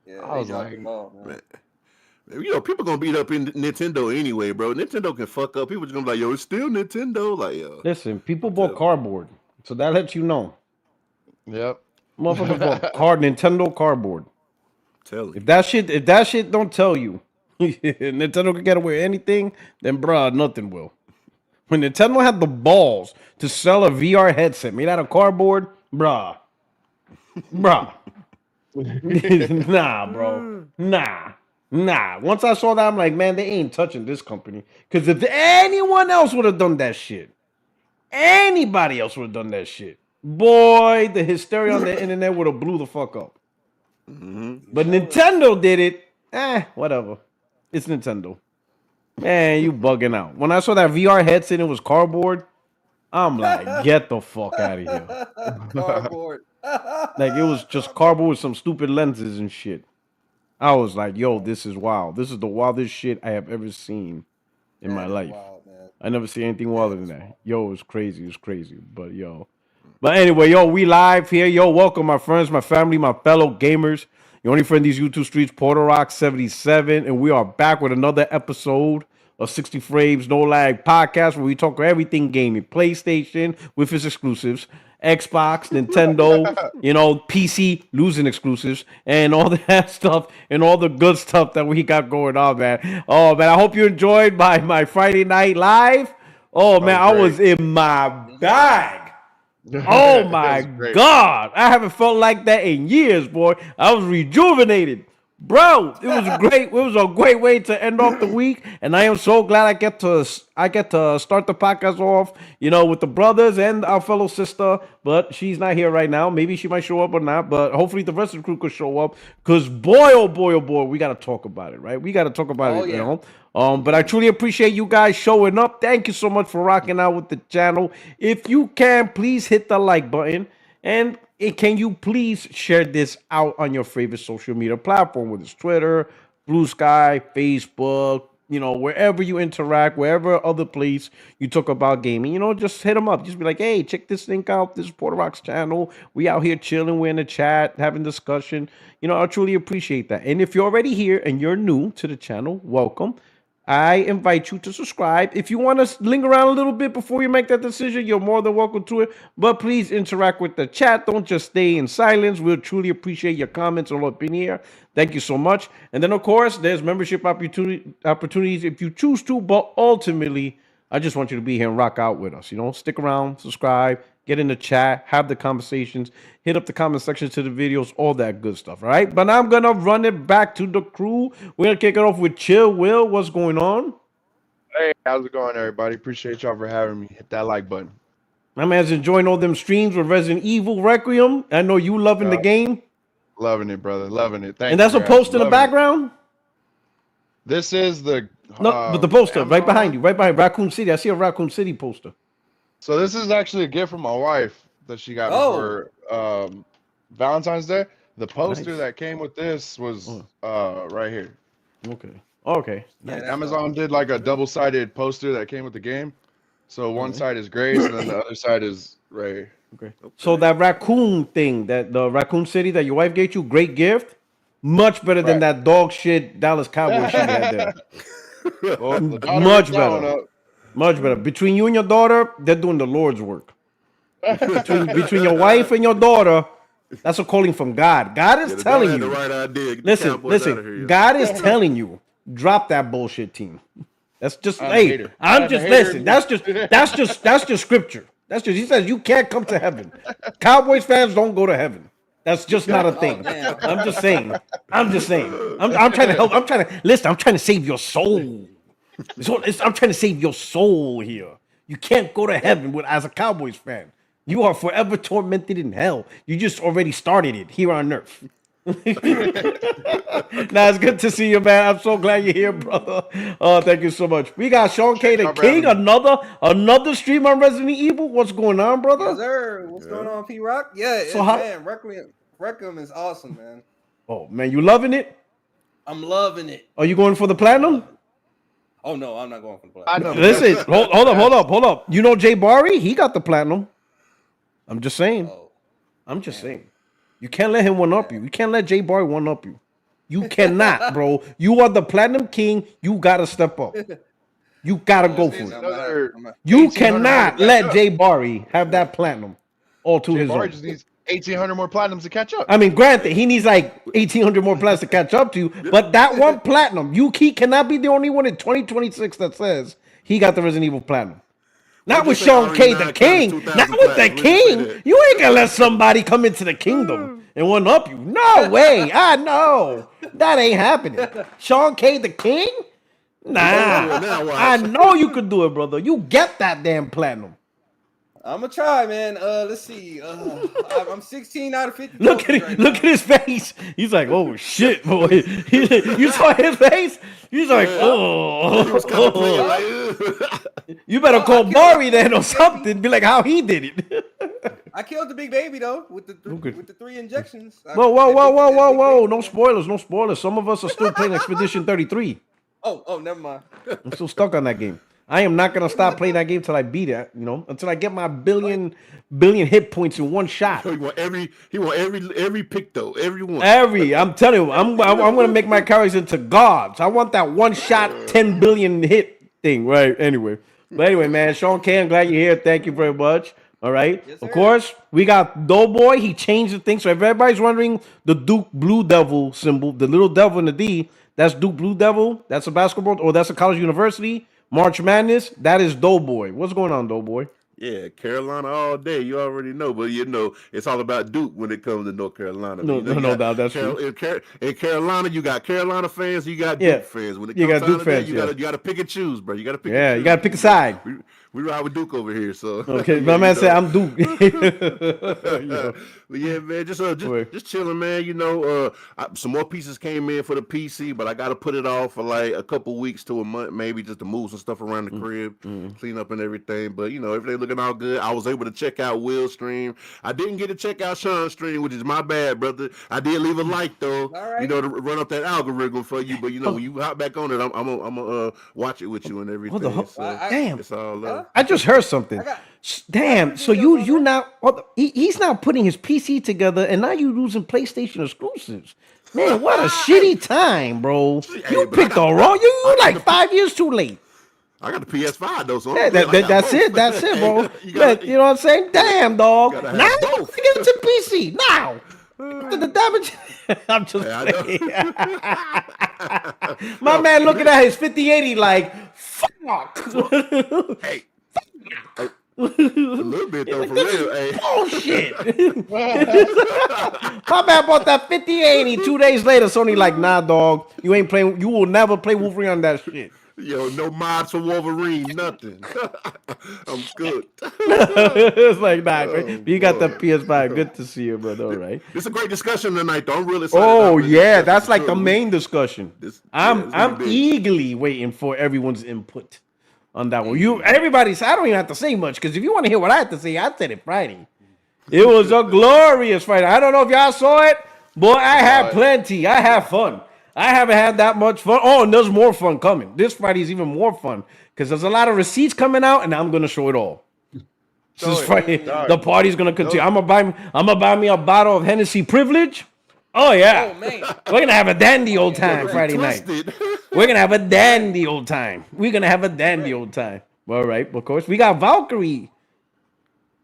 Yeah, I they was dropped the like, ball, man. Man. You know, people gonna beat up in Nintendo anyway, bro. Nintendo can fuck up. People just gonna be like, yo, it's still Nintendo. Like, yo, Listen, people I'm bought telling you. cardboard, so that lets you know. yep. Motherfuckers bought Nintendo cardboard. Telling you. If that shit don't tell you, Nintendo can get away with anything, then bruh, nothing will. When Nintendo had the balls to sell a VR headset made out of cardboard, bruh, nah, bro, nah. Once I saw that, I'm like, man, they ain't touching this company. Because if anyone else would have done that shit, anybody else would have done that shit, boy, the hysteria on the internet would have blew the fuck up. You But know it. Nintendo did it. Whatever. It's Nintendo. Man, you bugging out. When I saw that VR headset and it was cardboard, I'm like, get the fuck out of here. Cardboard. Like it was just cardboard with some stupid lenses and shit. I was like, yo, this is wild. This is the wildest shit I have ever seen in my That is life. wild, man. I never see anything wilder That than is that. wild. Yo, it's crazy. It's crazy. But yo. But anyway, yo, we live here. Yo, welcome my friends, my family, my fellow gamers. Your only friend these YouTube streets, Porter Rock 77. And we are back with another episode of 60 Frames No Lag podcast where we talk everything gaming, PlayStation with its exclusives, Xbox, Nintendo, PC losing exclusives, and all that stuff, and all the good stuff that we got going on, man. Oh, man, I hope you enjoyed my Friday night live. Oh, That man, was I was great. in my Did you? bag. Oh That my was great. God. I haven't felt like that in years, boy. I was rejuvenated. Bro, it was great. It was a great way to end off the week, and I am so glad I get to start the podcast off, with the brothers and our fellow sister. But she's not here right now. Maybe she might show up or not. But hopefully the rest of the crew could show up. Cause boy, oh boy, oh boy, we gotta talk about it, right? We gotta talk about Oh it, yeah. But I truly appreciate you guys showing up. Thank you so much for rocking out with the channel. If you can, please hit the like button. And can you please share this out on your favorite social media platform, whether it's Twitter, Blue Sky, Facebook, wherever you interact, wherever other place you talk about gaming, just hit them up. Just be like, hey, check this link out. This is Porter Rock's channel. We out here chilling. We're in the chat, having discussion. I truly appreciate that. And if you're already here and you're new to the channel, welcome. I invite you to subscribe. If you want to linger around a little bit before you make that decision, you're more than welcome to it. But please interact with the chat. Don't just stay in silence. We'll truly appreciate your comments all up in here. Thank you so much. And then, of course, there's membership opportunities if you choose to. But ultimately, I just want you to be here and rock out with us. Stick around, subscribe, get in the chat, have the conversations, hit up the comment section to the videos, all that good stuff. All right. But now I'm going to run it back to the crew. We're going to kick it off with Chill Will. What's going on? Hey, how's it going, everybody? Appreciate y'all for having me. Hit that like button. My man's enjoying all them streams with Resident Evil Requiem. I know you loving the Uh, game. Loving it, brother. Loving it. And Thank you that's a for having post me. in the Loving it. background. This is the No, but the poster right Amazon behind one. you, right behind Raccoon City. I see a Raccoon City poster. So this is actually a gift from my wife that she got me Oh. for Valentine's Day. The poster Nice. that came with this was right here. Okay. Okay. Yeah, that's Amazon did like a double-sided poster that came with the game. So one Okay. side is Grace and then the other side is right here. Okay. So that raccoon thing, that the Raccoon City that your wife gave you, great gift. Much better than Right. that dog shit Dallas Cowboy shit you had there. Well, the daughter Much ripped that one better. up. Much better. Between you and your daughter, they're doing the Lord's work. Between your wife and your daughter, that's a calling from God. God Yeah, is the telling dog had the you. right idea. Get the Listen, Cowboys out of here. listen. God is telling you, drop that bullshit team. That's just I'm a hey. hater. I'm I'm just a hater. listen. That's just scripture. That's just he says you can't come to heaven. Cowboys fans don't go to heaven. That's just not a Oh thing. damn. I'm just saying. I'm trying to help. I'm trying to listen. I'm trying to save your soul. I'm trying to save your soul here. You can't go to heaven as a Cowboys fan. You are forever tormented in hell. You just already started it here on earth. Nah, it's good to see you, man. I'm so glad you're here, brother. Oh, thank you so much. We got Sean K. the Y'all for King, having me. another stream on Resident Evil. What's going on, Yes, brother? sir. What's going on, P Rock? Yeah, So how? man, Requiem is awesome, man. Oh man, you loving it? I'm loving it. Are you going for the platinum? Oh no, I'm not going for the play. I know. Listen, hold up. You know Jay Barry? He got the platinum. I'm just saying. Oh, I'm just damn. saying. You can't let him one up you. You can't let Jay Barry one up you. You cannot, bro. You are the platinum king. You gotta step up. You gotta go for it. Another You 1,800 more to cannot catch let up. Jay Barry have that platinum all to Jay his Barry own. just needs 1,800 more platinums to catch up. I mean, granted, he needs like 1,800 more platinums to catch up to you, but that one platinum, he cannot be the only one in 2026 that says he got the Resident Evil platinum. Not with Why'd you say Sean K, the RE9 king. counted 2,000 Not with the platinums? Why'd you say king. that? You ain't gonna let somebody come into the kingdom and one up you. No way. I know. That ain't happening. Sean K, the king? Nah. Now watch. I know you could do it, brother. You get that damn platinum. I'm gonna try, man. Let's see. I'm 16 out of 50. Look at right look now. at his face. He's like, oh shit, boy. You saw his face? He's like, He was contemplating oh. like, ugh. You better Oh, I call killed Barry the then or baby. something. Be like how he did it. I killed the big baby though with the Okay. with the 3 injections. Whoa, No spoilers, no spoilers. Some of us are still playing Expedition 33. Oh, never mind. I'm still stuck on that game. I am not gonna stop playing that game till I beat it. You know, until I get my billion hit points in one shot. He want every pick though, every one. I'm telling you, I'm gonna make my characters into gods. I want that one shot 10 billion hit thing, right? But anyway, man, Sean K, I'm glad you're here. Thank you very much. All right. Yes, of sir. course, we got Doughboy. He changed the thing. So if everybody's wondering the Duke Blue Devil symbol, the little devil in the D, that's Duke Blue Devil. That's a basketball, or that's a college university. March Madness, that is Doughboy. What's going on, Doughboy? Yeah, Carolina all day. You already know, but you know it's all about Duke when it comes to North Carolina. No, You know, you no got doubt, that's true. In Carolina, you got Carolina fans, you got Duke Yeah. fans. When it You comes got down Duke to that, fans, you yeah. gotta pick and choose, bro. You gotta pick. Yeah, and you gotta choose. pick a side. We ride with Duke over here, so Okay, yeah, my man you said know. I'm Duke. Yeah. But yeah, man, Wait. just chilling, man. You know, some more pieces came in for the PC, but I got to put it off for like a couple weeks to a month, maybe, just to move some stuff around the crib, clean up and everything. But you know, everything looking all good. I was able to check out Will's stream. I didn't get to check out Sean's stream, which is my bad, brother. I did leave a like though, All right. you know, to run up that algorithm for you. But you know, when you hop back on it, I'm gonna watch it with you and everything. What the So Damn. it's all love. I just heard something. Damn. So you now he's now putting his PC together, and now you losing PlayStation exclusives. Man, what a shitty time, bro. You but picked the wrong. You like 5 years too late. I got the PS5 though, so Yeah, I'm good. I got that's both. it. That's it, bro. You gotta- You know what I'm saying? Damn, dog. gotta have Now you both. get into PC now. After the damage. I'm just Yeah, I know. playing. My man looking at his 5080 like, fuck. Hey. A little bit though, for real. Hey. Bullshit. My man bought that 5080 2 days later. Sony like, nah, dog. You ain't playing. You will never play Wolverine on that shit. Yo, no mods for Wolverine, nothing. I'm good. It's like, nah, Oh, you got the boy. PS5. Good to see you, brother. All right. It's a great discussion tonight, though. I'm really excited. Oh about this yeah, discussion, that's for like sure. the main discussion. This- I'm yeah, it's gonna I'm be big. eagerly waiting for everyone's input on that one. Everybody's. I don't even have to say much because if you want to hear what I have to say, I said it Friday. It was a glorious Friday. I don't know if y'all saw it, boy. I had plenty. I had fun. I haven't had that much fun. Oh, and there's more fun coming. This Friday's even more fun because there's a lot of receipts coming out, and I'm gonna show it all. This Friday, the party's gonna continue. I'm gonna buy me a bottle of Hennessy Privilege. Oh yeah, Oh man. we're gonna have a dandy old time Friday night. Twisted. We're gonna have a dandy old time. We're gonna have a dandy old time. All right, of course. We got Valkyrie.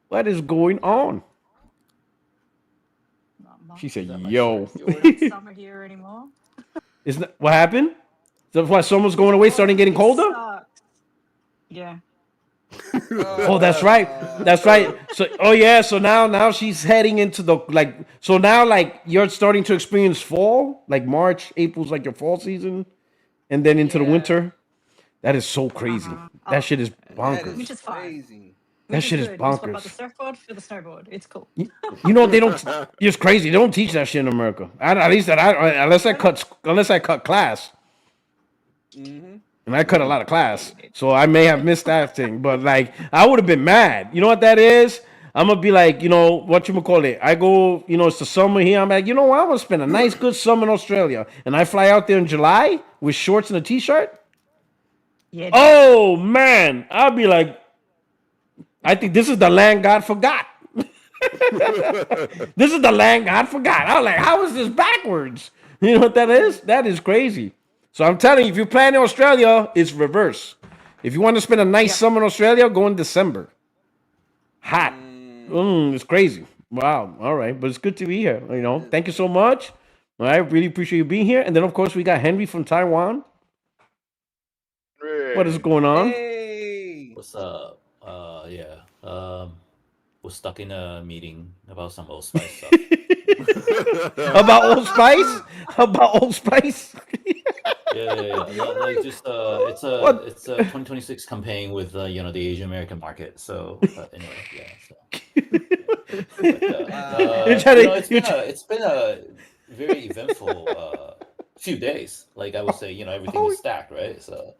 What is going on? She said, "Yo, Summer here anymore. is that what happened? That's why summer's going away, starting getting It colder. sucks. Yeah. Oh, that's right. That's right. So, oh yeah. So now she's heading into the like. So now like you're starting to experience fall, like March, April's like your fall season, and then into the Yeah. winter. That is so crazy. That shit is That bonkers. Which is fine. crazy. That shit is good. We swap out bonkers. the surfboard for the snowboard. It's cool. You know they don't. It's crazy. They don't teach that shit in America. At least unless I cut class, and I cut a lot of class, so I may have missed that thing. But like, I would have been mad. You know what that is? I'm gonna be like, you know what you call it? I go, you know, it's the summer here. I'm like, you know what? I'm gonna spend a nice, good summer in Australia, and I fly out there in July with shorts and a t-shirt. Yeah. Oh man, I'll be like, I think this is the land God forgot. This is the land God forgot. I was like, how is this backwards? You know what that is? That is crazy. So I'm telling you, if you're planning Australia, it's reverse. If you want to spend a nice summer in Australia, go in December. Hot. It's crazy. Wow. All right. But it's good to be here. You know, thank you so much. All right. Really appreciate you being here. And then, of course, we got Henry from Taiwan. What is going on? Hey. What's up? Yeah. Was stuck in a meeting about some Old Spice stuff. About Old Spice? About Old Spice? Yeah. Like just it's a What? it's a 2026 campaign with the Asian American market. So anyway, yeah. So. It's been a very eventful few days. Like I would say, everything is stacked, right? So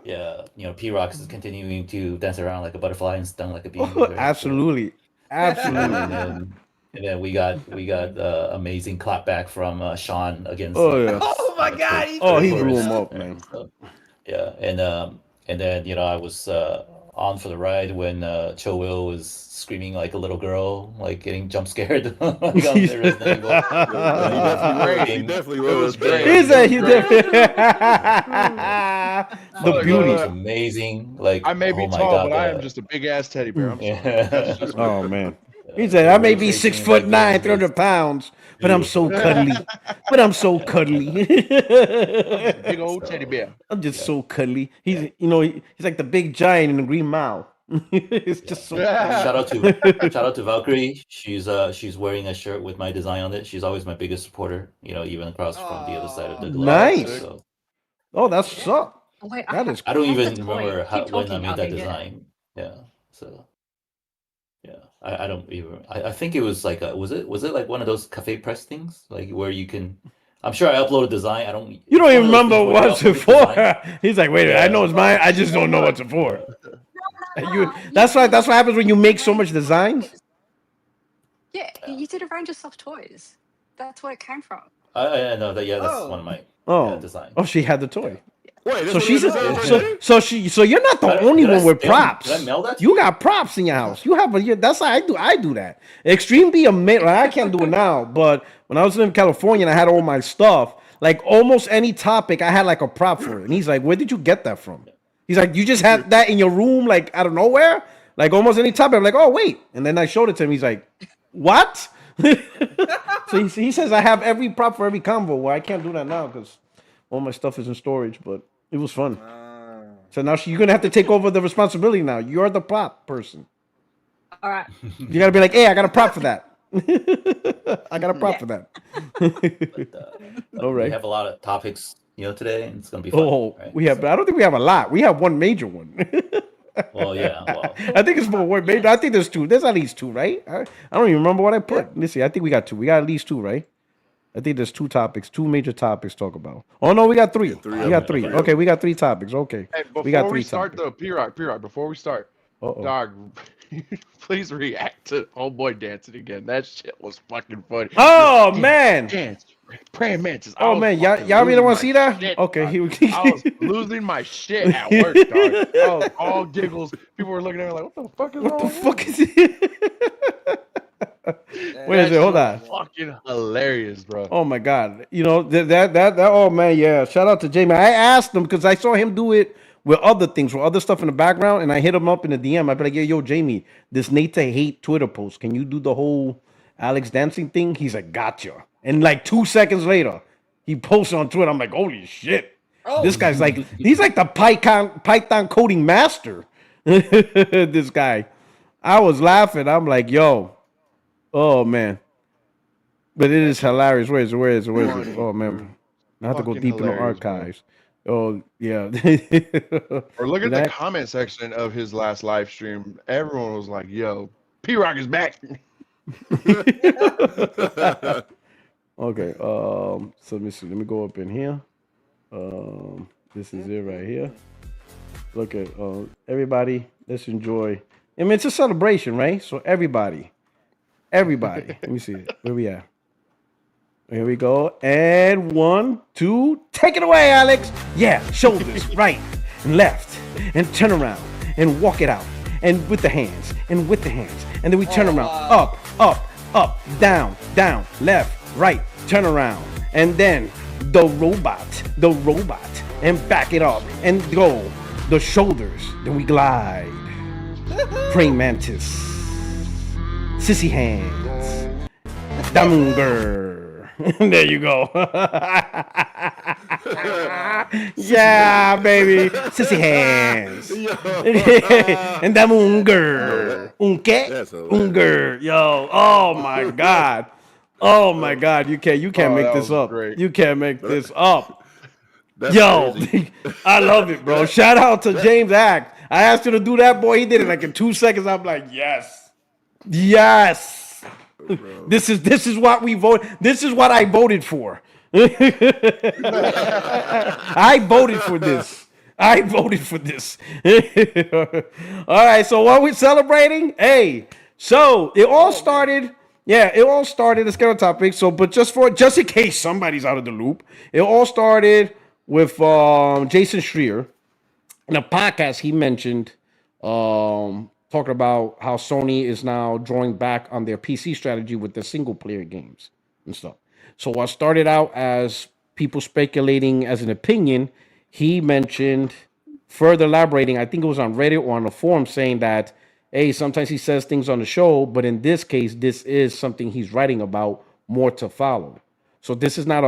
yeah, P-Rock is continuing to dance around like a butterfly and stung like a bee. Right? Absolutely. And then we got amazing clapback from Sean against. Oh my God! He blew him up, man. So, yeah, and then I was on for the ride when Cho Will was screaming like a little girl, like getting jump scared. He definitely was. He said he definitely. The beauty. It's amazing. Like I may be oh my tall, God, but I am just a big ass teddy bear. I'm sorry. That's just Oh man. He said, I may be 6'9", 300 pounds, but I'm so cuddly. big old teddy bear. I'm just so cuddly. He's he's like the big giant in the Green Mile. It's just so shout out to Valkyrie. She's wearing a shirt with my design on it. She's always my biggest supporter, even across from the other side of the globe. Nice. So, Oh, that's what's up. Wait, That is I don't have even the toy. remember Keep when I talking, made I'll that get it. design. Yeah. So yeah, I don't even. I think it was like was it like one of those cafe press things, like where you can. I'm sure I uploaded design. I don't. You don't it's even one of those remember things where you what's it upload for. design. He's like, wait, I know it's mine. I just don't know what's it for. That's what happens when you make so much designs. Yeah, you did a range of soft toys. That's where it came from. I know that. Yeah, that's one of my designs. Oh, she had the toy. Wait, So she's so you're not the Did I- only did I one with steal- props. did I mail that to You you? got props in your house. You have that's how I do that. Extreme be amazing. I can't do it now, but when I was in California and I had all my stuff, like almost any topic, I had like a prop for it. And he's like, "Where did you get that from?" He's like, "You just had that in your room, like out of nowhere." Like almost any topic. I'm like, "Oh wait," and then I showed it to him. He's like, "What?" So he says I have every prop for every convo. Well, I can't do that now because all my stuff is in storage, but it was fun. So now you're gonna have to take over the responsibility now. You're the prop person. All right. You gotta be like, hey, I got a prop for that. I got a prop for that. All We right. have a lot of topics, today, and it's gonna be fun. Oh, right? we have. I don't think we have a lot. We have one major one. Well, yeah. Well, I think it's more one major. I think there's two. There's at least two, right? I don't even remember what I put. Let's see. I think we got two. We got at least two, right? I think there's two major topics to talk about. Oh no, we got three. We got three. Okay, we got three topics. Okay, Hey, we got before three we start topics. though, P-Rock, before we start, Uh-oh. dog, please react to Homeboy dancing again. That shit was fucking funny. Oh man. Dance, praying mantis. Oh man, y'all really want to see that? Okay, dog. here we I was losing my shit at work, dog. I was all giggles. People were looking at me like, "What the fuck is What wrong the with fuck is it? Where is it? Hold on. Fucking hilarious, bro. Oh my god. That oh man, yeah. Shout out to Jamie. I asked him because I saw him do it with other things, with other stuff in the background, and I hit him up in the DM. I'd be like, yo, Jamie, this Nate to hate Twitter post. Can you do the whole Alex dancing thing? He's like, gotcha. And like 2 seconds later, he posted on Twitter. I'm like, holy shit. This guy's like, he's like the Python coding master. This guy. I was laughing. I'm like, yo. Oh man. But it is hilarious. Where is it? Oh man. I have to go Fucking deep in the hilarious, bro. archives. Oh yeah. Or look at That- the comment section of his last live stream. Everyone was like, "Yo, P-Rock is back." Okay. So let me see. Let me go up in here. This is it right here. Look at everybody. Let's enjoy. I mean, it's a celebration, right? So everybody. Let me see. Where we at? Here we go. And 1, 2. Take it away, Alex. Yeah, shoulders right and left, and turn around and walk it out, and with the hands, and then we turn around. wow. Up, down, left, right. Turn around. and then the robot, and back it up, and go, the shoulders, then we glide, praying mantis, sissy hands, damunger, there you go. Yeah, baby, sissy hands, and damunger, unger, yo, oh my god. Oh my God! You can't make this up. Great. You can't make this up. That's Yo, crazy. I love it, bro. Shout out to James Act. I asked him to do that, boy. He did it like in 2 seconds. I'm like, yes. This is what we vote. This is what I voted for. I voted for this. All right. So what we celebrating? Hey, so it all started. Yeah, it all started. Let's get on topic. So, but just in case somebody's out of the loop, it all started with Jason Schreier in a podcast. He mentioned talking about how Sony is now drawing back on their PC strategy with the single player games and stuff. So, what started out as people speculating as an opinion, he mentioned further elaborating. I think it was on Reddit or on the forum saying that, hey, sometimes he says things on the show, but in this case, this is something he's writing about, more to follow. So this is not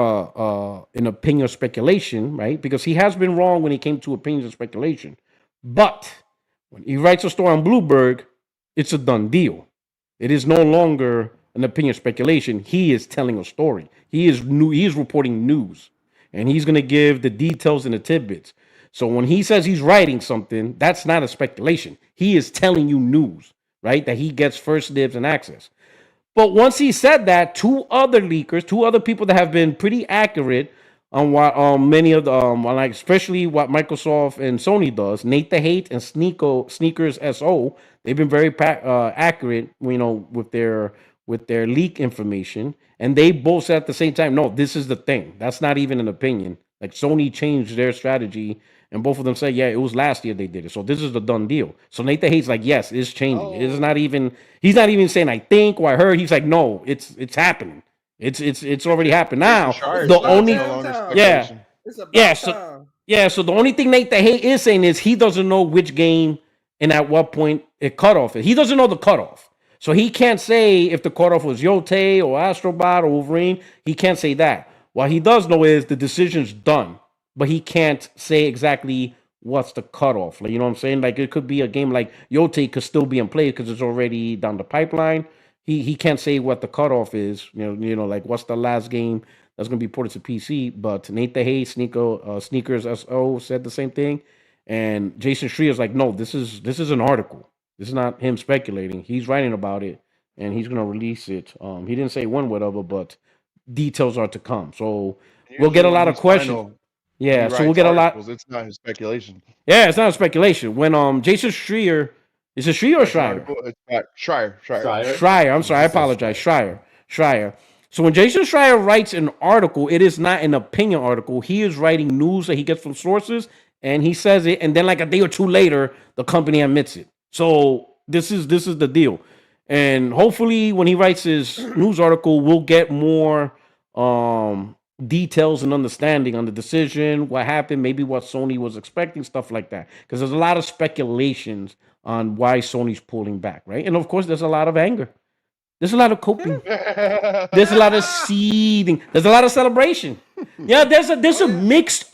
an opinion or speculation, right? Because he has been wrong when he came to opinions and speculation. But when he writes a story on Bloomberg, it's a done deal. It is no longer an opinion or speculation. He is telling a story. He is reporting news, and he's going to give the details and the tidbits. So when he says he's writing something, that's not a speculation. He is telling you news, right? That he gets first dibs and access. But once he said that, two other people that have been pretty accurate on what many of the like especially what Microsoft and Sony does, Nate the Hate and Sneakers SO, they've been very accurate, with their leak information, and they both said at the same time, no, this is the thing. That's not even an opinion. Like Sony changed their strategy. And both of them say, yeah, it was last year they did it. So this is the done deal. So Nathan Hate's like, yes, it's changing. Oh. It's not even, he's not even saying I think or I heard. He's like, no, it's happening. It's already happened. Now, the only, so the only thing Nathan Hate is saying is he doesn't know which game and at what point it cut off. He doesn't know the cutoff. So he can't say if the cutoff was Yote or Astrobot or Wolverine. He can't say that. What he does know is the decision's done. But he can't say exactly what's the cutoff. Like, you know what I'm saying? Like, it could be a game like Yote could still be in play because it's already down the pipeline. He can't say what the cutoff is. Like what's the last game that's going to be ported to PC. But Nate the Hay, Sneakers SO said the same thing. And Jason Schreier is like, no, this is an article. This is not him speculating. He's writing about it, and he's going to release it. He didn't say when, whatever, but details are to come. So we'll get a lot of questions. Yeah, so we'll get a lot. It's not his speculation. Yeah, it's not a speculation. When Jason Schreier, is it Schreier or Schreier? Schreier. Schreier. I'm sorry, I apologize. Schreier. So when Jason Schreier writes an article, it is not an opinion article. He is writing news that he gets from sources, and he says it, and then like a day or two later, the company admits it. So this is the deal. And hopefully when he writes his news article, we'll get more details and understanding on the decision, what happened, maybe what Sony was expecting, stuff like that. Because there's a lot of speculations on why Sony's pulling back, right? And of course, there's a lot of anger. There's a lot of coping. There's a lot of seething. There's a lot of celebration. Yeah, there's a mixed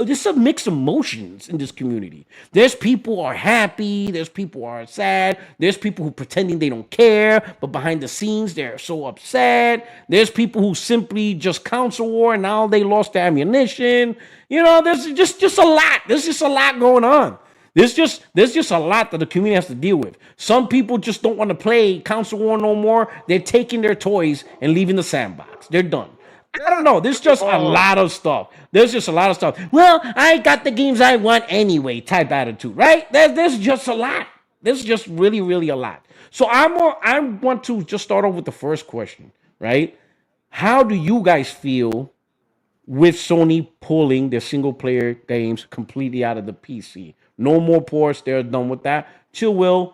emotions in this community. There's people who are happy. There's people who are sad. There's people who pretending they don't care, but behind the scenes they're so upset. There's people who simply just counsel war and now they lost their ammunition. There's just a lot. There's just a lot going on. There's just a lot that the community has to deal with. Some people just don't want to play console war no more. They're taking their toys and leaving the sandbox. They're done. I don't know. There's just a lot of stuff. Well, I got the games I want anyway type attitude, right? There's just a lot. There's just really, really a lot. So I want to just start off with the first question, right? How do you guys feel with Sony pulling their single-player games completely out of the PC? No more ports. They're done with that. Chill Will,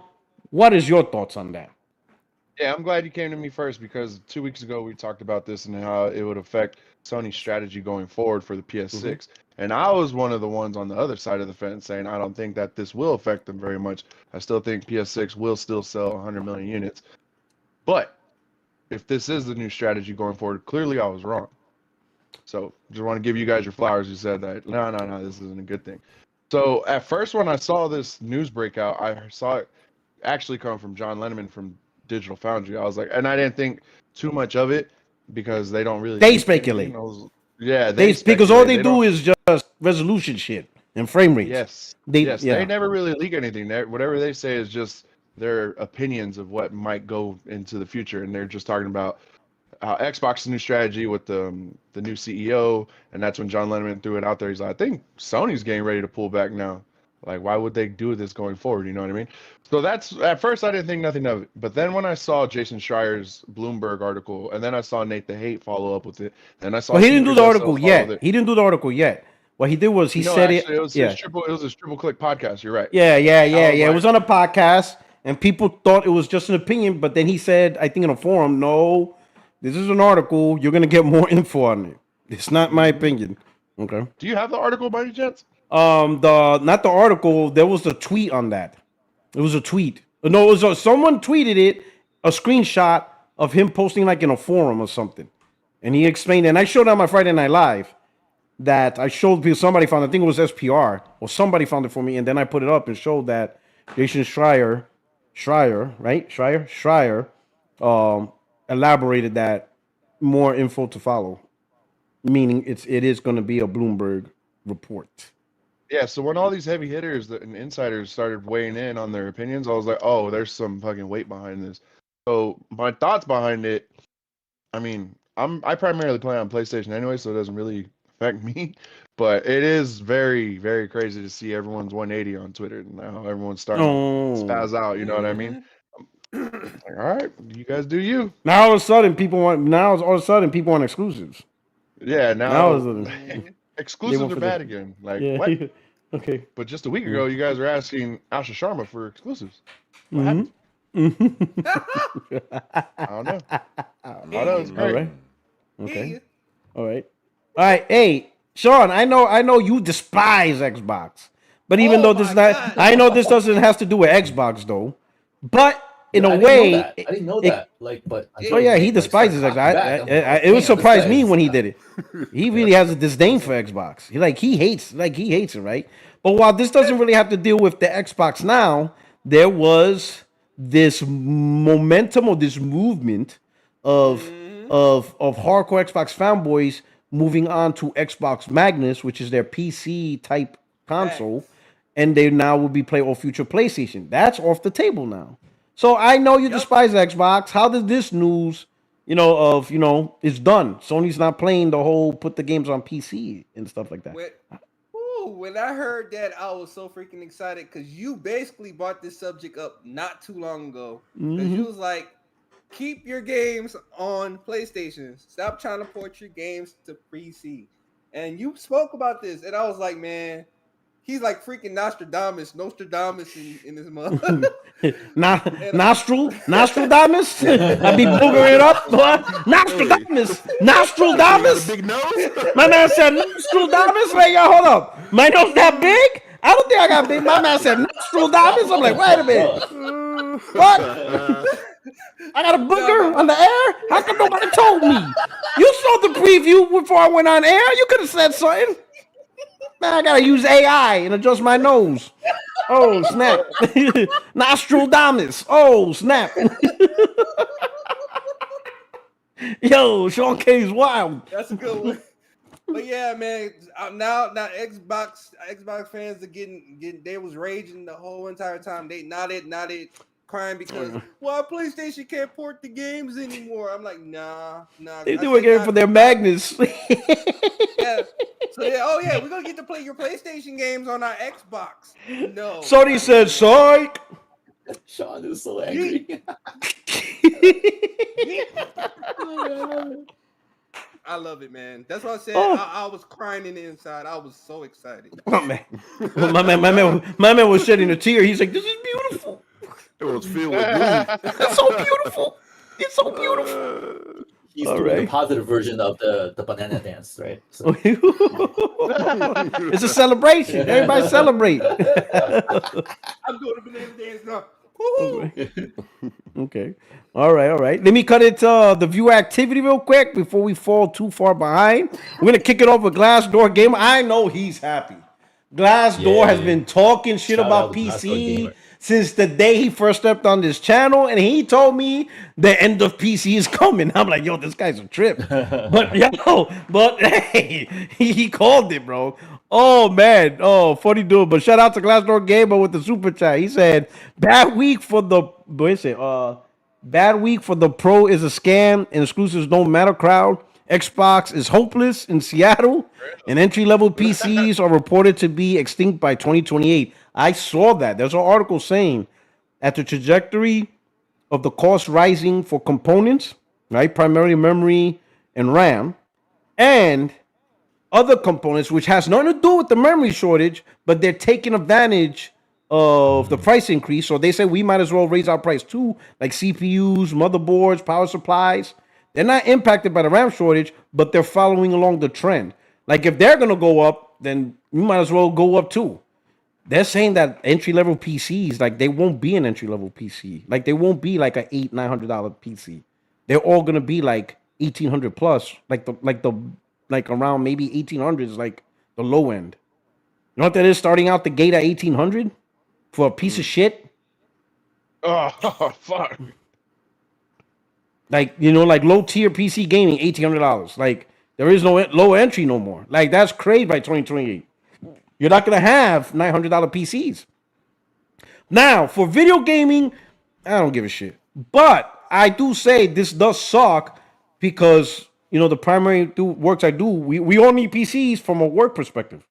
what is your thoughts on that? Yeah, I'm glad you came to me first because 2 weeks ago we talked about this and how it would affect Sony's strategy going forward for the PS6. And I was one of the ones on the other side of the fence saying I don't think that this will affect them very much. I still think PS6 will still sell 100 million units. But if this is the new strategy going forward, clearly I was wrong. So just want to give you guys your flowers. You said that no, this isn't a good thing. So at first when I saw this news breakout, I saw it actually come from John Lennon from Digital Foundry. I was like, and I didn't think too much of it because they don't really. They speculate. Because all they do is just resolution shit and frame rates. Yes. They never really leak anything. Whatever they say is just their opinions of what might go into the future, and they're just talking about Xbox's new strategy with the new CEO, and that's when John Lennon threw it out there. He's like, I think Sony's getting ready to pull back now. Like, why would they do this going forward? You know what I mean? So that's, at first I didn't think nothing of it. But then when I saw Jason Schreier's Bloomberg article, and then I saw Nate the Hate follow up with it, and I saw. Well, he didn't do the article yet. He didn't do the article yet. What he did was he said actually, it was his triple click podcast. You're right. Yeah. It was on a podcast, and people thought it was just an opinion. But then he said, I think in a forum, no, this is an article. You're gonna get more info on it. It's not my opinion. Okay. Do you have the article by any chance? Not the article. There was a tweet on that. It was a tweet. No, it was someone tweeted it, a screenshot of him posting like in a forum or something, and he explained. And I showed on my Friday Night Live that I showed people. Somebody found. I think it was SPR or somebody found it for me, and then I put it up and showed that Jason Schreier, elaborated that more info to follow, meaning it is going to be a Bloomberg report. Yeah, so when all these heavy hitters and insiders started weighing in on their opinions, I was like, oh, there's some fucking weight behind this. So my thoughts behind it, I mean, I primarily play on PlayStation anyway, so it doesn't really affect me. But it is very, very crazy to see everyone's 180 on Twitter and now everyone's starting to spaz out. You know what I mean? Like, all right, you guys do you. Now all of a sudden people want exclusives. Yeah, now exclusives are bad again. Like what? Okay. But just a week ago, you guys were asking Asha Sharma for exclusives. What happened? I don't know. It's great. All right. Okay. All right. Hey, Sean, I know you despise Xbox, but even though I know this doesn't have to do with Xbox though, but in a way, I didn't know that. He despises Xbox. It would surprise me when he did it. He really has a disdain for Xbox. He hates it, right? But while this doesn't really have to deal with the Xbox now, there was this momentum or this movement of hardcore Xbox fanboys moving on to Xbox Magnus, which is their PC type console, and they now will be playing all future PlayStation. That's off the table now. So I know you despise Xbox. How did this news, it's done? Sony's not playing the whole put the games on PC and stuff like that. When I heard that, I was so freaking excited because you basically brought this subject up not too long ago. Because you was like, keep your games on PlayStation. Stop trying to port your games to PC. And you spoke about this, and I was like, man, he's like freaking Nostradamus in this month. Nostradamus? I be boogering it up, boy. Nostradamus. Big nose. My man said Nostradamus. Wait, yo, hold up. My nose that big? I don't think I got big. My man said Nostradamus. I'm like, wait a minute. What? I got a booger on the air? How come nobody told me? You saw the preview before I went on air. You could have said something. Man, I gotta use AI and adjust my nose. Oh, snap. Nostradamus. Oh, snap. Yo, Sean K's wild. That's a good one. But yeah, man, now Xbox fans are getting they was raging the whole entire time. They nodded, crying because PlayStation can't port the games anymore. I'm like, nah. They do it again for their Magnus. Yeah. So we're gonna get to play your PlayStation games on our Xbox. No. Sony said, "Psych." Sean is so angry. I love it, man. That's what I said. I was crying in the inside. I was so excited. Oh man, my man was shedding a tear. He's like, "This is beautiful." It was filled with glee. That's so beautiful. It's so beautiful. He's All doing the right. positive version of the banana dance, right? So. It's a celebration. Everybody celebrate. I'm doing the banana dance now. Okay. All right. Let me cut it to the viewer activity real quick before we fall too far behind. We're gonna kick it off with Glassdoor Gamer. I know he's happy. Glassdoor has been talking shit Shout about out to Glassdoor PC Gamer. since the day he first stepped on this channel, and he told me the end of PC is coming. I'm like, yo, this guy's a trip. But hey, he called it, bro. Oh man, funny dude. But shout out to Glassdoor Gamer with the super chat. He said, "Bad week for the bad week for the pro is a scam, and exclusives don't matter. Crowd. Xbox is hopeless in Seattle, and entry-level PCs are reported to be extinct by 2028. I saw that. There's an article saying at the trajectory of the cost rising for components, right, primarily memory and RAM, and other components, which has nothing to do with the memory shortage, but they're taking advantage of the price increase. So they say we might as well raise our price too, like CPUs, motherboards, power supplies. They're not impacted by the RAM shortage, but they're following along the trend. Like if they're gonna go up, then you might as well go up too. They're saying that entry-level PCs, like they won't be an entry-level PC. Like they won't be like a $800-900 PC. They're all gonna be like 1800 plus, like around maybe 1800 is like the low end. You know what that is? Starting out the gate at 1800 for a piece of shit. Oh fuck. Like, you know, like low tier PC gaming, $1,800. Like, there is no low entry no more. Like, that's crazy by 2028. You're not gonna have $900 PCs. Now, for video gaming, I don't give a shit. But I do say this does suck because, you know, the primary works I do, we all need PCs from a work perspective,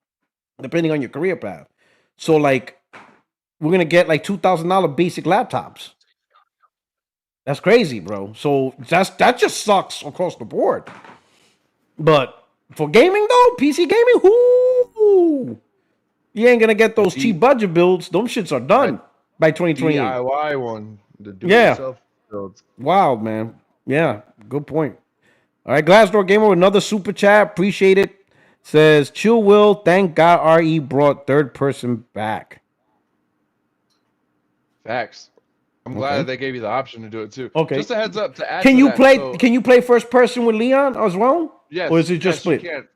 depending on your career path. So, like, we're gonna get like $2,000 basic laptops. That's crazy, bro. So that just sucks across the board. But for gaming though, PC gaming, whoo, you ain't gonna get those cheap budget builds. Those shits are done by 2028. DIY one, the do-it-yourself builds. Wow, man. Yeah, good point. All right, Glassdoor Gamer with another super chat. Appreciate it. Says, chill will, thank God RE brought third person back. Facts. I'm glad that they gave you the option to do it too. Okay. Just a heads up to add. Can to you that, play? So, can you play first person with Leon as well? yes. Or is it just split? You can.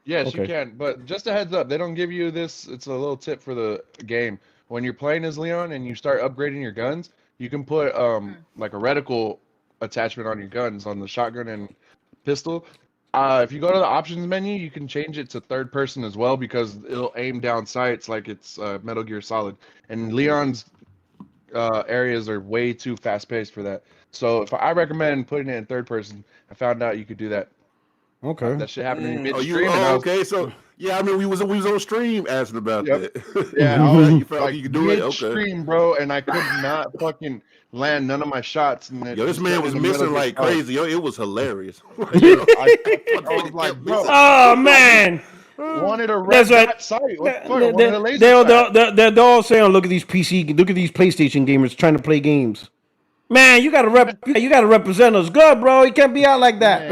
Yes, you can. But just a heads up, they don't give you this. It's a little tip for the game. When you're playing as Leon and you start upgrading your guns, you can put like a reticle attachment on your guns on the shotgun and pistol. If you go to the options menu, you can change it to third person as well because it'll aim down sights like it's Metal Gear Solid. And Leon's areas are way too fast paced for that. So if I recommend putting it in third person, I found out you could do that. Okay. That shit happened in midstream. midstream. Okay, so yeah, I mean we was on stream asking about that. Yeah, I was, you felt like you could do it. Okay, midstream, bro, and I could not fucking land none of my shots. And yo, this man was missing like crazy. Yo, it was hilarious. I was like, bro, oh man. Wanted a red dot sight. They're all saying, look at these PlayStation gamers trying to play games. Man, you gotta represent us good, bro. You can't be out like that.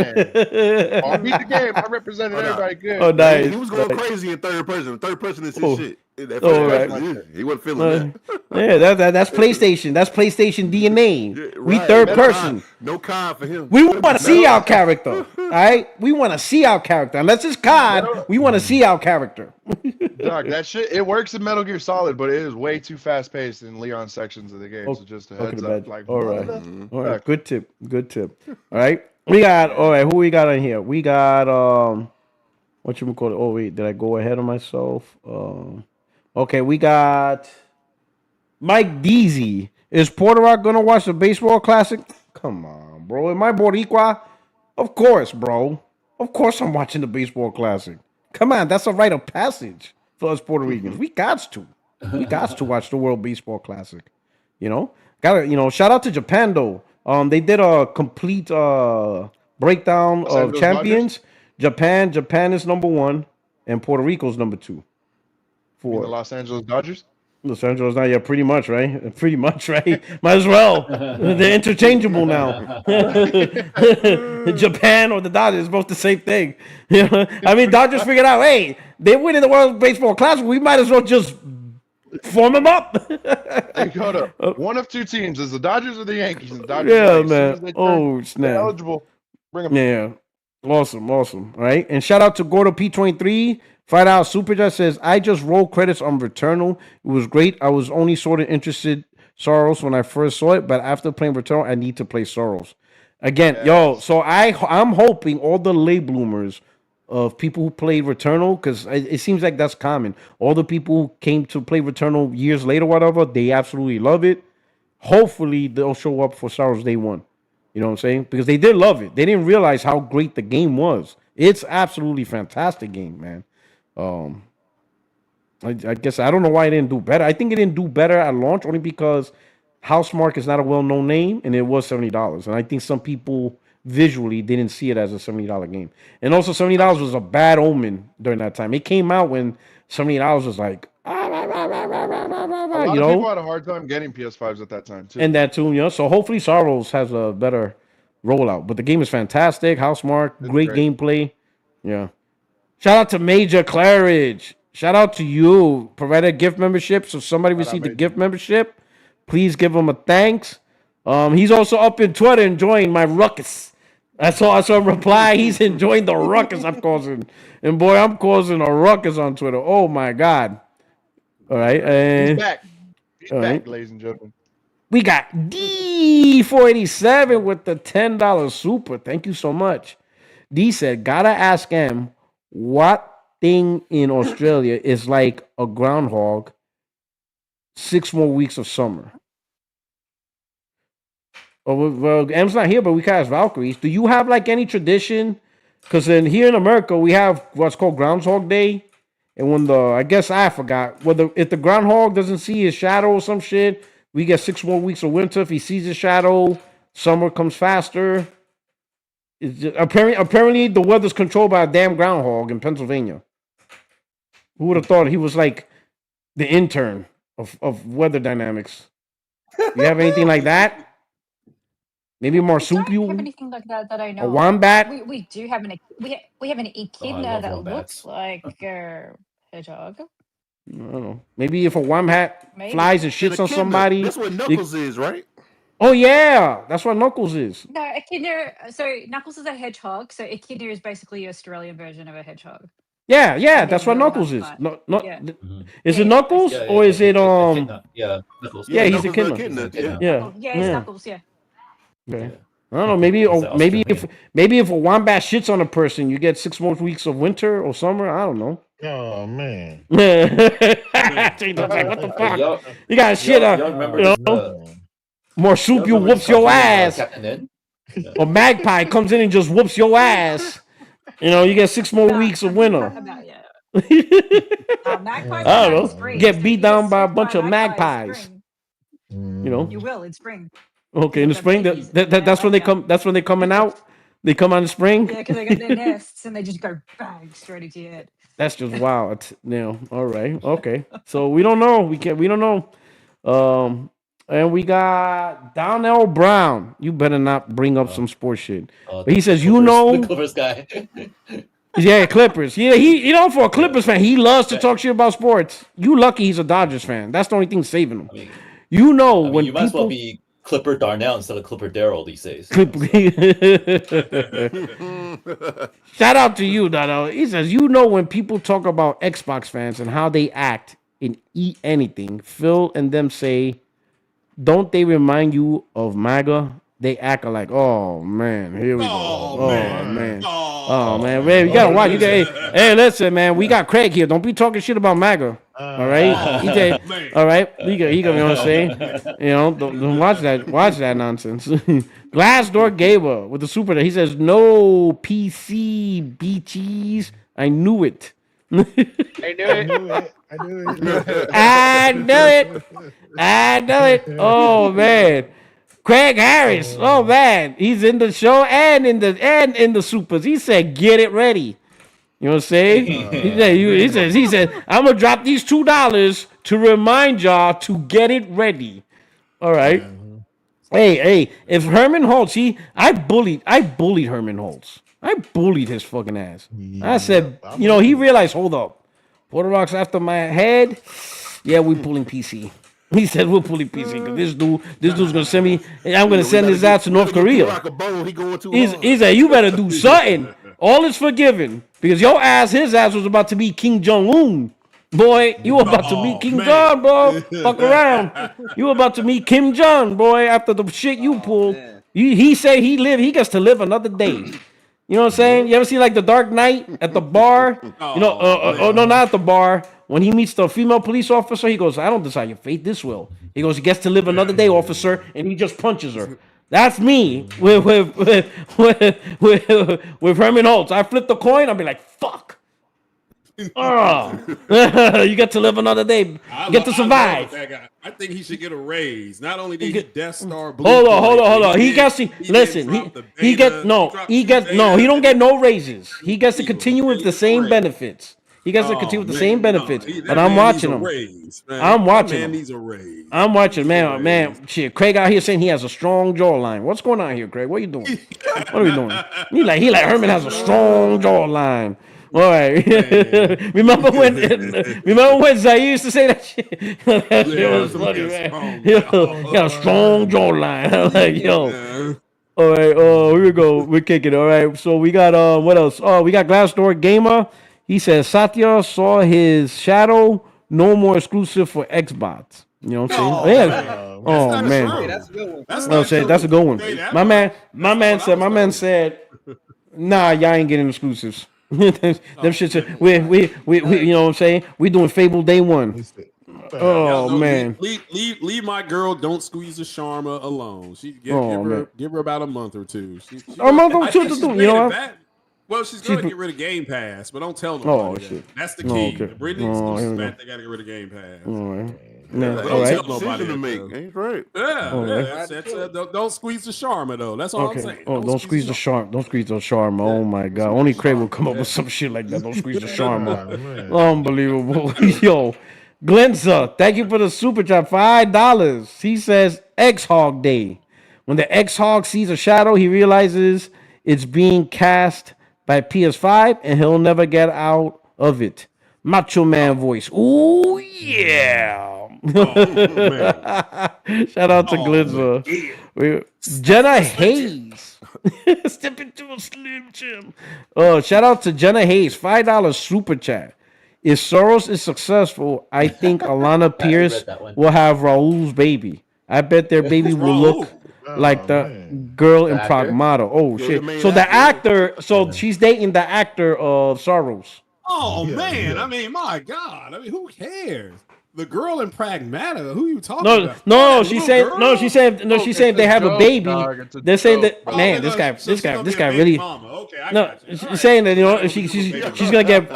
I beat the game. I represented everybody good. Oh, nice. He was going crazy in third person. Third person is his shit. Right. He wasn't feeling that. Yeah, that's PlayStation. That's PlayStation DNA. Yeah, right. We third person. No COD for him. We want to see our character. All right, we want to see our character. Unless it's COD, we want to see our character. Dog, that shit, it works in Metal Gear Solid, but it is way too fast paced in Leon sections of the game. So just a heads up. Like, all right. All right. Good tip. All right. Who we got on here? We got what you call it? Oh wait, did I go ahead of myself? Okay, we got Mike Deasy. Is Puerto Rico gonna watch the baseball classic? Come on, bro. Am I Boricua? Of course, bro. Of course I'm watching the baseball classic. Come on, that's a rite of passage for us Puerto Ricans. We got to watch the World Baseball Classic. You know, shout out to Japan though. They did a complete breakdown of champions. Dodgers? Japan is #1, and Puerto Rico's #2. The Los Angeles Dodgers? For Yeah. Los Angeles now, yeah, pretty much, right? Pretty much, right? Might as well. They're interchangeable now. Japan or the Dodgers, both the same thing. You know? I mean, Dodgers figured out, hey, they're winning the World Baseball Classic. We might as well just form them up. They go to one of two teams: is the Dodgers or the Yankees. And the Dodgers, Yeah, like, as soon man. as they Oh, they're snap. eligible. Bring them. Yeah. Awesome. All right. And shout out to Gordo P23. $5 super chat says, I just rolled credits on Returnal. It was great. I was only sort of interested Sorrows when I first saw it, but after playing Returnal, I need to play Sorrows. Again, yo, so I'm hoping all the late bloomers of people who played Returnal, because it seems like that's common. All the people who came to play Returnal years later, whatever, they absolutely love it. Hopefully they'll show up for Sorrows day one. You know what I'm saying? Because they did love it. They didn't realize how great the game was. It's absolutely fantastic game, man. I guess I don't know why it didn't do better. I think it didn't do better at launch only because Housemarque is not a well-known name and it was $70. And I think some people visually didn't see it as a $70 game. And also $70 was a bad omen during that time. It came out when $70 was like, A lot you of know, people had a hard time getting PS5s at that time too. and that too, you know. So hopefully Sorrows has a better rollout. But the game is fantastic. Housemarque, great gameplay. Yeah. Shout out to Major Claridge. Shout out to you. Provided gift membership. So if somebody received a gift membership, please give him a thanks. He's also up in Twitter enjoying my ruckus. I saw him reply. He's enjoying the ruckus I'm causing. And boy, I'm causing a ruckus on Twitter. Oh my God. All right. He's back. He's back, right. ladies and gentlemen. We got D487 with the $10 super. Thank you so much. D said, gotta ask him what thing in Australia is like a groundhog 6 more weeks of summer. Oh, well, M's not here, but we can ask Valkyries. Do you have like any tradition? Because here in America, we have what's called Groundhog Day. And when I guess I forgot, if the groundhog doesn't see his shadow or some shit, we get 6 more weeks of winter. If he sees his shadow, summer comes faster. Apparently, the weather's controlled by a damn groundhog in Pennsylvania. Who would have thought he was like the intern of weather dynamics? You have anything like that? Maybe a marsupial? We don't have anything like that I know. A wombat? We do have we have an echidna that wombats. looks like a hedgehog. I don't know. Maybe if a wombat flies and shits on somebody. That's what Knuckles is, right? Oh yeah, that's what Knuckles is. No, echidna. So Knuckles is a hedgehog. So echidna is basically the Australian version of a hedgehog. Yeah, that's what Knuckles is. Is it Knuckles or is it Yeah, Knuckles. Yeah, he's a Knuckles echidna. is a echidna. Yeah, it's Knuckles. Yeah. Okay. I don't know. Maybe if a wombat shits on a person, you get 6 more weeks of winter or summer. I don't know. Oh man. What the fuck? You got shit on. You know? Marsupial whoops your ass. Or magpie comes in and just whoops your ass. You know, you get 6 more weeks of winter. Magpies I don't know. Get beat down by a bunch of magpies. You know. You will in spring. Okay, in the spring. That's when they come. That's when they're coming out. They come out in the spring. Yeah, because they got their nests and they just go bang straight into your head. That's just wild. Now, all right, okay. So we don't know. We don't know. And we got Donnell Brown. You better not bring up some sports shit. But he says, the Clippers guy. Yeah, Clippers. Yeah, for a Clippers fan, he loves to talk shit about sports. You lucky he's a Dodgers fan. That's the only thing saving him. When you people might as well be Clipper Darnell instead of Clipper Darrell these days. Shout out to you, Donnell. He says, when people talk about Xbox fans and how they act and eat anything, Phil and them say, don't they remind you of MAGA? They act like, oh man, here we go. Oh man. Man, you gotta watch. Hey, listen, man, we got Craig here. Don't be talking shit about MAGA. All right, all right. You got what I'm saying? You know, don't watch that nonsense. Glassdoor Gaber with the super. He says, no PC beaches. I knew it. I knew it. Oh man. Craig Harris. Oh man. He's in the show and in the supers. He said, get it ready. You know what I'm saying? He said, I'm gonna drop these $2 to remind y'all to get it ready. All right. Hey, if Herman Holtz, I bullied Herman Holtz. I bullied his fucking ass. I said, he realized, hold up, Puerto Rock's after my head. Yeah, we pulling PC. He said we're pulling PC because this dude's gonna send me. I'm gonna send his ass to North Korea. He said, you better do something. All is forgiven because his ass was about to be King Jong-un. Boy, you were about to meet King John, bro. Fuck around. You were about to meet Kim Jong, boy, after the shit you pulled. He said he gets to live another day. You know what I'm saying? You ever see like The Dark Knight at the bar? No, not at the bar. When he meets the female police officer, he goes, I don't decide your fate, this will. He goes, he gets to live another day, officer, and he just punches her. That's me with Herman Holtz. I flip the coin, I'll be like, fuck. You get to live another day. Get to survive. That guy. I think he should get a raise. Not only did he Death Star. Hold on. He don't get no raises. He gets to continue with the same benefits. But I'm watching him. I'm watching him. I'm watching, man. Shit, Craig out here saying he has a strong jawline. What's going on here, Craig? What are you doing? What are we doing? He like Herman has a strong jawline. All right. remember when Zaire used to say that shit? That shit was funny, man. He got a strong jawline. I'm like, yo. All right. Here we go. We're kicking. All right. So we got what else? Oh, we got Glassdoor Gamer. He says Satya saw his shadow. No more exclusive for Xbox. You know what I'm saying? Yeah. Man. That's a good one. That's a good one. My man said, nah, y'all ain't getting exclusives. Them shits. We you know what I'm saying? We doing Fable Day 1. Oh man. Leave my girl. Don't squeeze the Sharma alone. Give her about a month or two. A month or two to do. You know what? Well, she's gonna get rid of Game Pass, but don't tell nobody. Shit. That's the key. Okay. The Britney exclusive back, they gotta get rid of Game Pass. All right. Don't tell nobody to make. Ain't right. Yeah. Don't squeeze the Sharma though. That's all I'm saying. Don't squeeze the Sharma. Don't squeeze the Sharma. Oh my God. Only Craig will come up with some shit like that. Don't squeeze the Sharma. Unbelievable. Yo, Glenza, thank you for the super chat. $5. He says X-Hog Day. When the X-Hog sees a shadow, he realizes it's being cast by PS5 and he'll never get out of it. Macho Man voice. Ooh, yeah. Shout out to Glitzer. Jenna Hayes. Step into a Slim Jim. Shout out to Jenna Hayes. $5 super chat. If Soros is successful, I think Alana Pierce will have Raul's baby. I bet their baby will look like the girl in Pragmata. Oh shit! So the actor, she's dating the actor of Soros. Oh man! I mean, my God! I mean, who cares? The girl in Pragmata. Who are you talking about? No, she said they have a baby. They're saying that this guy really. No, she's saying that she's gonna get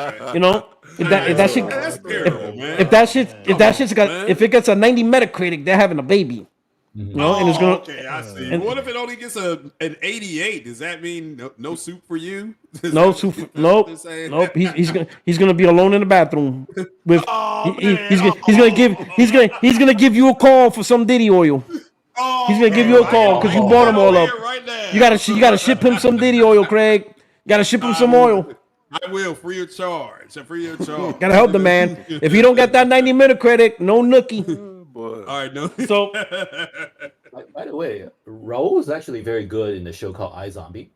if it gets a 90 Metacritic, they're having a baby. And it's gonna. Okay, I see. And what if it only gets an 88? Does that mean no soup for you? No soup. Nope. He's gonna be alone in the bathroom. With he's gonna give you a call for some Diddy oil. He's gonna give you a call because you bought him all up. You gotta ship him some Diddy oil, Craig. You gotta ship him some oil. I will, free of charge. Gotta help the man. If you don't get that 90 Metacritic, no nookie. All right, no. So, by the way, Raul is actually very good in the show called iZombie.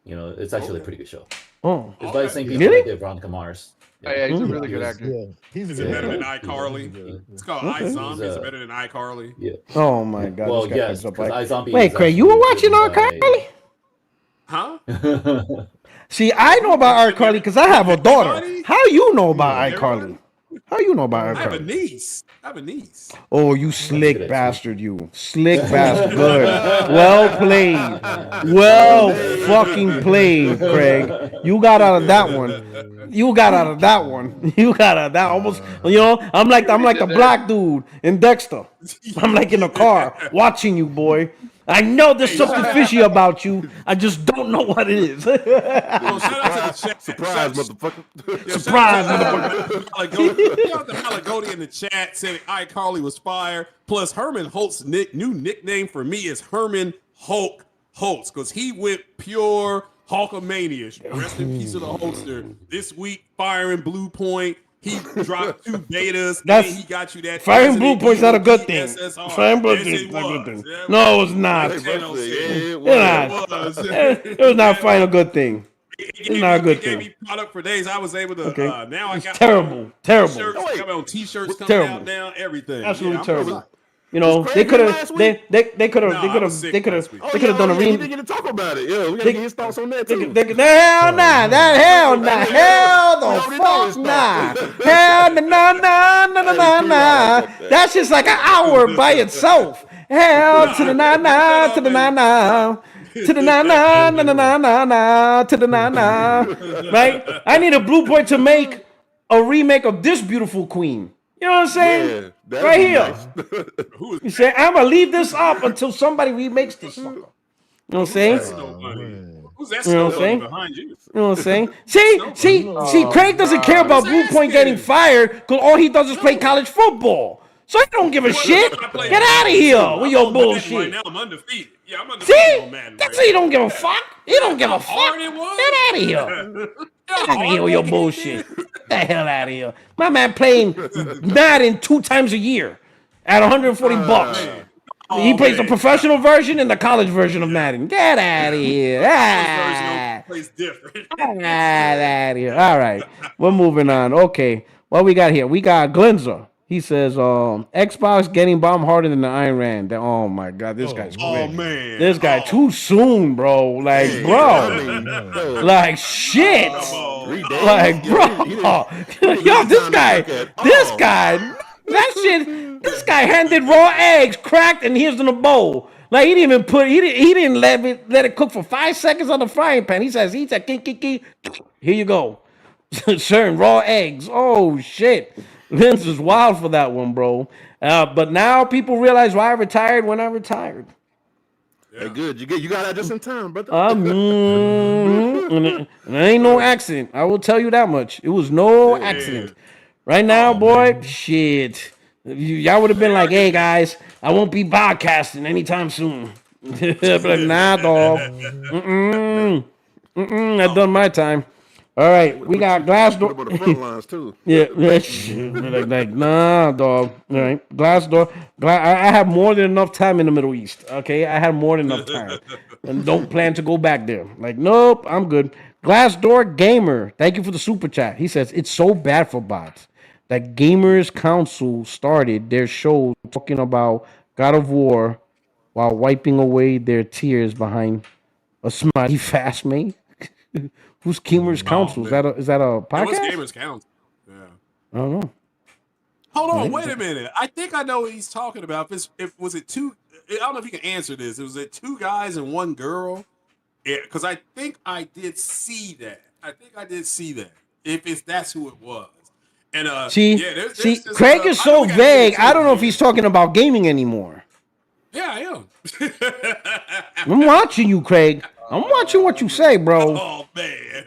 It's actually a pretty good show. Oh, it's by the same people that did Veronica Mars. Yeah, he's a really good actor. Is it better than iCarly? It's called iZombie. Is it better than iCarly? Yeah. Oh my God. Well, yes, because iZombie. Wait, Craig, you were watching iCarly? Huh? See, I know about iCarly because I have a daughter. How you know about iCarly? How you know about iCarly? I have a niece. Oh, you slick bastard, you. Slick bastard. Good. Well played. Well fucking played, Craig. You got out of that one. You got out of that almost, I'm like the black dude in Dexter. I'm like in the car watching you, boy. I know there's something fishy about you. I just don't know what it is. Well, shout out to the chat. Surprise, motherfucker. Surprise, motherfucker. Shout out to Malagodi in the chat saying iCarly was fire. Plus, Herman Holt's new nickname for me is Herman Hulk Holtz because he went pure Hulkamania. Rest in peace of the Hulkster. This week, firing Blue Point. He dropped 2 betas. That's he got you that. firing Blue Point's not a good thing. Firing Blue Yes, Point's not a good thing. Yeah, No, it's not. It was not firing a good thing. It's not a good thing. It gave me product for days. I was able to. Now I got terrible. T-shirts, got my own T-shirts coming terrible. out now. Everything. Absolutely I'm terrible. You know, they could have done a remake. He didn't get to talk about it. Yeah, we gotta get his thoughts on that too. Hell the fuck nah. Hell nah. That's just like an hour by itself. Hell to the na to the na to the na to the na. Right? I need a Blue Point to make a remake of this beautiful queen. You know what I'm saying? Yeah, right here. Nice. You say, I'm gonna leave this up until somebody remakes this sucker. You know what I'm saying? Who's that You know what I'm saying? behind you? You know what I'm saying? See, Craig doesn't care about Blue Point getting fired because all he does is play college football. So he don't give a shit. Get out of here with your bullshit. Right now, I'm undefeated. Yeah, I'm undefeated See? on Madden. That's why he don't give a fuck. He don't give a fuck. hard it was. Get out of here. Get out of here with your bullshit. Get the hell out of here. My man playing Madden 2 times a year at $140. He plays the professional version and the college version of Madden. Get out of here. Plays different. Get out of here. All right. We're moving on. Okay. What we got here? We got Glenza. He says, Xbox getting bombed harder than the Iron Man. Oh my God, this guy's crazy. Oh man, this guy too soon, bro. Like, bro, like shit. Like, bro, yo, this guy, that shit. This guy handed raw eggs, cracked, and here's in a bowl. Like he didn't let it cook for 5 seconds on the frying pan. He said, here you go, serving raw eggs. Oh shit. Vince is wild for that one, bro. But now people realize why I retired when I retired. Yeah. Hey, good. You got that just in time, brother. And it ain't no accident. I will tell you that much. It was no accident. Right now, boy, shit. Y'all would have been like, hey, guys, I won't be podcasting anytime soon. But nah, dog. I've done my time. All right, we got Glassdoor. About the front lines too. Yeah, like nah, dog. All right, Glassdoor. I have more than enough time in the Middle East. Okay, I have more than enough time, and don't plan to go back there. Like, nope, I'm good. Glassdoor Gamer, thank you for the super chat. He says it's so bad for bots that Gamers Council started their show talking about God of War while wiping away their tears behind a smiley fast mate. Who's Gamers Council? Is that a podcast? What's Gamers Council? Yeah. I don't know. Hold on, wait a minute. I think I know what he's talking about. Was it two? I don't know if you can answer this. Was it 2 guys and 1 girl? Yeah, because I think I did see that. If that's who it was. And there's Craig is so vague. I don't know if he's talking about gaming anymore. Yeah, I am. I'm watching you, Craig. I'm watching what you say, bro. Oh man.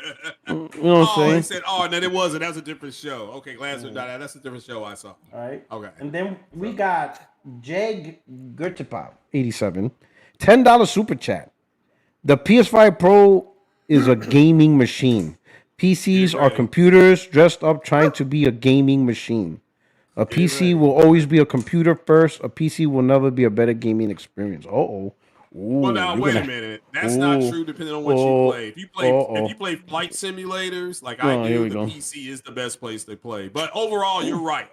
You know what I'm saying? He said, "Oh, no, it wasn't. That's a different show." Okay, Glassdoor. That's a different show I saw. All right. Okay. And then we got Jeg Gertipop, 87, $10 super chat. The PS5 Pro is a gaming machine. PCs are computers dressed up trying to be a gaming machine. A PC will always be a computer first. A PC will never be a better gaming experience. Ooh, well, now wait a minute. That's not true. Depending on what you play. If you play flight simulators like I do, the PC is the best place to play. But overall, you're right.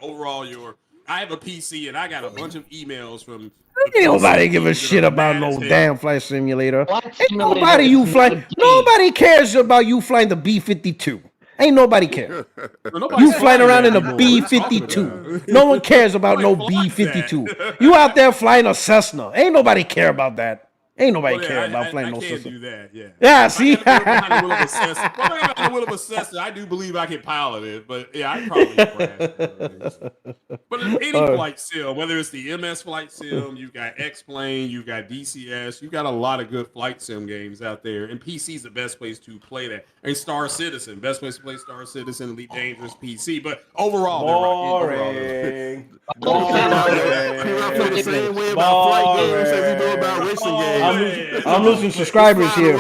I have a PC and I got a bunch of emails from. Ain't nobody give a shit about no damn flight simulator. Nobody cares about you flying the B-52. Ain't nobody care. You flying around in a B-52. No one cares about no B-52. You out there flying a Cessna. Ain't nobody care about that. Ain't nobody Well, care yeah, about I playing no can't system. do that. Yeah. Yeah, If see? I got behind the wheel of a Cessna, well, if I got the wheel of a Cessna, I do believe I can pilot it. But yeah, I'd probably crash it. But any flight sim, whether it's the MS Flight Sim, you've got X-Plane, you've got DCS, you've got a lot of good flight sim games out there. And PC is the best place to play that. And Star Citizen, best place to play Star Citizen, Elite Dangerous PC. But overall, they're right. Overall, they're right. P-Rock feel the same way about flight games as he do about racing games. I'm losing subscribers here.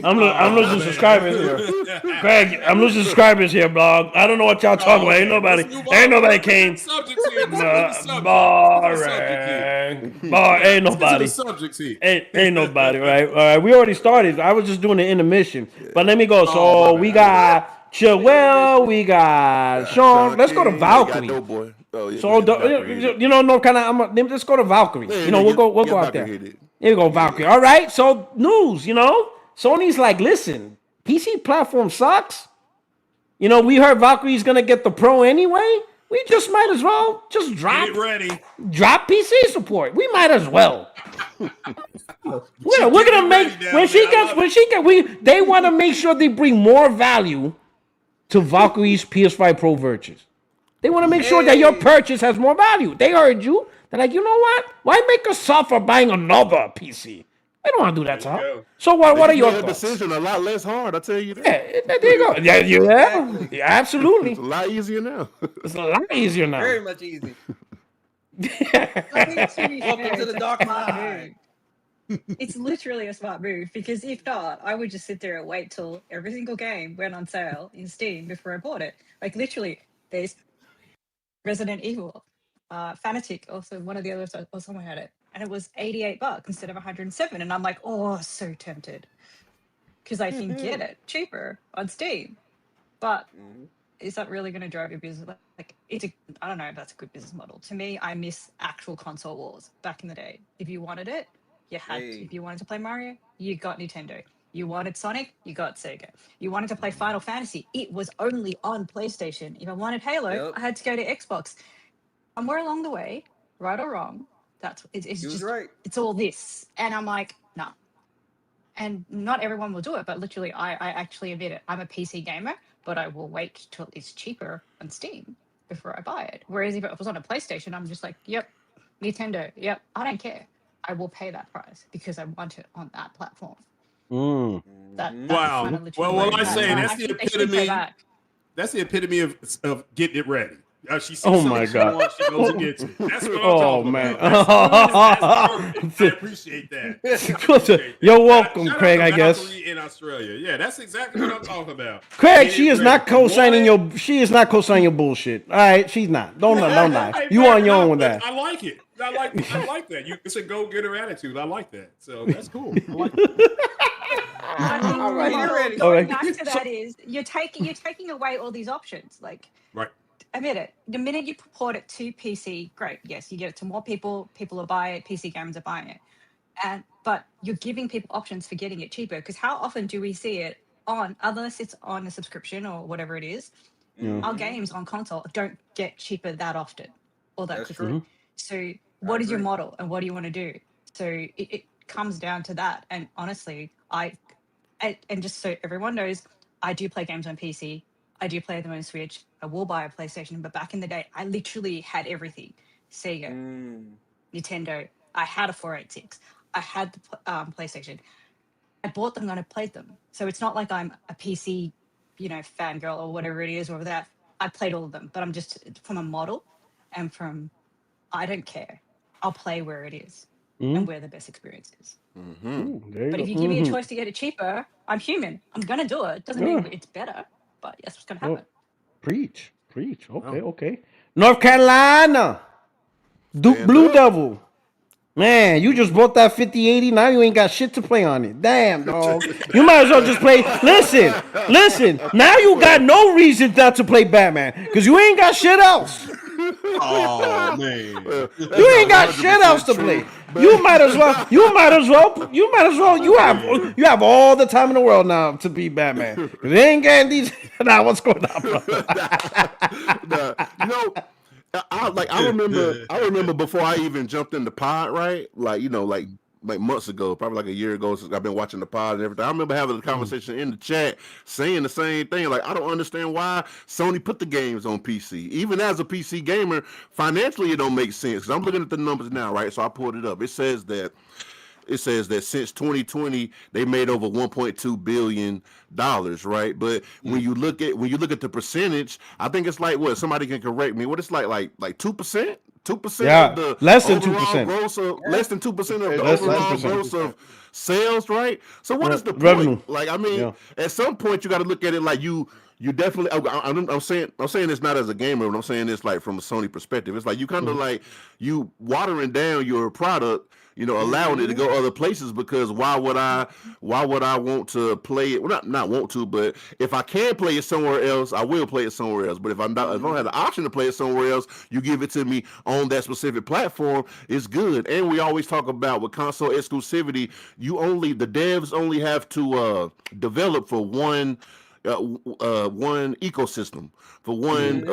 I'm losing subscribers here. Craig, I'm losing subscribers here, blog. I don't know what y'all talking about. Ain't nobody came. Ain't nobody. Ain't nobody, right? All right, we already started. I was just doing the intermission. But let me go. So we got Chilwell, we got Sean. Let's go to Valkyrie. So no, kind of. Let's go to Valkyrie. We'll go out there. Here you go, Valkyrie. All right. So news. Sony's like, listen, PC platform sucks. We heard Valkyrie's gonna get the Pro anyway. We just might as well just drop PC support. We might as well. We're gonna make they want to make sure they bring more value to Valkyrie's PS5 Pro purchase. They want to make sure that your purchase has more value. They heard you. They're like, you know what? Why make us suffer buying another PC? I don't want to do that, Tom. So what are your thoughts? Decision a lot less hard, I tell you that. Yeah, there you go. Yeah, absolutely. It's a lot easier now. It's a lot easier now. Very much easy. Welcome to the dark side. It's literally a smart move, because if not, I would just sit there and wait till every single game went on sale in Steam before I bought it. Like literally, there's Resident Evil, Fanatic, also one of the others, or someone had it, and it was $88 instead of 107, and I'm like, oh, so tempted, because I can get it cheaper on Steam. But is that really going to drive your business? Like, I don't know if that's a good business model. To me, I miss actual console wars back in the day. If you wanted it, you had to. If you wanted to play Mario, you got Nintendo. You wanted Sonic, you got Sega. You wanted to play Final Fantasy, it was only on PlayStation. If I wanted Halo, I had to go to Xbox. Somewhere along the way, right or wrong, it's just right. It's all this, and I'm like, nah. And not everyone will do it, but literally, I actually admit it. I'm a PC gamer, but I will wait till it's cheaper on Steam before I buy it. Whereas if it was on a PlayStation, I'm just like, yep, Nintendo, yep, I don't care. I will pay that price because I want it on that platform. Wow. Well, I say that's the epitome. That's the epitome of getting it ready. She sees my God. She goes and gets it. That's what I'm talking about. That's I appreciate that. You're welcome, Craig, I guess. In Australia. Yeah, that's exactly what I'm talking about. Craig, she is not co-signing your bullshit. All right, she's not. Don't lie. You on your own with that. I like it. I like that. It's a go-getter attitude. I like that. So that's cool. I like it. All right, going back to that is you're taking away all these options. Like, right. Admit it. The minute you port it to PC, great. Yes, you get it to more people. People will buy it. PC gamers are buying it, but you're giving people options for getting it cheaper. Because how often do we see it unless it's on a subscription or whatever it is? Our games on console don't get cheaper that often or that quickly. So, what is your model and what do you want to do? So it comes down to that. And honestly, and just so everyone knows, I do play games on PC. I do play them on Switch. I will buy a PlayStation, but back in the day, I literally had everything. Sega, Nintendo. I had a 486. I had the PlayStation. I bought them and I played them. So it's not like I'm a PC, fangirl or whatever it is or that. I played all of them, but I'm just from a model and from, I don't care. I'll play where it is and where the best experience is. But if you give me a choice to get it cheaper, I'm human. I'm going to do it. Doesn't mean it's better. But that's what's going to happen. Preach. Okay. North Carolina. Duke Blue Devil. Man, you just bought that 5080. Now you ain't got shit to play on it. Damn, dog. You might as well just play. Listen. Now you got no reason not to play Batman because you ain't got shit else. Oh man, you ain't got shit else to play. You might as well. You have all the time in the world now to be Batman. They ain't getting these. Now what's going on, bro? I remember before I even jumped in the pod, right? Like like months ago, probably like a year ago, since I've been watching the pod and everything. I remember having a conversation in the chat saying the same thing. Like, I don't understand why Sony put the games on PC. Even as a PC gamer, financially it don't make sense. Because I'm looking at the numbers now, right? So I pulled it up. It says that since 2020 they made over 1.2 billion dollars, right? But when you look at the percentage, I think it's like, what, somebody can correct me, what it's like 2%? 2% of the less than overall 2%. gross of less than 2% of the Less than overall 2%. gross of sales, right? So what is the point? Revenue. Like, I mean, at some point you got to look at it like you definitely. I'm saying this not as a gamer, but I'm saying this like from a Sony perspective. It's like you kind of like you watering down your product, allowing it to go other places, because why would I want to play it? Well, not want to, but if I can play it somewhere else, I will play it somewhere else. But if I don't have the option to play it somewhere else, you give it to me on that specific platform, it's good. And we always talk about with console exclusivity, the devs only have to develop for one ecosystem, for one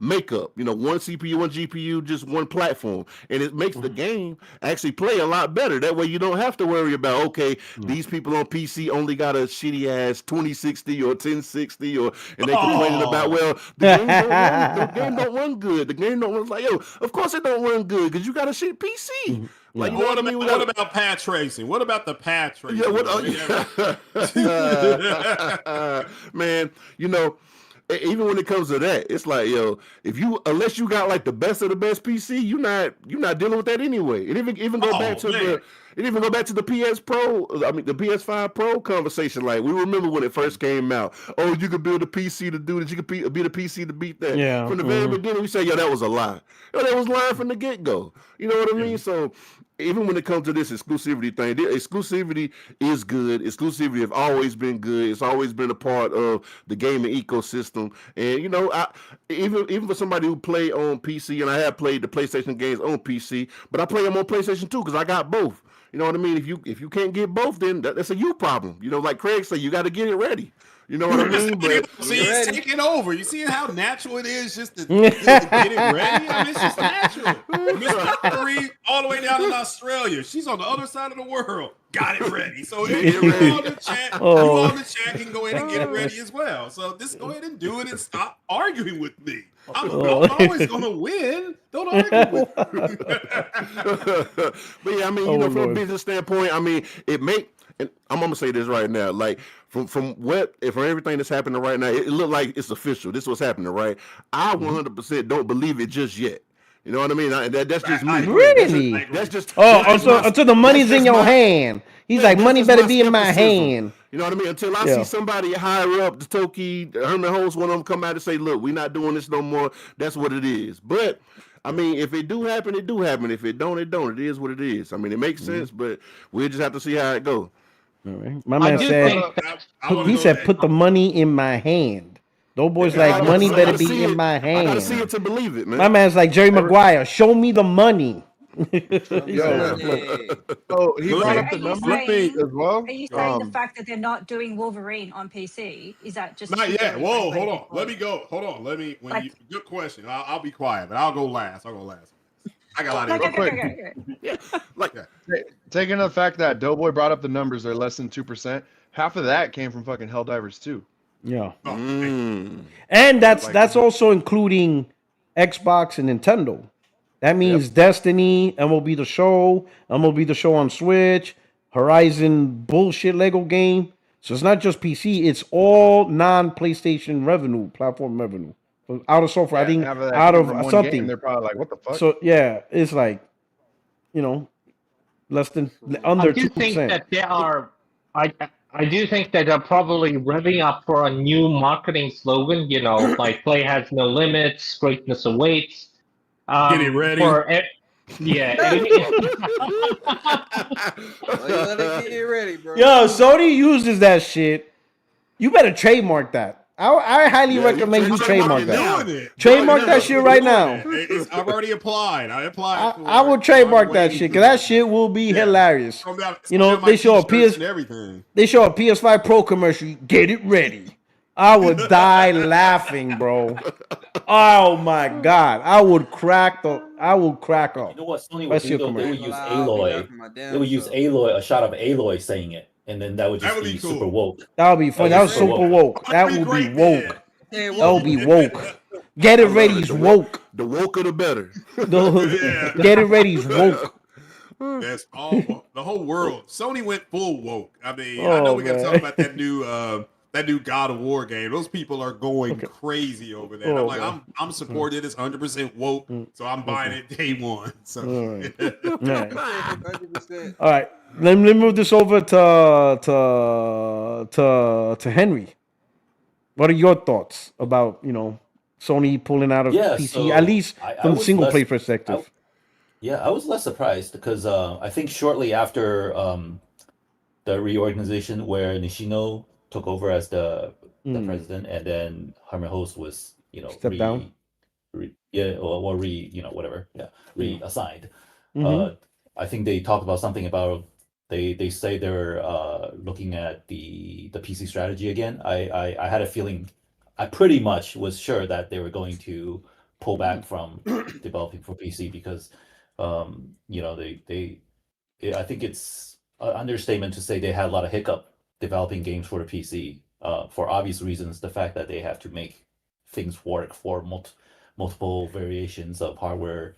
makeup, one CPU, one GPU, just one platform, and it makes the game actually play a lot better. That way you don't have to worry about, okay, these people on PC only got a shitty ass 2060 or 1060, and they complaining about, well, the game don't run good. The game don't run, like, yo, of course it don't run good because you got a shit PC. Like, what about pad tracing? What about the pad tracing? Man, even when it comes to that, it's like, yo, unless you got like the best of the best PC, you're not dealing with that anyway. It even go back to the PS Pro, the PS5 Pro conversation. Like, we remember when it first came out. Oh, you could build a PC to do this. You could build a PC to beat that. Yeah. From the very beginning, we say, yo, that was a lie. That was lying from the get-go. You know what I mean? So even when it comes to this exclusivity thing, exclusivity is good. Exclusivity has always been good. It's always been a part of the gaming ecosystem. And even for somebody who play on PC, and I have played the PlayStation games on PC, but I play them on PlayStation too because I got both. You know what I mean? If you can't get both, then that's a you problem. Like Craig said, you got to get it ready. You know what I mean? But see, it's taking over. You see how natural it is just to get it ready? I mean, it's just natural. Miss Three, all the way down in Australia. She's on the other side of the world. Got it ready. So if you on the chat, you on the chat can go ahead and get it ready as well. So just go ahead and do it and stop arguing with me. I'm always going to win. Don't argue with me. But yeah, I mean, from a business standpoint, I mean, and I'm gonna say this right now, like from everything that's happening right now, it look like it's official. This is what's happening, right? I 100% don't believe it just yet. You know what I mean? That's just me. Really? That's just until the money's in your hand. He's like, money better be in my hand. You know what I mean? Until I see somebody higher up, the Toki, Herman Holtz, one of them come out and say, look, we're not doing this no more. That's what it is. But I mean, if it do happen, it do happen. If it don't, it don't. It is what it is. I mean, it makes sense, but we'll just have to see how it goes. All right. My man said, put the money in my hand. Those boys like, money better be in my hand. I gotta see it to believe it, man. My man's like Jerry Maguire, show me the money. So he brought up the number thing as well. Are you saying the fact that they're not doing Wolverine on PC, is that just not yet? Whoa, hold on. Let me go. Hold on. Good question. I'll be quiet, but I'll go last. I got a lot of real quick. Taking the fact that Doughboy brought up the numbers, they're less than 2%. Half of that came from fucking Helldivers 2. Yeah. And that's also including Xbox and Nintendo. That means Destiny, MLB The Show, MLB The Show on Switch, Horizon bullshit Lego game. So it's not just PC, it's all non-PlayStation revenue, platform revenue. Out of software, I think out of something. Game, they're probably like, what the fuck? So yeah, it's like, less than under 2%. Think that there are I do think that they're probably revving up for a new marketing slogan, like play has no limits, greatness awaits. Get it ready. Yeah. Get ready, bro. Yo, Sony uses that shit. You better trademark that. I highly recommend you trademark that. Trademark that shit right now. I've already applied. I will trademark that shit because that shit will be hilarious. They show a PS5 Pro commercial. Get it ready. I would die laughing, bro. Oh my god, I would crack up. You know what Sony If I would see do a though? They commercial. would Ain't gonna use lie, I'll be Aloy. laughing my They damn would use self. Aloy, a shot of Aloy saying it, and then that would That just would be be super cool. woke. That would be fun. That That was would be super super woke. That That'd would be great woke. Hey, That would be woke. Get I it love ready's it. woke. The woker, the better. Yeah. Get it ready's woke. That's all. The whole world. Sony went full woke. I mean, I know Oh we got to talk man. about that new God of War game. Those people are going crazy over that. Oh, I'm like, man. I'm supporting it. It's 100% woke, so I'm buying it day one. So All right. All right. 100%. All right. Let me move this over to Henry. What are your thoughts about Sony pulling out of Yeah, PC, at so least I from the was single less player I, perspective? I was less surprised because I think shortly after the reorganization where Nishino took over as the president, and then Herman Host was Step down. whatever, reassigned. Mm-hmm. I think they talked about something about they say they're looking at the PC strategy again. I had a feeling, I pretty much was sure that they were going to pull back from developing for PC because I think it's an understatement to say they had a lot of hiccup developing games for the PC for obvious reasons. The fact that they have to make things work for multiple variations of hardware.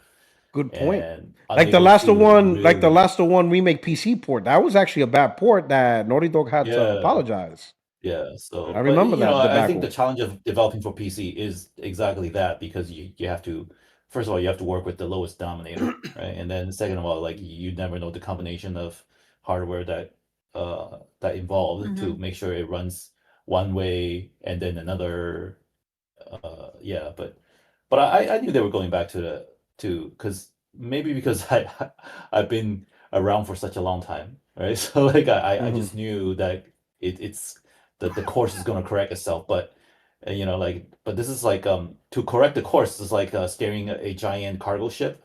Good point. And Like the unable Last of to One, like the really, Last of One remake PC port. That was actually a bad port that Naughty Dog had to yeah, apologize. So, I but remember that I think the debacle. challenge of developing for PC is exactly that because you have to, first of all, you have to work with the lowest denominator, right? And then second of all, like you never know the combination of hardware that involved to make sure it runs one way and then another. But I knew they were going back to because maybe because I've been around for such a long time, right? So like I just knew that it's the course is going to correct itself. But but this is like to correct the course is like steering a giant cargo ship.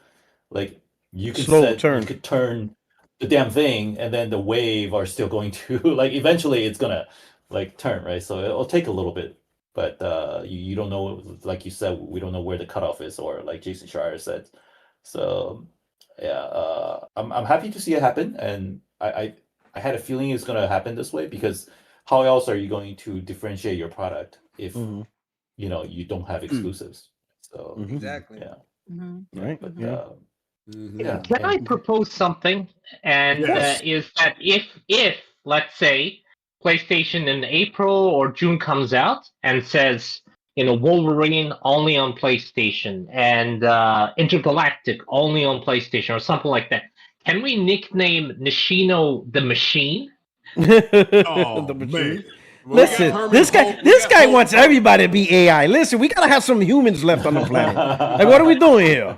Like you Slow you turn. could turn the damn thing, and then the wave are still going to like eventually it's gonna like turn, right? So it'll take a little bit, but you don't know, like you said, we don't know where the cutoff is, or like Jason Schreier said. So yeah, I'm happy to see it happen, and I had a feeling it's gonna happen this way because how else are you going to differentiate your product if you don't have exclusives? So Exactly. yeah, Right. but Yeah. yeah. Can I propose something? And Yes. is that if let's say PlayStation in April or June comes out and says Wolverine only on PlayStation and Intergalactic only on PlayStation or something like that, can we nickname Nishino the Machine? Oh The man. machine. Well, we got Listen, Herman this guy, Holt- we this got guy Holt- wants everybody to be AI. Listen, we gotta have some humans left on the planet. Like, what are we doing here?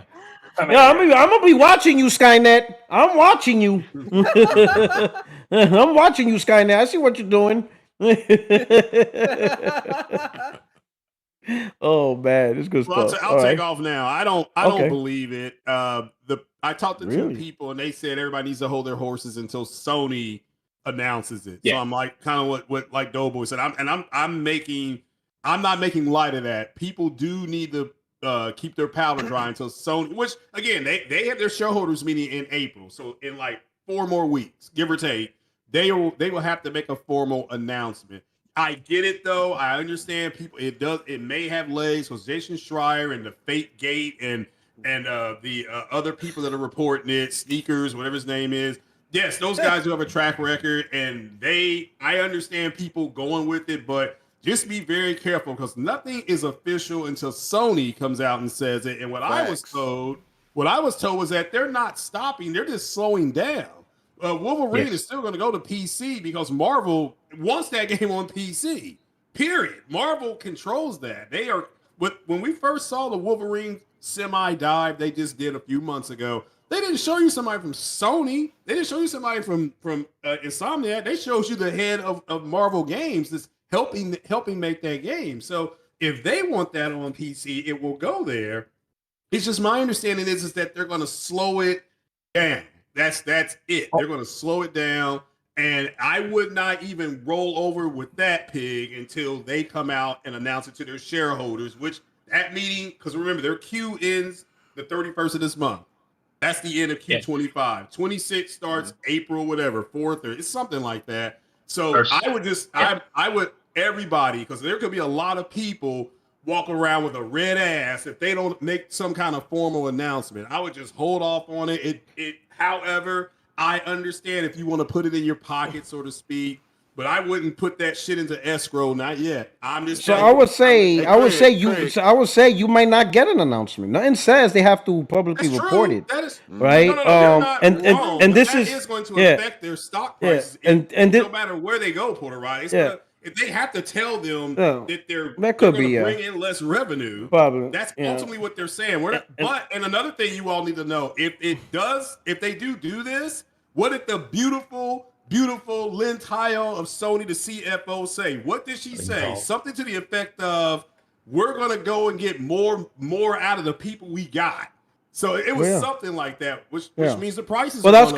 Yeah, I'm gonna be watching you, Skynet. I'm watching you. I'm watching you, Skynet. I see what you're doing. Oh man, it's good Well, stuff. I'll All take right. off now. I don't Okay. believe it. I talked to two Really? people and they said everybody needs to hold their horses until Sony announces it. So Yeah. I'm like kind of what like Doughboy said. I'm not making light of that. People do need to keep their powder dry until Sony, which again they have their shareholders meeting in April. So in like 4 more weeks, give or take, they will have to make a formal announcement. I get it though. I understand people. It may have legs because Jason Schreier and the Fate Gate and the other people that are reporting it, Sneakers, whatever his name is. Yes, those guys do have a track record, and I understand people going with it, but just be very careful because nothing is official until Sony comes out and says it. And what I was told was that they're not stopping; they're just slowing down. Wolverine is still going to go to PC because Marvel wants that game on PC. Period. Marvel controls that. They are. When we first saw the Wolverine semi-dive they just did a few months ago, they didn't show you somebody from Sony. They didn't show you somebody from Insomniac. They showed you the head of Marvel Games that's helping make that game. So if they want that on PC, it will go there. It's just my understanding is that they're going to slow it down. That's it. They're going to slow it down. And I would not even roll over with that pig until they come out and announce it to their shareholders, which that meeting, because remember, their queue ends the 31st of this month. That's the end of Q25. 26 starts April, whatever, 4th, or it's something like that. So I would just, I would, everybody, because there could be a lot of people walk around with a red ass if they don't make some kind of formal announcement. I would just hold off on it. However, I understand if you want to put it in your pocket, so to speak, but I wouldn't put that shit into escrow, not yet. I'm just so I would say you might not get an announcement. Nothing says they have to publicly report it. That is right. No, they're not wrong, and this is going to affect their stock prices. No matter where they go, Puerto Rico. If they have to tell them that they're going to bring in less revenue, that's ultimately what they're saying. And another thing you all need to know, if they do this, what did the beautiful Lynn Tile of Sony, the CFO, say? What did she say? Something to the effect of, we're going to go and get more out of the people we got. So it was something like that, which means the prices. Well, that's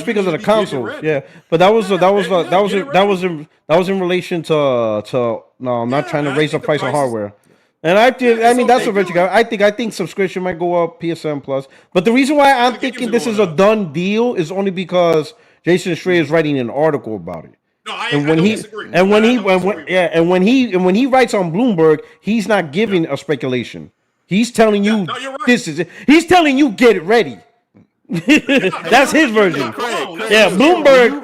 because of the consoles. Yeah, but that was in relation to. No, I'm not trying to raise the price of hardware. And I mean that's a rich guy. I think subscription might go up, PSN Plus. But the reason why I'm thinking this is a done deal is only because Jason Schreier is writing an article about it. No, I don't disagree. And when he writes on Bloomberg, he's not giving a speculation. He's telling you this is it. He's telling you get it ready. That's his version.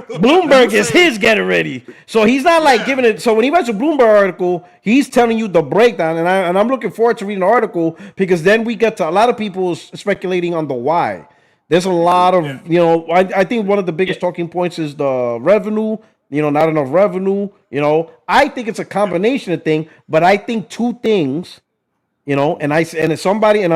Bloomberg is his get it ready. So he's not like giving it. So when he writes a Bloomberg article, he's telling you the breakdown, and I'm looking forward to reading the article because then we get to a lot of people speculating on the why. There's a lot of I think one of the biggest talking points is the revenue. Not enough revenue. I think it's a combination of things, but I think two things. And on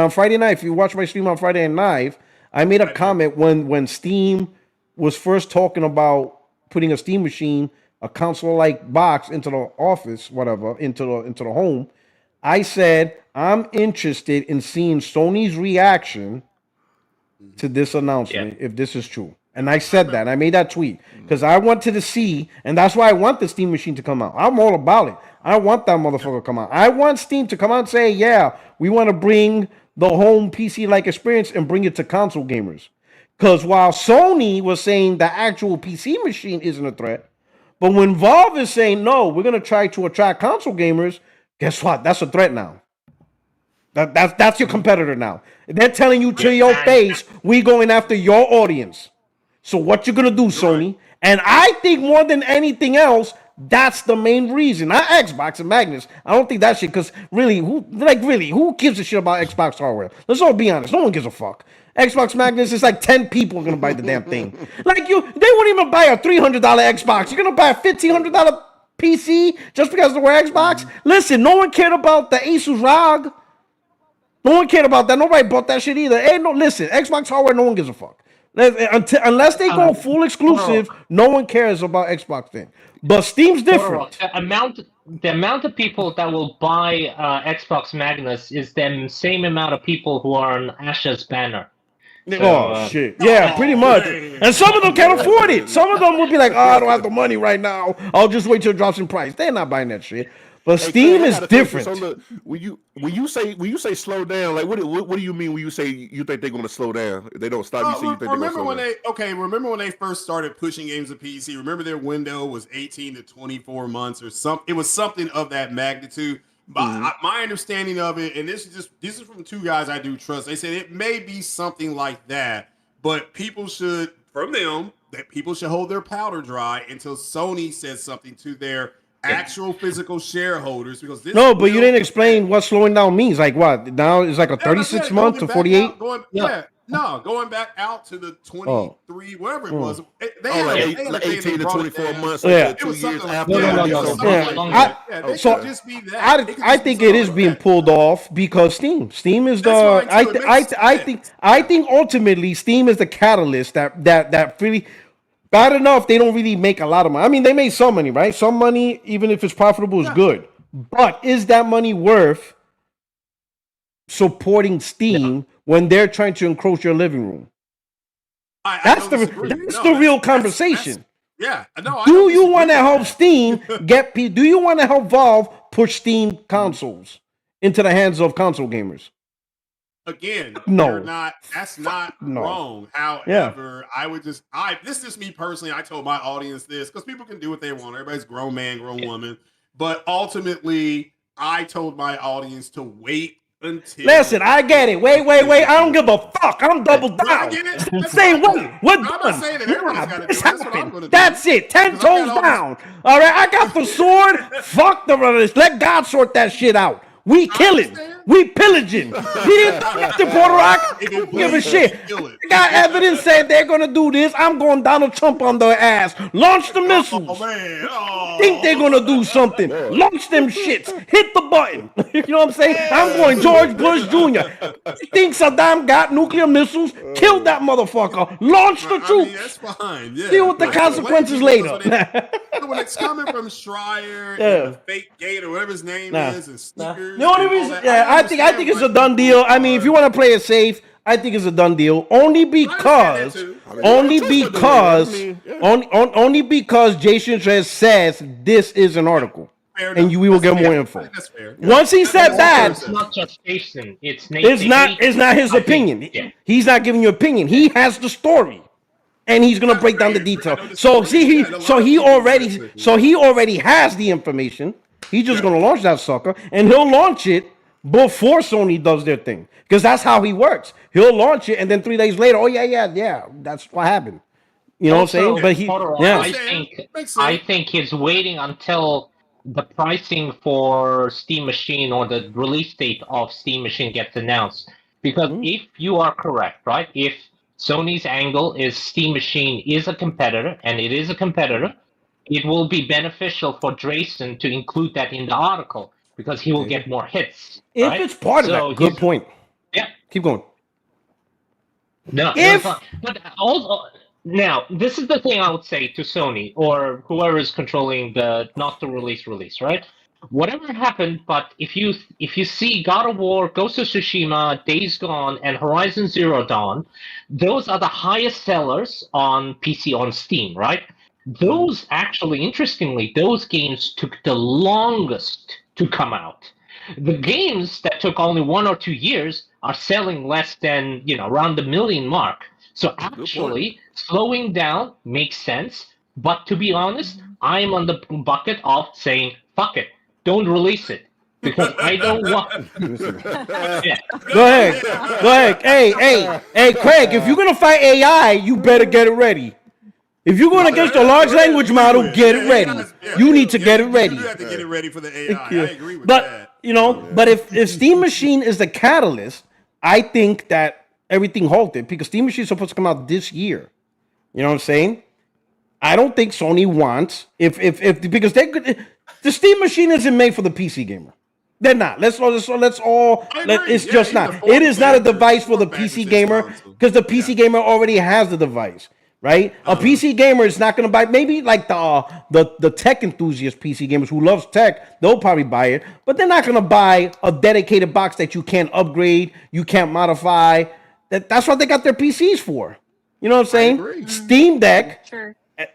Friday night, if you watch my stream on Friday night, I made a comment when Steam was first talking about putting a Steam machine, a console-like box into the office, whatever, into the home. I said I'm interested in seeing Sony's reaction to this announcement if this is true. And I said that. I made that tweet because I wanted to see, and that's why I want the Steam machine to come out. I'm all about it. I want that motherfucker to come out. I want Steam to come out and say, yeah, we want to bring the home PC-like experience and bring it to console gamers. Because while Sony was saying the actual PC machine isn't a threat, but when Valve is saying, no, we're going to try to attract console gamers, guess what? That's a threat now. That's your competitor now. They're telling you to your face, we going after your audience. So what you gonna do, Sony? And I think more than anything else, that's the main reason. Not Xbox and Magnus. I don't think that shit. Because who gives a shit about Xbox hardware? Let's all be honest. No one gives a fuck. Xbox Magnus is like 10 people are gonna buy the damn thing. They won't even buy a $300 Xbox. You're gonna buy a $1,500 PC just because they were Xbox. Listen, no one cared about the Asus ROG. No one cared about that. Nobody bought that shit either. Listen, Xbox hardware, no one gives a fuck. Unless they go full exclusive, no one cares about Xbox thing. But Steam's different. The amount of people that will buy Xbox Magnus is the same amount of people who are on Asha's banner. So, shit. Yeah, pretty much. And some of them can't afford it. Some of them will be like, I don't have the money right now. I'll just wait till it drops in price. They're not buying that shit. But Steam is different. So look, when you say slow down, like what do you mean when you say you think they're going to slow down? If they don't stop, you think remember when they first started pushing games to PC? Remember their window was 18 to 24 months or something. It was something of that magnitude. My understanding of it, and this is from two guys I do trust. They said it may be something like that, but people should hold their powder dry until Sony says something to their actual physical shareholders, because this but you didn't explain what slowing down means. Like what? Now it's like a 36 month to 48. Going back out to the 23, whatever it was. They had 18 to 24 months. Yeah, 2 years after. I think it is being pulled off because Steam is the. I think ultimately Steam is the catalyst that really. Bad enough, they don't really make a lot of money. I mean, they made some money, right? Some money, even if it's profitable, is good. But is that money worth supporting Steam when they're trying to encroach your living room? That's the real conversation. Yeah, no. Do you want to help Steam get? Do you want to help Valve push Steam consoles into the hands of console gamers? Again, No. that's not no. wrong. However, I would just this is just me personally. I told my audience this because people can do what they want. Everybody's grown man, grown woman. But ultimately, I told my audience to wait until. Listen, I get it. Wait. I don't give a fuck. I'm double down. Say wait. We're done. I'm not saying that everybody's got to do it. That's what I'm going to do. That's it. 10 toes down. All right, I got the sword. Fuck the brothers. Let God sort that shit out. We killing. We pillaging. Mr. Puerto Rock, I don't give a shit. I got evidence saying they're going to do this. I'm going Donald Trump on their ass. Launch the missiles. Oh, man. Oh. Think they're going to do something. Launch them shits. Hit the button. You know what I'm saying? I'm going George Bush Jr. Think Saddam got nuclear missiles? Kill that motherfucker. Launch the troops. That's fine. Yeah. Deal with the consequences later. When it's coming from Schreier and the fake gate or whatever his name is and sneakers. The only reason, I think it's a done deal. I mean, if you want to play it safe, I think it's a done deal. Only because Jason Dress says this is an article, and we will get more info. Once he said that, it's not just Jason. It's not his opinion. He's not giving you opinion. He has the story. And he's gonna break down the detail. So he already has the information. He's just gonna launch that sucker, and he'll launch it before Sony does their thing, because that's how he works. He'll launch it, and then 3 days later, that's what happened. You know what I'm saying? But I think he's waiting until the pricing for Steam Machine or the release date of Steam Machine gets announced. Because if you are correct, right? If Sony's angle is Steam Machine is a competitor, and it is a competitor, it will be beneficial for Drayson to include that in the article because he will get more hits. If it's part of that, good point. Yeah. Keep going. No, but also, now, this is the thing I would say to Sony or whoever is controlling the not to release, right? Whatever happened, but if you see God of War, Ghost of Tsushima, Days Gone, and Horizon Zero Dawn, those are the highest sellers on PC on Steam, right? Those actually, interestingly, those games took the longest to come out. The games that took only 1 or 2 years are selling less than, around the 1 million mark. So actually, slowing down makes sense. But to be honest, I'm on the bucket of saying, fuck it. Don't release it because I don't want. Yeah. Go ahead. Hey, Craig. If you're gonna fight AI, you better get it ready. If you're going against a large language model, get it ready. You need to get it ready. You have to get it ready for the AI. I agree with that. But if Steam Machine is the catalyst, I think that everything halted because Steam Machine is supposed to come out this year. You know what I'm saying? I don't think Sony wants because the Steam Machine isn't made for the PC gamer. They're not. It's just not. It is not a device for the PC gamer because the PC gamer already has the device, right? A PC gamer is not going to buy. Maybe like the tech enthusiast PC gamers who loves tech, they'll probably buy it, but they're not going to buy a dedicated box that you can't upgrade, you can't modify. That's what they got their PCs for. You know what I'm saying? Steam Deck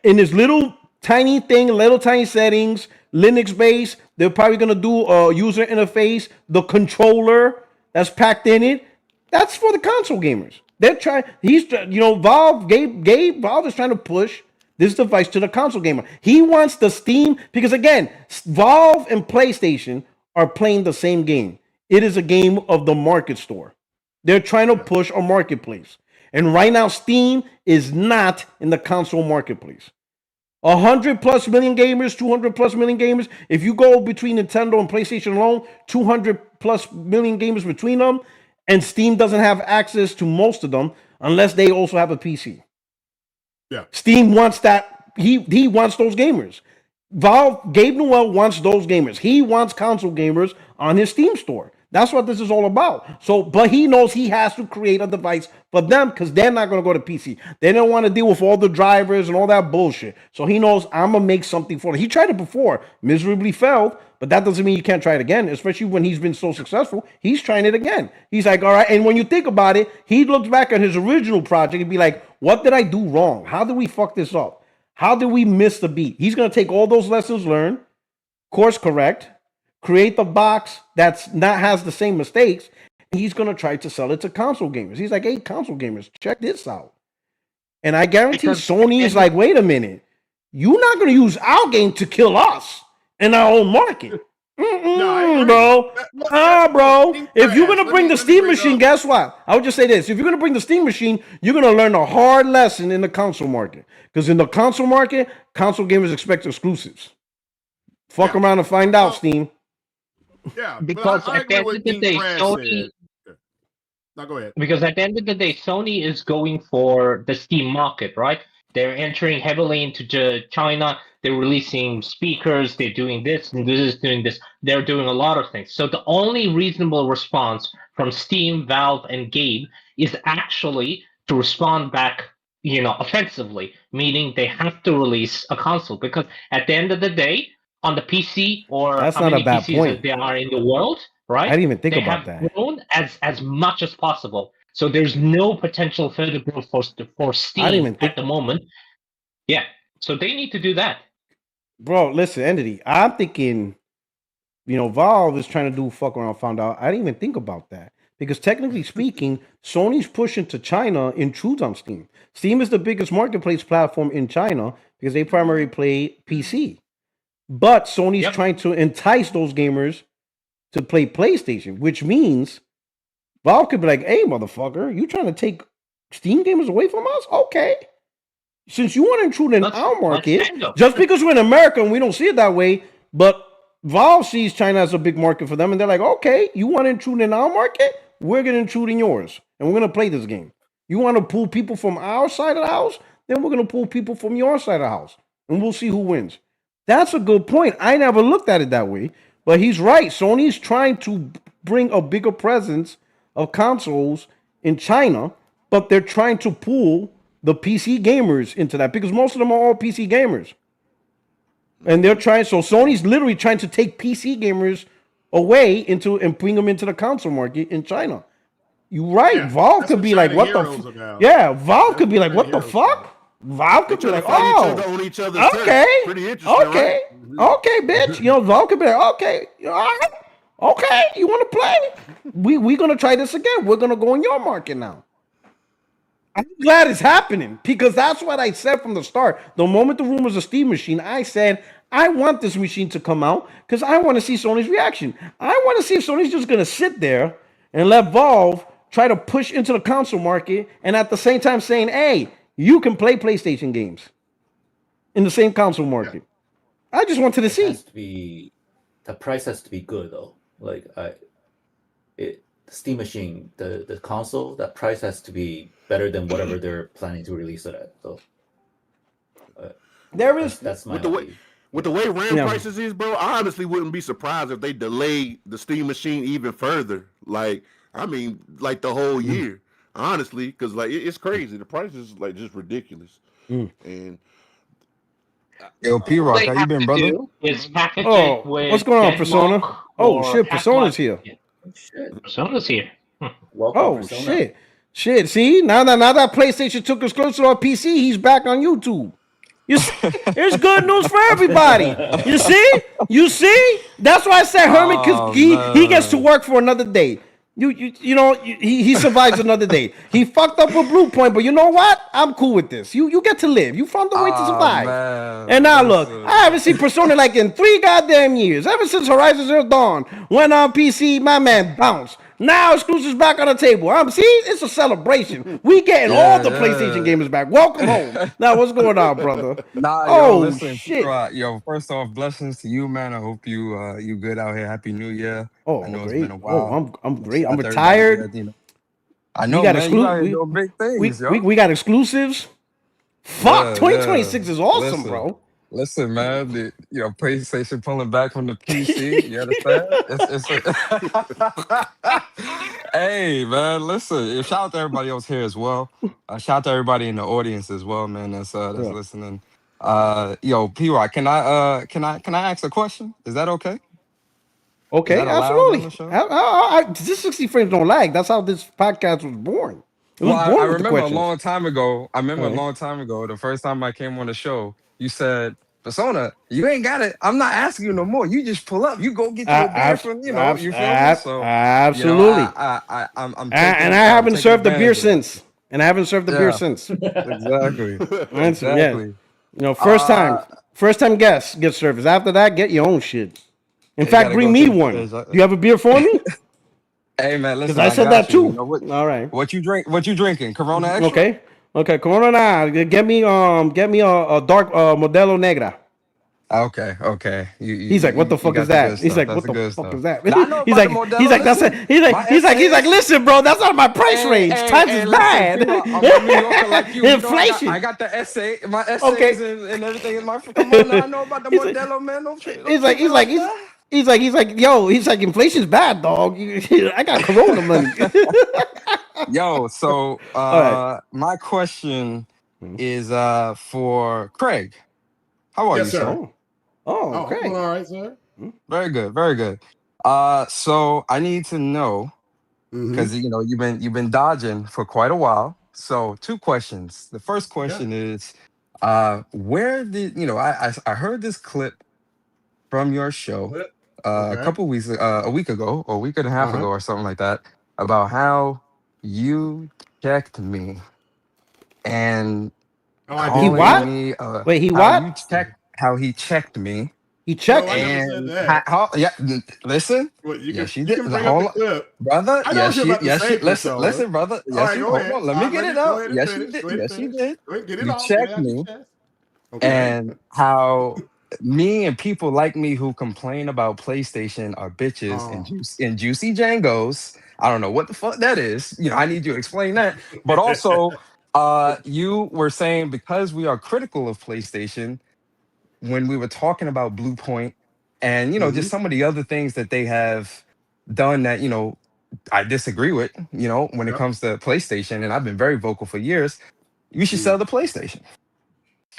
in this little tiny thing, little tiny settings. Linux based, they're probably gonna do a user interface, the controller that's packed in it. That's for the console gamers. They're trying. Valve is trying to push this device to the console gamer. He wants the Steam because again, Valve and PlayStation are playing the same game. It is a game of the market store. They're trying to push a marketplace, and right now, Steam is not in the console marketplace. 100+ million gamers, 200+ million gamers. If you go between Nintendo and PlayStation alone, 200+ million gamers between them, and Steam doesn't have access to most of them unless they also have a PC. Yeah. Steam wants that. He wants those gamers. Gabe Newell wants those gamers. He wants console gamers on his Steam store. That's what this is all about. But he knows he has to create a device for them because they're not going to go to PC. They don't want to deal with all the drivers and all that bullshit. So he knows I'm going to make something for them. He tried it before, miserably failed, but that doesn't mean you can't try it again, especially when he's been so successful. He's trying it again. He's like, all right. And when you think about it, he looks back at his original project and be like, what did I do wrong? How did we fuck this up? How did we miss the beat? He's going to take all those lessons learned, course correct, create the box that's not has the same mistakes. And he's going to try to sell it to console gamers. He's like, hey, console gamers, check this out. And I guarantee Sony is like, wait a minute. You're not going to use our game to kill us in our own market. Bro. Bro. If you're going to bring the Steam machine, guess what? I would just say this. If you're going to bring the Steam machine, you're going to learn a hard lesson in the console market. Because in the console market, console gamers expect exclusives. Fuck around and find out, Steam. Yeah, because at the end of the day, Sony. No, go ahead. Because at the end of the day, Sony is going for the Steam market, right? They're entering heavily into China. They're releasing speakers. They're doing this and doing this. They're doing a lot of things. So the only reasonable response from Steam, Valve, and Gabe is actually to respond back, offensively, meaning they have to release a console. Because at the end of the day, on the PC or That's how not many a bad PCs point. there are in the world, right? I didn't even think they about have that. grown as much as possible. So there's no potential further growth for Steam at the moment. Yeah. So they need to do that. Bro, listen, Entity, I'm thinking, Valve is trying to do fuck around, found out. I didn't even think about that. Because technically speaking, Sony's pushing to China intrudes on Steam. Steam is the biggest marketplace platform in China because they primarily play PC. But Sony's trying to entice those gamers to play PlayStation, which means Valve could be like, hey, motherfucker, you trying to take Steam gamers away from us? Okay. Since you want to intrude in our market, just because we're in America and we don't see it that way, but Valve sees China as a big market for them, and they're like, okay, you want to intrude in our market? We're going to intrude in yours, and we're going to play this game. You want to pull people from our side of the house? Then we're going to pull people from your side of the house, and we'll see who wins. That's a good point. I never looked at it that way, but he's right. Sony's trying to bring a bigger presence of consoles in China, but they're trying to pull the PC gamers into that because most of them are all PC gamers. And they're trying, so Sony's literally trying to take PC gamers away and bring them into the console market in China. You're right. Yeah, Valve could be like, what the fuck? Yeah, Valve could be like, what the fuck? Valve could be like, oh, okay, okay, okay, bitch. Valve could be like, okay, all right, okay, you want to play? We're gonna try this again. We're gonna go in your market now. I'm glad it's happening because that's what I said from the start. The moment the rumors of Steam machine, I said I want this machine to come out because I want to see Sony's reaction. I want to see if Sony's just gonna sit there and let Valve try to push into the console market and at the same time saying, hey, you can play PlayStation games in the same console market. I just wanted to see. The price has to be good though. Like the Steam machine, the console, that price has to be better than whatever they're planning to release it at. So that's my with the way RAM prices is, bro. I honestly wouldn't be surprised if they delay the Steam machine even further. Like the whole year. Honestly, because it's crazy. The price is just ridiculous. And yo, P-Rock, how you been, brother? What's going on, Persona? Oh shit, Persona's here. Persona's here. Welcome, Persona. Shit. See, now that PlayStation took exclusive on PC, he's back on YouTube. You see, there's good news for everybody. You see. That's why I said Herman, because he gets to work for another day. He survives another day. He fucked up with Blue Point, but you know what? I'm cool with this. You get to live. You found a way to survive. Man. And now look, I haven't seen Persona in 3 goddamn years. Ever since Horizon Zero Dawn went on PC, my man bounced. Now exclusives back on the table. It's a celebration. We getting all the PlayStation gamers back. Welcome home. Now what's going on, brother? Listen, shit. First off, blessings to you, man. I hope you good out here. Happy New Year. Oh, I know great. It's been a while. I'm great. I'm retired. I know, man. You out here doing big things, we got exclusives. Fuck, 2026 is awesome, bro. Listen, man, PlayStation pulling back from the PC. You understand? Hey, man, listen. Shout out to everybody else here as well. Shout out to everybody in the audience as well, man. That's listening. P-Rock, can I ask a question? Is that okay? Okay, absolutely. This 60 frames don't lag. That's how this podcast was born. It was Well, I born with the remember a questions. long time ago. I remember a Alright. long time ago. The first time I came on the show, you said, "Persona, you ain't got it. I'm not asking you no more. You just pull up. You go get you a beer from, you feel me? So, Absolutely. I'm And taking I haven't taking served the beer advantage of that. since. And I haven't served the beer Yeah, since. exactly, Yeah. exactly. First Uh, time guest get service. After that, get your own shit. In you fact, gotta bring go me to one. the. Do you have a beer for me? Hey man, Because listen, I I said got that you. You too. know what? All right. What you drink? What you drinking? Corona Extra? Okay. Okay. Corona, get me a dark Modelo Negra. Okay, okay. He's like, what the You fuck is got the that? good He's stuff. like, That's what the the good fuck stuff. is that? Now, I know about the Modelo. That's it. Listen, my He's like, essays. listen, bro, that's not my price Hey, range. hey, Times hey, is listen, bad. P-Rock, I'm a New Yorker like you. You know, I Inflation. got the essay, my essays Okay. and everything in my. Come on now, I know about the He's like, Modelo, man. Don't treat me like that. he's like, inflation's bad, dog. I got Corona money. Yo, so All right. my question is for Craig. How are Yes, you, sir? sir. Oh, Oh, I'm doing okay. all right, sir. Very good, very good. So I need to know Mm-hmm. because you've been dodging for quite a while. So two questions. The first Yeah. question is, where did I heard this clip from your show What? a Okay. couple weeks a week ago or a week and a half Uh-huh. ago or something like that about how you checked me and Oh, I He did calling that? what? me Wait, he how you what? checked how he checked me He No, checked I you. never said and that. yeah listen. Well, Yes, she you did. can bring up the Hold on, clip. brother. I know what you're about to Yes, say, she. Listen, Persona. listen, brother. All Yes, right, she. go Hold ahead. on. Let me get it Go out. ahead and Yes, she finish. did. Go ahead and Yes, she finish. did. Go ahead, get it You off. Get it checked out your me, chest. Okay. and how me and people like me who complain about PlayStation are bitches Oh. and juicy Jangos. I don't know what the fuck that is. I need you to explain that. But also, you were saying because we are critical of PlayStation when we were talking about Blue Point and Mm-hmm. just some of the other things that they have done that I disagree with, when it Yep. comes to PlayStation, and I've been very vocal for years. You should sell the PlayStation.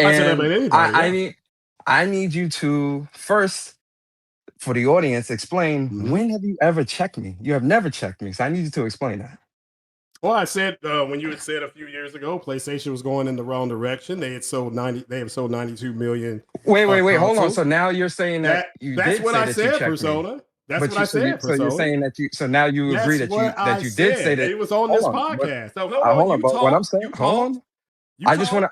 I said that And about anybody, yeah. I need you to first, for the audience, explain Mm-hmm. when have you ever checked me? You have never checked me, so I need you to explain that. Well, I said when you had said a few years ago, PlayStation was going in the wrong direction. They have sold 92 million Wait, hold on. consoles. So now you're saying that you That's did what say I that you said, checked me, Persona. That's but what I said, so you're Persona. saying that so now you agree That's what that I you did say said. that. It was on Hold this on, but podcast. So hold on, hold on. you But what I'm talk, saying, you hold talk, on. you talk.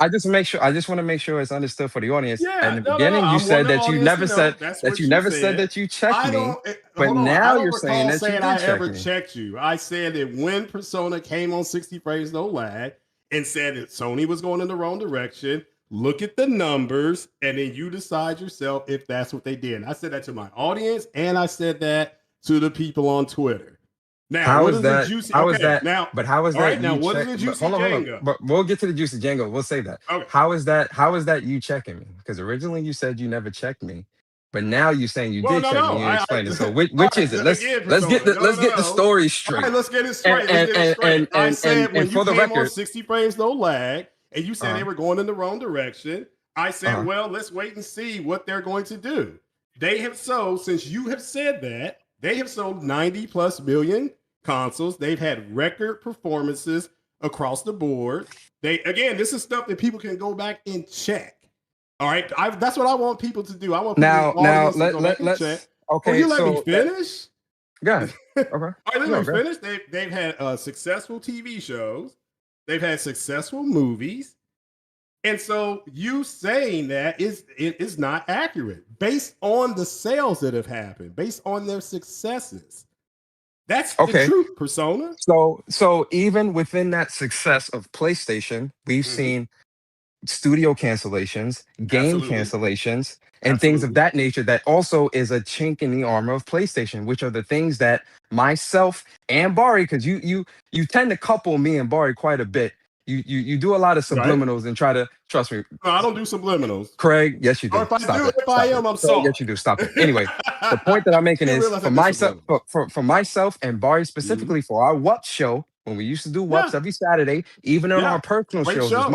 I just want to make sure it's understood for the audience. In Yeah, the no. beginning, you I'm wanting said the that you audience to never know said that's what you never said said. that you checked I me, don't but hold on. I now don't you're saying recall that you saying did I check ever me. checked you. I said that when Persona came on 60 frames no lag and said that Sony was going in the wrong direction, look at the numbers and then you decide yourself if that's what they did. And I said that to my audience and I said that to the people on Twitter. Now, How what is is the that? juicy? How is Okay, that? now, But how is all that right, now you what is check? the But juicy hold on. Jenga? But we'll get to the juicy Django. We'll say that. Okay. How is that? How is that you checking me? Because originally you said you never checked me, but now you're saying you Well, did check no. me. You explained it. So which All is it? right, again, Let's get Persona. the let's get the No. story All right, straight. let's get it And straight. Let's get it straight. I said when and you for the came on record, 60 frames, no lag, and you said they uh were going in the wrong direction. I said, huh. well, let's wait and see what they're going to do. They have sold, since you have said that, they have sold 90 plus million consoles. They've had record performances across the board. This is stuff that people can go back and check. All right, that's what I want people to do. I want people in the Now audience to go back and check. let's Oh, okay. you let me So finish? go ahead. Okay. All right, let No, me go ahead. finish. They've had successful TV shows. They've had successful movies. And so you saying that is not accurate based on the sales that have happened, based on their successes. That's the Okay. truth, Persona. So even within that success of PlayStation, we've Mhm. seen studio cancellations, game Absolutely. cancellations, and things of Absolutely. that nature that also is a chink in the armor of PlayStation, which are the things that myself and Bari, because you tend to couple me and Bari quite a bit. You do a lot of Right? subliminals and try to trust me. No, I don't do subliminals. Craig, yes you Or do. if I Stop do, it. if I Stop it. am, I'm Craig, yes sorry. you do. Stop it. Anyway, the point that I'm making Didn't is realize I for did myself, subliminals. for myself and Bari Mhm. specifically for our WUP show, when we used to do WUPs Yeah. every Saturday, even on Yeah. our personal Great shows, show.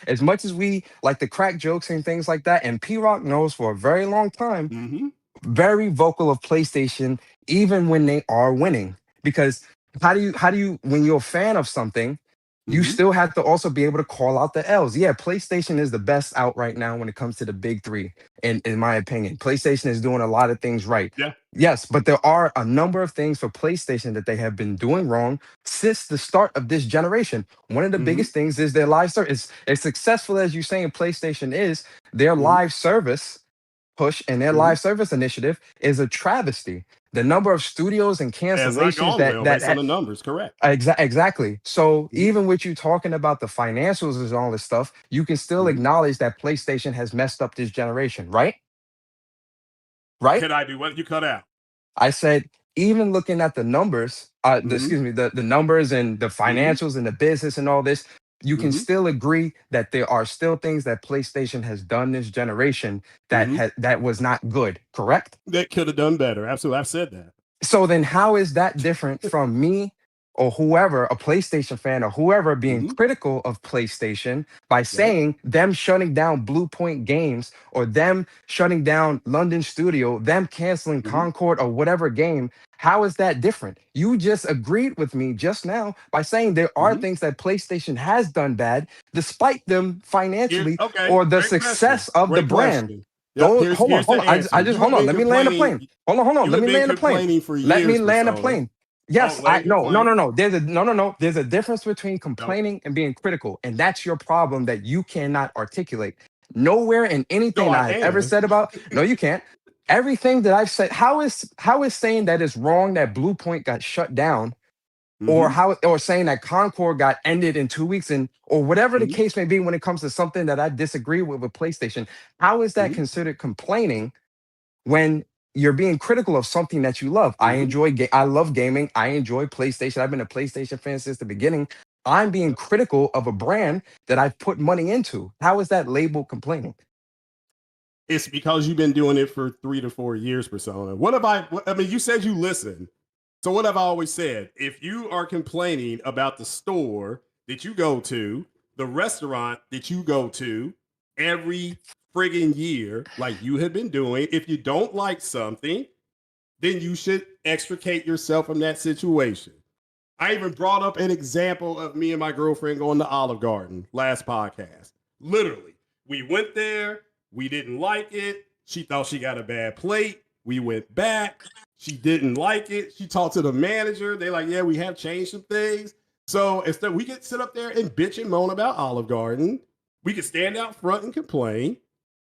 as much as we like to crack jokes and things like that, and P Rock knows for a very long time, Mm-hmm. very vocal of PlayStation, even when they are winning. Because how do you when you're a fan of something, you still have to also be able to call out the L's. Yeah, PlayStation is the best out right now when it comes to the big three, in my opinion. PlayStation is doing a lot of things right. Yeah. Yes, but there are a number of things for PlayStation that they have been doing wrong since the start of this generation. One of the biggest things is their live service. As successful as you're saying PlayStation is, their live service push and their live service initiative is a travesty. The number of studios and Has not cancellations gone well based on the numbers, correct? Exactly. So even with you talking about the financials and all this stuff, you can still acknowledge that PlayStation has messed up this generation, right? Right? Could I do what you cut out? I said, even looking at the numbers, the numbers and the financials and the business and all this, you can still agree that there are still things that PlayStation has done this generation that that was not good, correct? That could have done better. Absolutely. I've said that. So then how is that different from me or whoever, a PlayStation fan or whoever, being critical of PlayStation by saying them shutting down Blue Point Games or them shutting down London Studio, them canceling Concord or whatever game? How is that different? You just agreed with me just now by saying there are things that PlayStation has done bad despite them financially or the success of the brand. Hold on. I just hold on. Let me land a plane. Hold on. Let me land a plane. Let me land a plane. Yes, no. There's a difference between complaining and being critical, and that's your problem that you cannot articulate. Nowhere in anything I've ever said about. No, you can't. Everything that I've said. How is saying that it's wrong that Blue Point got shut down, or saying that Concord got ended in 2 weeks, or whatever the case may be when it comes to something that I disagree with PlayStation? How is that considered complaining when you're being critical of something that you love? I love gaming. I enjoy PlayStation. I've been a PlayStation fan since the beginning. I'm being critical of a brand that I've put money into. How is that labeled complaining? It's because you've been doing it for 3 to 4 years, Persona. You said you listen. So what have I always said? If you are complaining about the store that you go to, the restaurant that you go to every friggin' year, like you have been doing, if you don't like something, then you should extricate yourself from that situation. I even brought up an example of me and my girlfriend going to Olive Garden last podcast. Literally, we went there. We didn't like it. She thought she got a bad plate. We went back. She didn't like it. She talked to the manager. They're like, yeah, we have changed some things. So instead, we could sit up there and bitch and moan about Olive Garden. We could stand out front and complain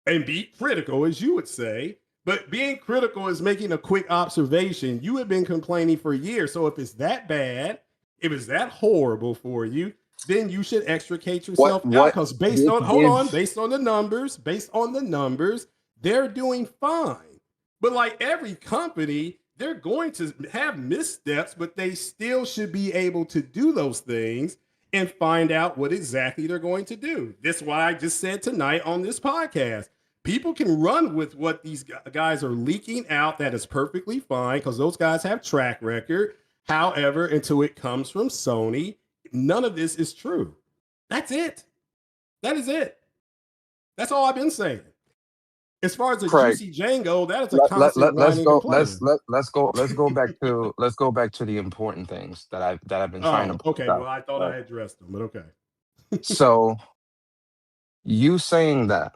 and be critical, as you would say. But being critical is making a quick observation. You have been complaining for years. So if it's that bad, if it's that horrible for you, then you should extricate yourself out. Because based on the numbers, they're doing fine. But like every company, they're going to have missteps, but they still should be able to do those things and find out what exactly they're going to do. That's why I just said tonight on this podcast. People can run with what these guys are leaking out. That is perfectly fine because those guys have track record. However, until it comes from Sony, none of this is true. That's it. That is it. That's all I've been saying. As far as the Juicy Django, that is a constant let's go back to the important things that I've been trying to. Okay, well, I thought I addressed them, but okay. So, you saying that?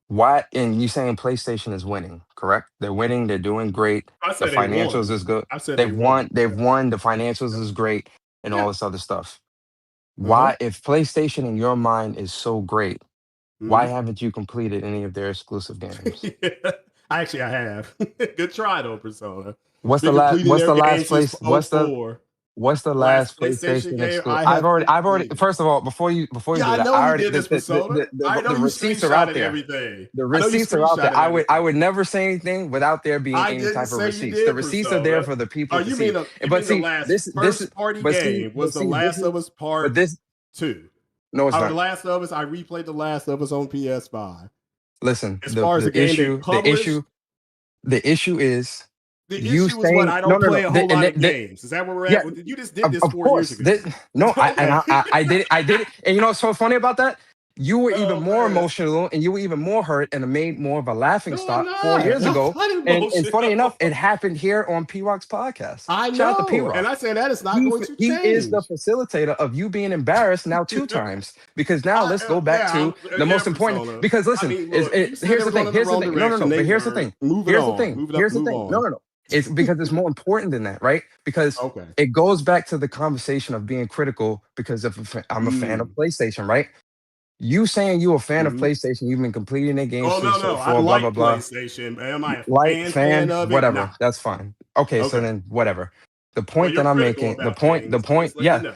Why? And you saying PlayStation is winning? Correct? They're winning. They're doing great. The financials is good. I said they've won. They've won. The financials is great, and all this other stuff. Why, if PlayStation in your mind is so great? Why haven't you completed any of their exclusive games? Actually, I have. Good try though, Persona. What's the last PlayStation exclusive? I've already. First of all, before you do that, I did this, Persona. The receipts are out there. The receipts are out there. I would never say anything without there being any type of receipts. The receipts are there for the people to see. But see, this party game was The Last of Us Part 2. No, it's not. The Last of Us. I replayed The Last of Us on PS5. Listen, as far as the issue is. The issue is what I don't play a whole lot of games. Is that where we're at? You just did this 4 years ago. I did it. And you know what's so funny about that? You were even Oh, more man. emotional, and you were even more hurt, and it made more of a laughing No, I'm stock 4 not. years I'm ago. not And funny enough, it emotional. happened here on P Rock's podcast. I Shout out to P know, and Rock. I said that is not going to He is the change. facilitator of you being embarrassed now 2 times. Because now let's go back to the most important. Persona. Because I listen, mean, look, you said here's they the were going thing. in the Here's the wrong thing. No, no, direction. no. They But here's the weren't. thing. Move it Here's the on. thing. Move it up. Here's the Move thing. on. No, no, no. It's because it's more important than that, right? Because Okay. it goes back to the conversation of being critical because I'm a fan of PlayStation, right? You saying you a fan of Mhm. PlayStation, you've been completing their games Oh no, I for blah blah like blah. PlayStation. Am I a Like fan of it? whatever. Nah. That's fine. Okay, so Okay. then whatever. The Well, point you're that I'm critical making, the about point, things. I'm just letting yeah. you know.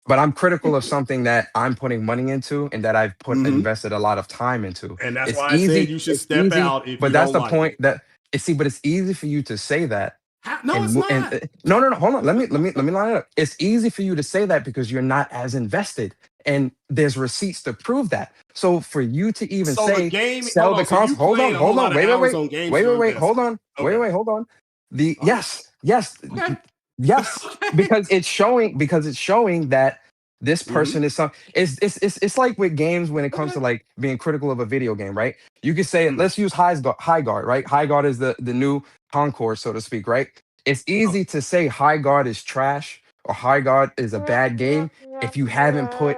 But I'm critical of something that I'm putting money into and that I've Mhm. invested a lot of time into. And that's It's why I said easy. you should It's step easy. out if But you that's don't the like point it. that but it's easy for you to say that. No, it's not. No, no, no. Hold on. Let me line it up. It's easy for you to say that because you're not as invested, and there's receipts to prove that. So for you to even So the say game. sell Hold the on. So you console, hold played on, a whole hold lot on, of hours on games. wait, hold on, Okay. wait, hold on. The All right. yes, Okay. yes, Okay. because it's showing that this Mhm. person is some. It's like with games when it comes to like being critical of a video game, right? You could say, let's use High Guard, right? High Guard is the new Concord, so to speak, right? It's easy to say High Guard is trash or High Guard is a bad game if you haven't put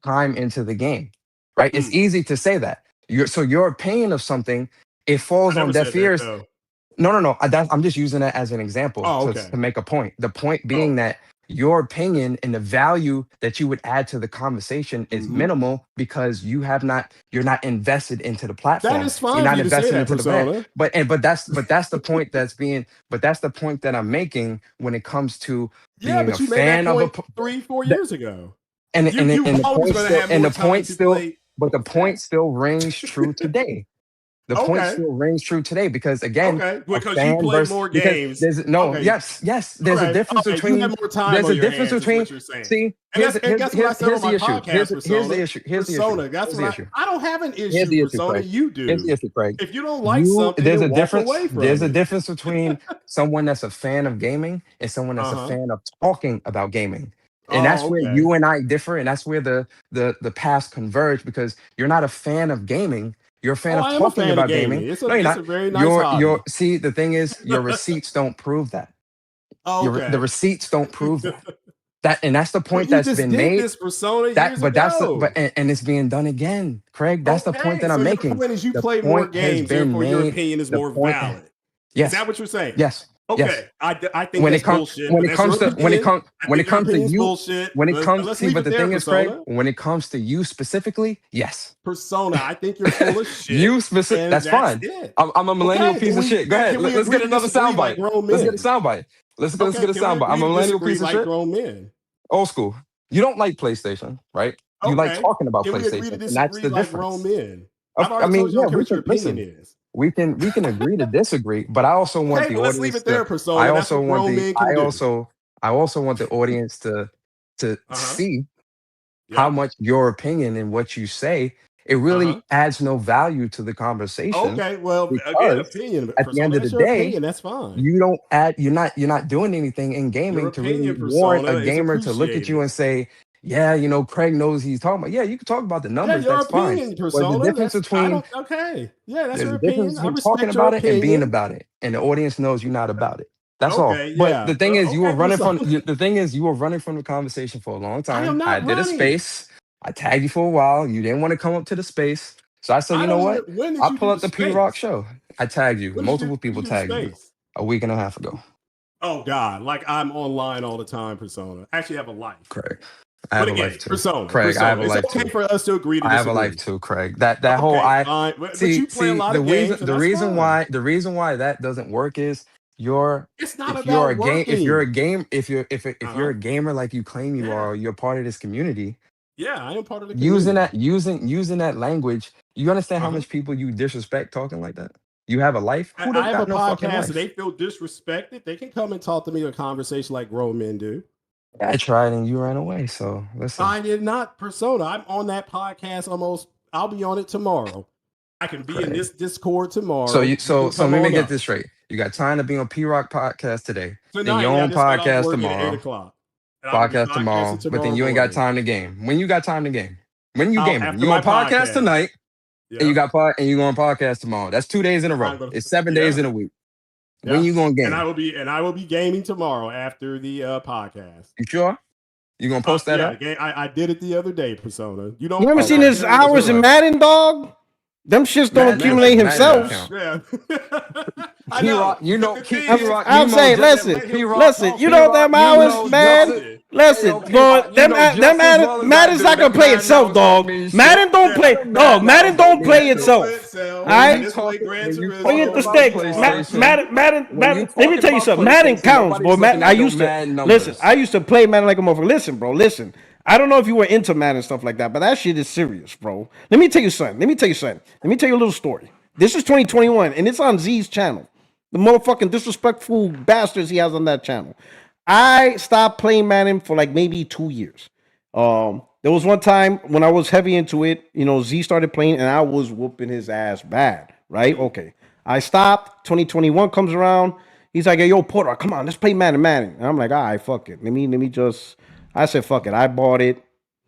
time into the game, right? It's easy to say that. Your opinion of something, it I falls on never deaf said that ears. though. No. I'm just using that as an example Oh, okay. to make a point. The point being that your opinion and the value that you would add to the conversation is Mhm. minimal because you're not invested into the platform. That is fine You're for not you to say invested that, into the brand. Persona. But that's the point that's the point that I'm making when it comes to Yeah, being but a you made that fan of a point 3-4 that- years ago. and You've the always point going to still have and more the point time to still play. but the point still rings true today. The point Okay. still rings true today because again, Okay. a Because you fan play versus more because games. there's no Okay. yes there's a Okay. difference Okay. You between have more time there's on a your difference hands, is between what you're saying. see And here's guess what I said on here's my the issue podcast, here's the issue Persona. That's here's what the issue I don't have an here's issue, the issue Persona. Craig You here's do. the issue Craig If you don't like something, there's then a walk difference away there's from a it. difference between someone that's a fan of gaming and someone that's a Uh-huh. fan of talking about gaming. And that's Oh, where okay. you and I differ, and that's where the paths converge because you're not a fan of gaming. You're a fan Oh, of I am a talking fan of about gaming. gaming. It's No, you're a not. very nice hobby. See, the thing is, your receipts don't prove that. Oh, The okay. receipts don't prove that. And that's the But point you that's just been did made. this, Persona, That years but that's the, ago. but and it's being done again, Craig. That's the point Okay, that so I'm your making. point is you The play more point has games, been therefore your made. opinion is The more point, valid. Is yes, that what you're saying? yes, yes. Okay, I think When that's it comes bullshit. But that's your opinion. I when it think your comes to opinion's you bullshit. when it comes Let's see leave but it the there, thing is Craig Persona. when it comes to you specifically yes Persona, I think you're full of shit. you specific and that's fine it. I'm a millennial Okay, piece of shit go ahead can we let's agree get to another disagree soundbite like grown let's get a men? soundbite let's get a Can we soundbite I'm agree a to millennial disagree piece of like shit grown men? old school you don't like PlayStation right you like Okay, talking about can we agree to PlayStation and that's disagree the like grown difference men? I've I already mean told you I yeah don't care we what your can opinion listen is. we can agree to disagree but I also want Okay, the well, let's leave audience it there, to Persona. That's what grown men can do. I also want the audience to Uh-huh. see how Yep. much your opinion and what you say it really Uh-huh. adds no value to the conversation Okay, well, again, because opinion, at the end Persona. of the That's your day opinion. That's fine. you don't add you're not doing anything in Your gaming to really opinion, warrant Persona, a is gamer to look at you appreciated. and say yeah Craig knows he's talking about yeah you can talk about the Yeah, numbers your that's fine opinion, but the Persona. difference That's I between don't. Okay, yeah, that's there's your a difference opinion. I between talking respect your about it and being opinion. about it and the audience knows you're not about it that's all Okay, but yeah. the thing is Okay, Persona. you were running from the conversation for a long I am time I not did a running. space I tagged you for a while you didn't want to come up to the space so I said I you know don't what even. When did I'll you pull do up the the P-Rock space? show I tagged you When did multiple you people do the tagged you space? a week and a half ago Oh God, like I'm online all the time, Persona. I actually have a life. Craig I But have a again, life too Persona. Craig I have a It's life okay too for us to agree to I have a life disagree. too, Craig. That whole Okay, I fine. But you play a see lot of games, and the that's reason fine. why that doesn't work is It's not if you're about a game if you're a working. game if you're Uh-huh. a gamer like you claim you Yeah. are, you're part of this community. Yeah, I am part of the Using community. that using that language, you understand how Uh-huh. much people you disrespect talking like that? You have a life? Who I don't have a got no fucking podcast and life? they feel disrespected. They can come and talk to me in a conversation like grown men do. I tried and you ran away. So listen, I did not, Persona. I'm on that podcast almost. I'll be on it tomorrow. I can be in Craig. this Discord tomorrow. So You can so come let me on get up. this straight. You got time to be on P-Rock podcast today, then Tonight, your yeah, I own just got off podcast work at 8 tomorrow. o'clock. And I'll be Podcast podcasting tomorrow, but then tomorrow you ain't got morning. time to game. When you got time to game? When you gaming? After You my on podcast tonight, and you Yeah. got and you go on podcast tomorrow. That's 2 days in a row. It's 7 days in a week. When you gonna game? And I will be gaming tomorrow after the podcast. You sure? You gonna post that up? I did it the other day, Persona. You You ever seen his hours in Madden, dog? Them shits don't accumulate himself. Yeah. I know. You know, I'm saying, listen. You know them hours, man. Listen, bro. Madden's not gonna play itself, dog. Madden don't play. Dog, Madden don't play itself. All right. Bring it to stick. Madden. Let me tell you something. Madden counts, boy. Madden. I used to play Madden like a motherfucker. Listen, bro. Listen. I don't know if you were into Madden and stuff like that, but that shit is serious, bro. Let me tell you something. Let me tell you a little story. This is 2021, and it's on Z's channel. The motherfucking disrespectful bastards he has on that channel. I stopped playing Madden for like maybe 2 years. There was one time when I was heavy into it, Z started playing, and I was whooping his ass bad, right? Okay. I stopped. 2021 comes around. He's like, hey, yo, Porter, come on, let's play Madden. And I'm like, all right, fuck it. Let me just... I said, fuck it. I bought it,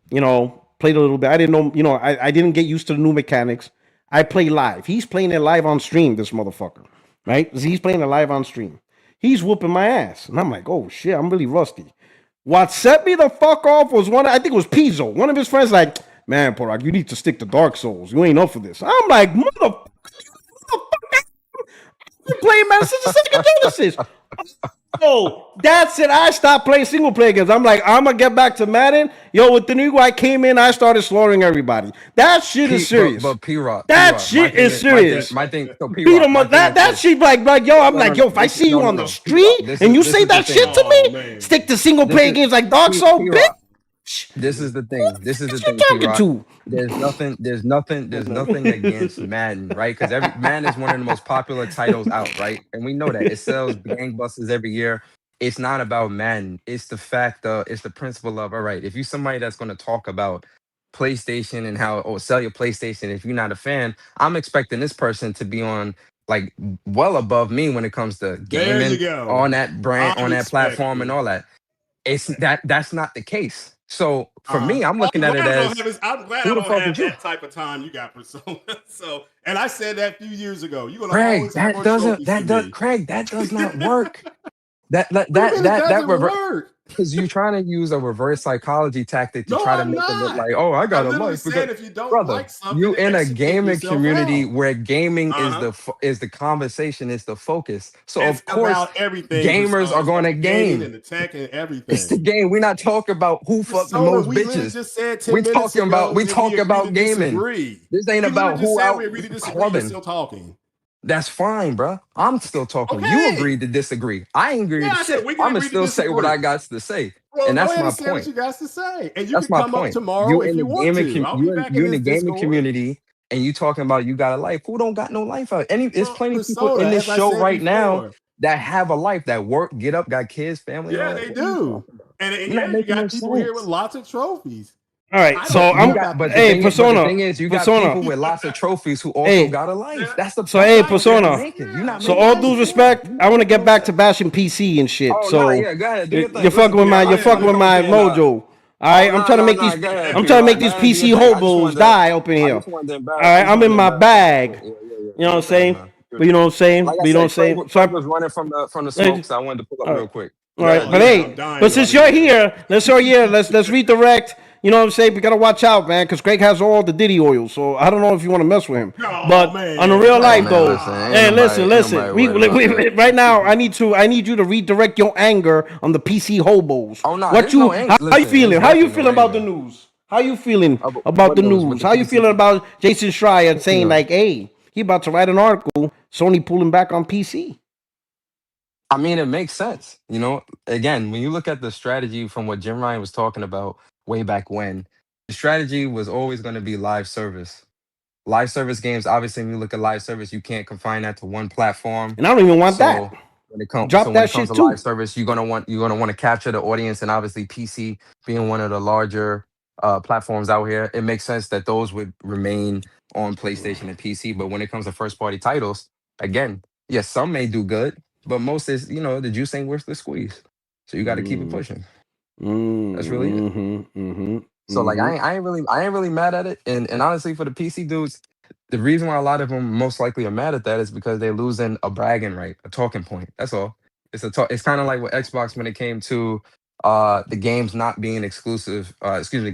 played a little bit. I didn't know, I didn't get used to the new mechanics. I play live. He's playing it live on stream, this motherfucker, right? He's playing it live on stream. He's whooping my ass. And I'm like, oh, shit, I'm really rusty. What set me the fuck off was I think it was Pizzo. One of his friends like, man, Porak, you need to stick to Dark Souls. You ain't up for this. I'm like, motherfucker. I'm playing Madden since the Sega Genesis. Oh, that's it. I stopped playing single player games. I'm like, I'm gonna get back to Madden. Yo, with the new guy came in, I started slaughtering everybody. That shit is serious. But P-Rock, that shit is serious. My thing, so beat him up. That shit like yo, I'm like, yo, if I see you on the street and you say that shit to me, stick to single player games like Dark Souls, bitch. This is the thing. This is the thing. P-Rock. There's nothing against Madden, right? Because Madden is one of the most popular titles out, right? And we know that it sells gangbusters every year. It's not about Madden. It's the fact. It's the principle of all right. If you're somebody that's going to talk about PlayStation and how sell your PlayStation, if you're not a fan, I'm expecting this person to be on like well above me when it comes to gaming on that brand, on that platform, and all that. It's that's not the case. So for me, I'm looking at it as I'm glad I don't have that type of time you got, Persona. So, and I said that a few years ago. You're gonna Craig, that does not work. that reverse, because you're trying to use a reverse psychology tactic to try to make it look like, oh, I got a life. Because, if you don't like something, you in a gaming community where gaming is the conversation, is the focus. So it's of course, gamers are going to game and attacking everything. It's the game. We're not talking about who fucked the most bitches. We talking about gaming. This ain't about who out clubbing. Still talking. That's fine, bro. I'm still talking. Okay. You agreed to disagree. I ain't agreed to shit. I'm gonna still say what I got to say, and that's my point. What you got to say, and you that's can come up tomorrow if you want to. You in the gaming community, and you talking about you got a life. Who don't got no life out? There's plenty of people in this show right now that have a life, that work, get up, got kids, family. Yeah, they do. And you got people here with lots of trophies. All right, so Persona. The thing is, you got people with lots of trophies who also got a life. That's the Persona. So all due respect, I want to get back to bashing PC and shit. Go ahead. You're fucking with my mojo. All right, I'm trying to make these PC hobos die up in here. All right, I'm in my bag. You know what I'm saying? But you know what I'm saying? But you know what I'm saying? So I was running from the smoke, so I wanted to pull up real quick. All right, but since you're here, let's redirect. You know what I'm saying? We gotta watch out, man, because Greg has all the Diddy oil. So I don't know if you want to mess with him. But on the real life, though, hey, listen. Right now, I need you to redirect your anger on the PC hobos. Oh no, how you feeling? How you feeling about the news? How you feeling about the news? How you feeling about Jason Schreier saying like, hey, he about to write an article, Sony pulling back on PC? I mean, it makes sense. Again, when you look at the strategy from what Jim Ryan was talking about way back when, the strategy was always going to be live service. Live service games, obviously, when you look at live service, you can't confine that to one platform. And I don't even want that. When it comes to live service, you're gonna want to capture the audience, and obviously PC being one of the larger platforms out here, it makes sense that those would remain on PlayStation and PC. But when it comes to first party titles, again, yes, some may do good, but most is the juice ain't worth the squeeze. So you got to keep it pushing. That's really it. So like I ain't really mad at it. And honestly, for the PC dudes, the reason why a lot of them most likely are mad at that is because they're losing a bragging right, a talking point. That's all. It's kind of like with Xbox when it came to the games not being exclusive,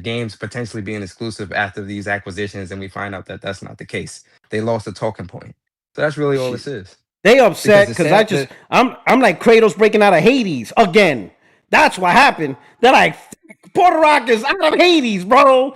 games potentially being exclusive after these acquisitions, and we find out that that's not the case. They lost a talking point. So that's really all this is. They upset Because because I'm like Kratos breaking out of Hades again. That's what happened. They're like, Puerto Rockers out of Hades, bro.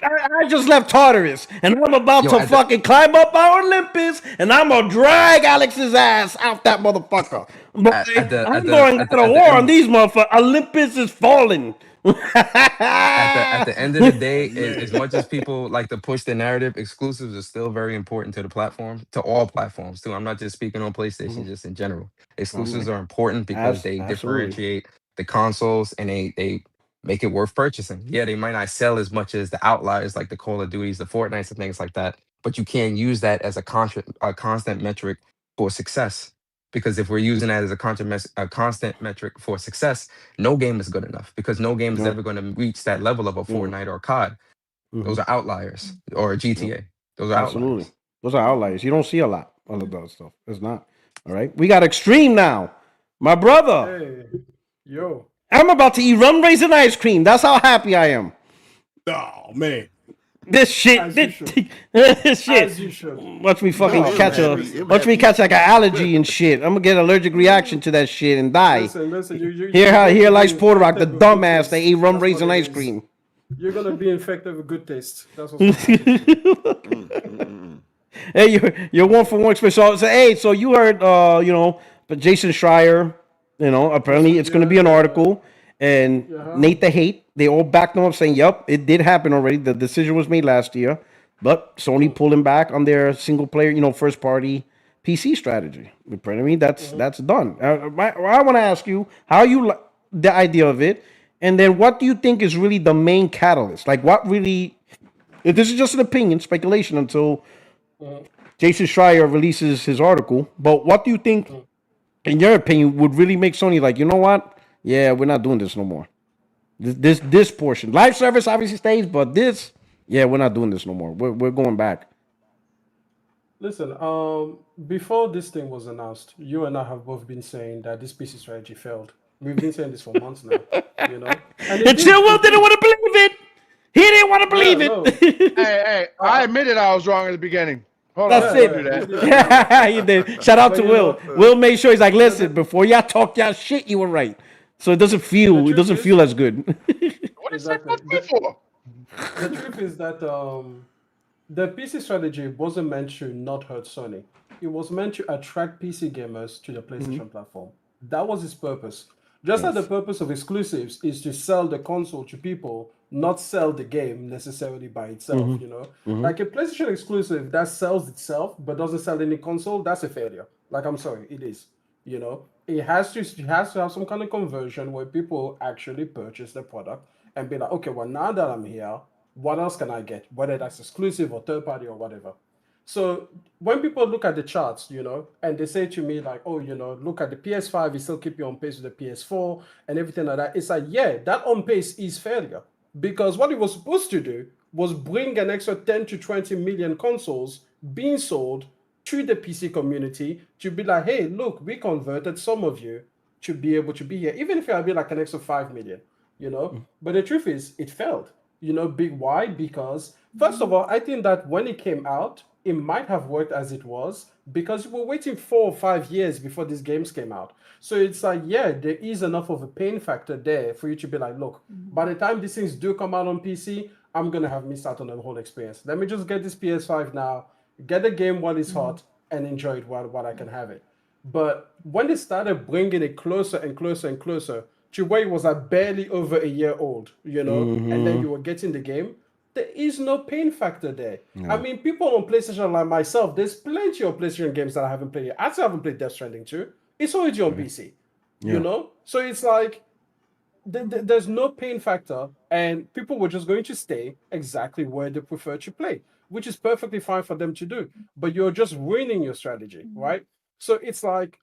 I just left Tartarus, and I'm about to fucking climb up Mount Olympus, and I'm gonna drag Alex's ass out that motherfucker. I'm going to war on these motherfuckers. Olympus is falling. At the end of the day, as much as people like to push the narrative, exclusives are still very important to the platform, to all platforms too. I'm not just speaking on PlayStation, just in general. Exclusives are important because they differentiate the consoles and they make it worth purchasing. Yeah, they might not sell as much as the outliers like the Call of Duties, the Fortnites, and things like that, but you can't use that as a constant metric for success. Because if we're using that as a constant metric for success, no game is good enough because no game is ever going to reach that level of a Fortnite or a COD. Those are outliers, or a GTA. Those are outliers. Those are outliers. You don't see a lot of that stuff. It's not. All right. We got Extreme now. My brother. Hey, yo. I'm about to eat rum raisin ice cream. That's how happy I am. Oh man. This shit. This shit. As you should. Watch me fucking catch like an allergy and shit. I'm gonna get an allergic reaction to that shit and die. Listen, Here likes Puerto Rock, the dumbass that ate rum raisin ice cream. You're gonna be infected with good taste. That's what's Hey, you're 1-for-1 experience. So you heard but Jason Schreier, apparently it's gonna be an article. And Nate the Hate, they all backed them up saying, yep, it did happen already. The decision was made last year. But Sony pulling back on their single player, first party PC strategy. Apparently that's done. I want to ask you how you like the idea of it. And then what do you think is really the main catalyst? Like what really, this is just an opinion, speculation until Jason Schreier releases his article. But what do you think, in your opinion, would really make Sony like, you know what? Yeah, we're not doing this no more. This portion. Live service obviously stays, but this, yeah, we're not doing this no more. We're going back. Listen, before this thing was announced, you and I have both been saying that this PC strategy failed. We've been saying this for months now, And Chilwell didn't want to believe it. He didn't want to believe it. Hey, I admitted I was wrong at the beginning. That's it. You did. Shout out to Will. Will made sure he's like, listen, before y'all talk y'all shit, you were right. So it doesn't feel as good. What is that for? The truth is that the PC strategy wasn't meant to not hurt Sony. It was meant to attract PC gamers to the PlayStation platform. That was its purpose. Just like the purpose of exclusives is to sell the console to people, not sell the game necessarily by itself, Like a PlayStation exclusive that sells itself but doesn't sell any console, that's a failure. Like, I'm sorry, it is. It has to have some kind of conversion where people actually purchase the product and be like, okay, well, now that I'm here, what else can I get? Whether that's exclusive or third party or whatever. So when people look at the charts, and they say to me like, oh, look at the PS5, you still keep you on pace with the PS4 and everything like that. It's like, yeah, that on pace is failure because what it was supposed to do was bring an extra 10 to 20 million consoles being sold to the PC community to be like, hey, look, we converted some of you to be able to be here, even if it would be like an extra 5 million, But the truth is, it failed. Big why? Because first of all, I think that when it came out, it might have worked as it was because we were waiting 4 or 5 years before these games came out. So it's like, yeah, there is enough of a pain factor there for you to be like, look, by the time these things do come out on PC, I'm going to have missed out on the whole experience. Let me just get this PS5 now, get the game while it's hot, and enjoy it while I can have it. But when they started bringing it closer and closer and closer to where it was like barely over a year old, and then you were getting the game, there is no pain factor there. No. I mean, people on PlayStation like myself, there's plenty of PlayStation games that I haven't played yet. I still haven't played Death Stranding 2. It's already on PC, So it's like, there's no pain factor, and people were just going to stay exactly where they prefer to play, which is perfectly fine for them to do. But you're just ruining your strategy, right? So it's like,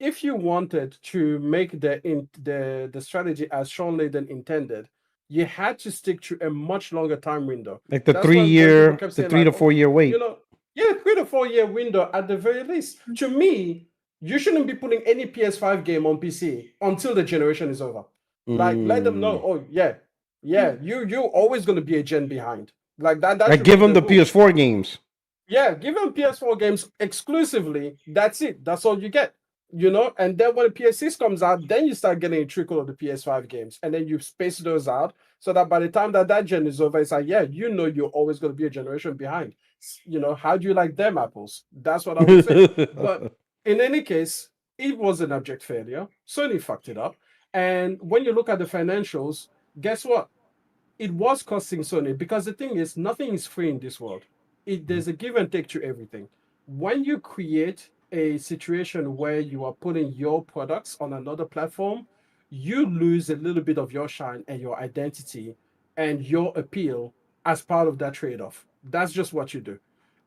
if you wanted to make the strategy as Sean Layden intended, you had to stick to a much longer time window. Like the That's why when people 3 year, kept the saying, 3 to like, 4 year wait. you know, yeah, 3 to 4 year window at the very least. To me, you shouldn't be putting any PS5 game on PC until the generation is over. Like, let them know, oh yeah, you're always going to be a gen behind. Like that. That Like should give be them the the rule. PS4 games. Yeah, give them PS4 games exclusively. That's it. That's all you get. You know, and then when the PS6 comes out, then you start getting a trickle of the PS5 games, and then you space those out so that by the time that gen is over, it's like, yeah, you know, you're always going to be a generation behind. You know, how do you like them apples? That's what I would say. But in any case, it was an abject failure. Sony fucked it up. And when you look at the financials, guess what? It was costing Sony, because the thing is, nothing is free in this world. There's a give and take to everything. When you create a situation where you are putting your products on another platform, you lose a little bit of your shine and your identity and your appeal as part of that trade-off. That's just what you do.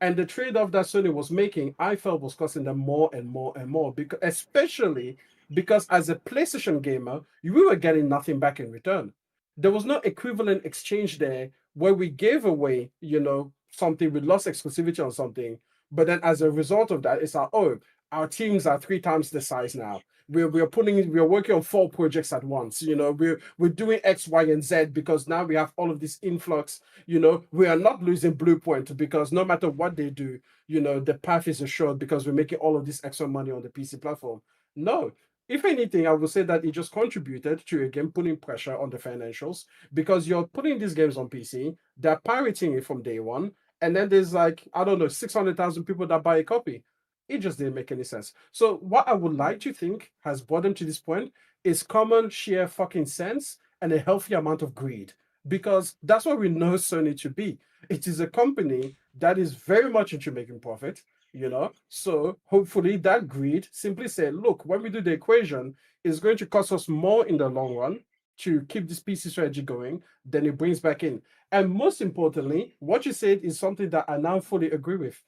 And the trade-off that Sony was making, I felt was costing them more and more and more, because especially because as a PlayStation gamer, we were getting nothing back in return. There was no equivalent exchange there where we gave away, you know, something, we lost exclusivity on something, but then as a result of that, it's like, oh, our teams are 3 times the size now. We're working on 4 projects at once. You know, we're doing X, Y, and Z because now we have all of this influx. You know, we are not losing Bluepoint because no matter what they do, you know, the path is assured because we're making all of this extra money on the PC platform. No, if anything, I would say that it just contributed to, again, putting pressure on the financials, because you're putting these games on PC, they're pirating it from day one, and then there's like, I don't know, 600,000 people that buy a copy. It just didn't make any sense. So what I would like to think has brought them to this point is common sheer fucking sense and a healthy amount of greed, because that's what we know Sony to be. It is a company that is very much into making profit, you know. So hopefully that greed simply said, look, when we do the equation, it's going to cost us more in the long run to keep this PC strategy going than it brings back in. And most importantly, what you said is something that I now fully agree with.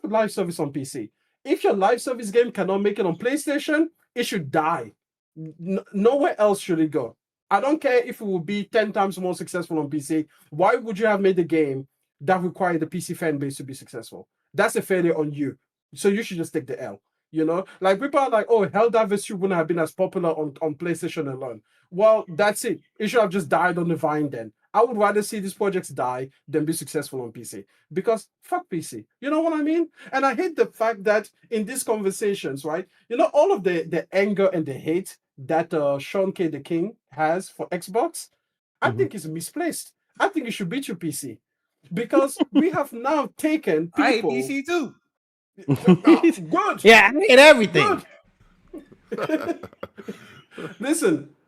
Live service on PC. If your live service game cannot make it on PlayStation, it should die. Nowhere else should it go. I don't care if it will be 10 times more successful on PC. Why would you have made a game that required the PC fan base to be successful? That's a failure on you. So you should just take the L. You know, like people are like, oh, Helldivers 2 wouldn't have been as popular on PlayStation alone. Well, that's it. It should have just died on the vine then. I would rather see these projects die than be successful on PC, because fuck PC. You know what I mean? And I hate the fact that in these conversations, right, you know, all of the anger and the hate that Sean K. the King has for Xbox, I think is misplaced. I think it should be to PC, because we have now taken people. I hate PC too. Good. Yeah, I hate everything. Good.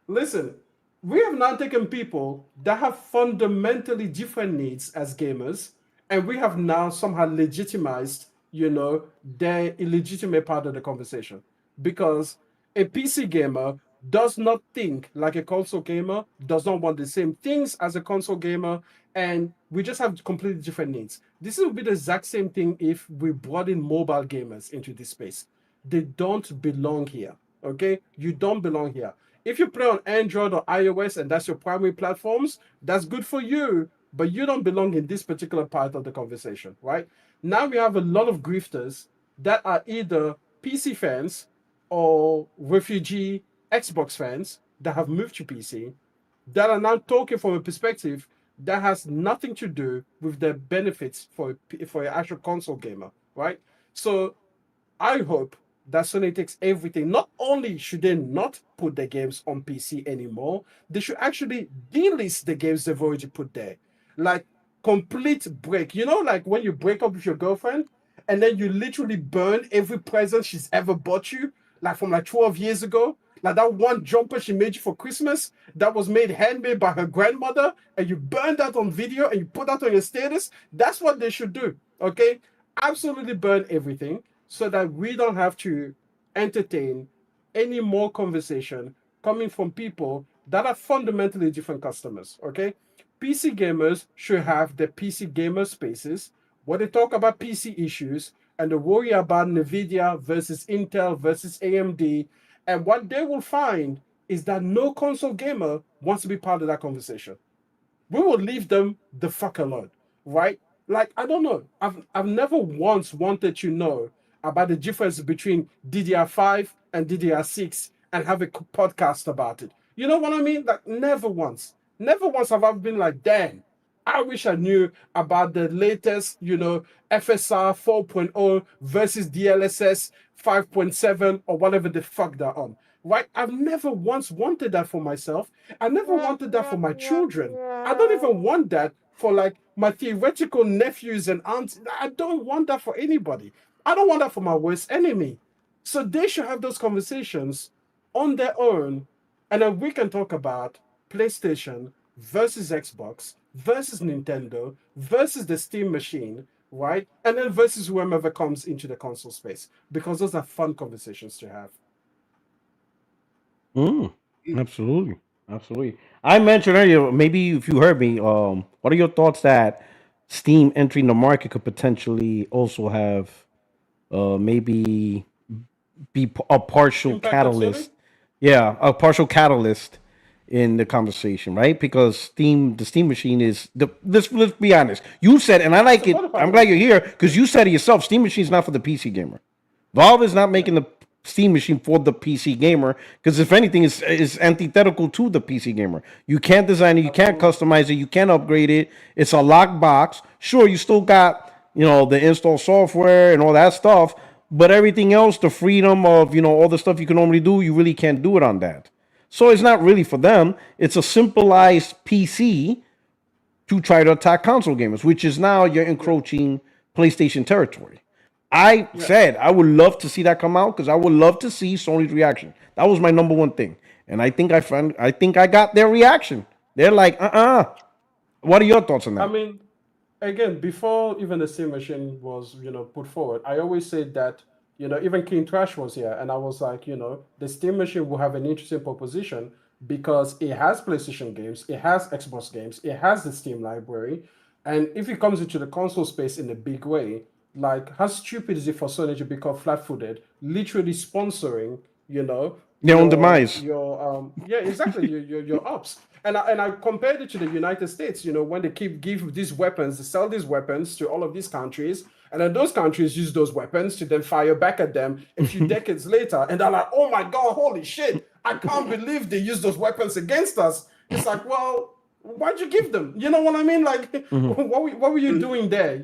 Listen. We have now taken people that have fundamentally different needs as gamers, and we have now somehow legitimized, you know, their illegitimate part of the conversation. Because a PC gamer does not think like a console gamer, does not want the same things as a console gamer, and we just have completely different needs. This would be the exact same thing if we brought in mobile gamers into this space. They don't belong here, okay? You don't belong here. If you play on Android or iOS and that's your primary platforms, that's good for you, but you don't belong in this particular part of the conversation, right? Now we have a lot of grifters that are either PC fans or refugee Xbox fans that have moved to PC, that are now talking from a perspective that has nothing to do with the benefits for an actual console gamer, right? So I hope that Sony takes everything. Not only should they not put their games on PC anymore, they should actually delist the games they've already put there. Like, complete break. You know, like when you break up with your girlfriend and then you literally burn every present she's ever bought you, like from like 12 years ago. Like that one jumper she made you for Christmas that was made handmade by her grandmother, and you burn that on video and you put that on your status. That's what they should do, okay? Absolutely burn everything, so that we don't have to entertain any more conversation coming from people that are fundamentally different customers, okay? PC gamers should have the PC gamer spaces where they talk about PC issues and they worry about NVIDIA versus Intel versus AMD. And what they will find is that no console gamer wants to be part of that conversation. we will leave them the fuck alone, right? Like, I don't know. I've never once wanted to know about the difference between DDR5 and DDR6 and have a podcast about it. You know what I mean? Like, never once. Never once have I been like, damn, I wish I knew about the latest, FSR 4.0 versus DLSS 5.7 or whatever the fuck they're on. Right? I've never once wanted that for myself. I never wanted that for my children. I don't even want that for like my theoretical nephews and aunts. I don't want that for anybody. I don't want that for my worst enemy. So they should have those conversations on their own. And then we can talk about PlayStation versus Xbox versus Nintendo versus the Steam machine, right? And then versus whoever comes into the console space, because those are fun conversations to have. Absolutely, absolutely. I mentioned earlier, maybe if you heard me, what are your thoughts that Steam entering the market could potentially also have, maybe a partial Impact on Sony? catalyst? Yeah, a partial catalyst in the conversation, right? Because the Steam machine is let's be honest. You said, and I like It's a it. modifier. I'm glad you're here because you said it yourself. Steam machine is not for the PC gamer. Valve is not making the Steam machine for the PC gamer because if anything, is antithetical to the PC gamer. You can't design it, you can't customize it, you can't upgrade it. It's a locked box. Sure, you still got the install software and all that stuff, but everything else, the freedom of all the stuff you can normally do, you really can't do it on that. So it's not really for them. It's a simplified PC to try to attack console gamers, which is now you're encroaching PlayStation territory. I said I would love to see that come out because I would love to see Sony's reaction. That was my number one thing, and I think I got their reaction. They're like, What are your thoughts on that? I mean, again, before even the Steam machine was, put forward, I always said that, even King Trash was here, and I was like, the Steam machine will have an interesting proposition because it has PlayStation games, it has Xbox games, it has the Steam library, and if it comes into the console space in a big way, like, how stupid is it for Sony to become flat-footed, literally sponsoring, Their own demise. exactly, your ops. And I compared it to the United States, when they give these weapons, they sell these weapons to all of these countries, and then those countries use those weapons to then fire back at them a few decades later, and they're like, oh my God, holy shit, I can't believe they used those weapons against us. It's like, well, why'd you give them? You know what I mean? Like, what were you doing there?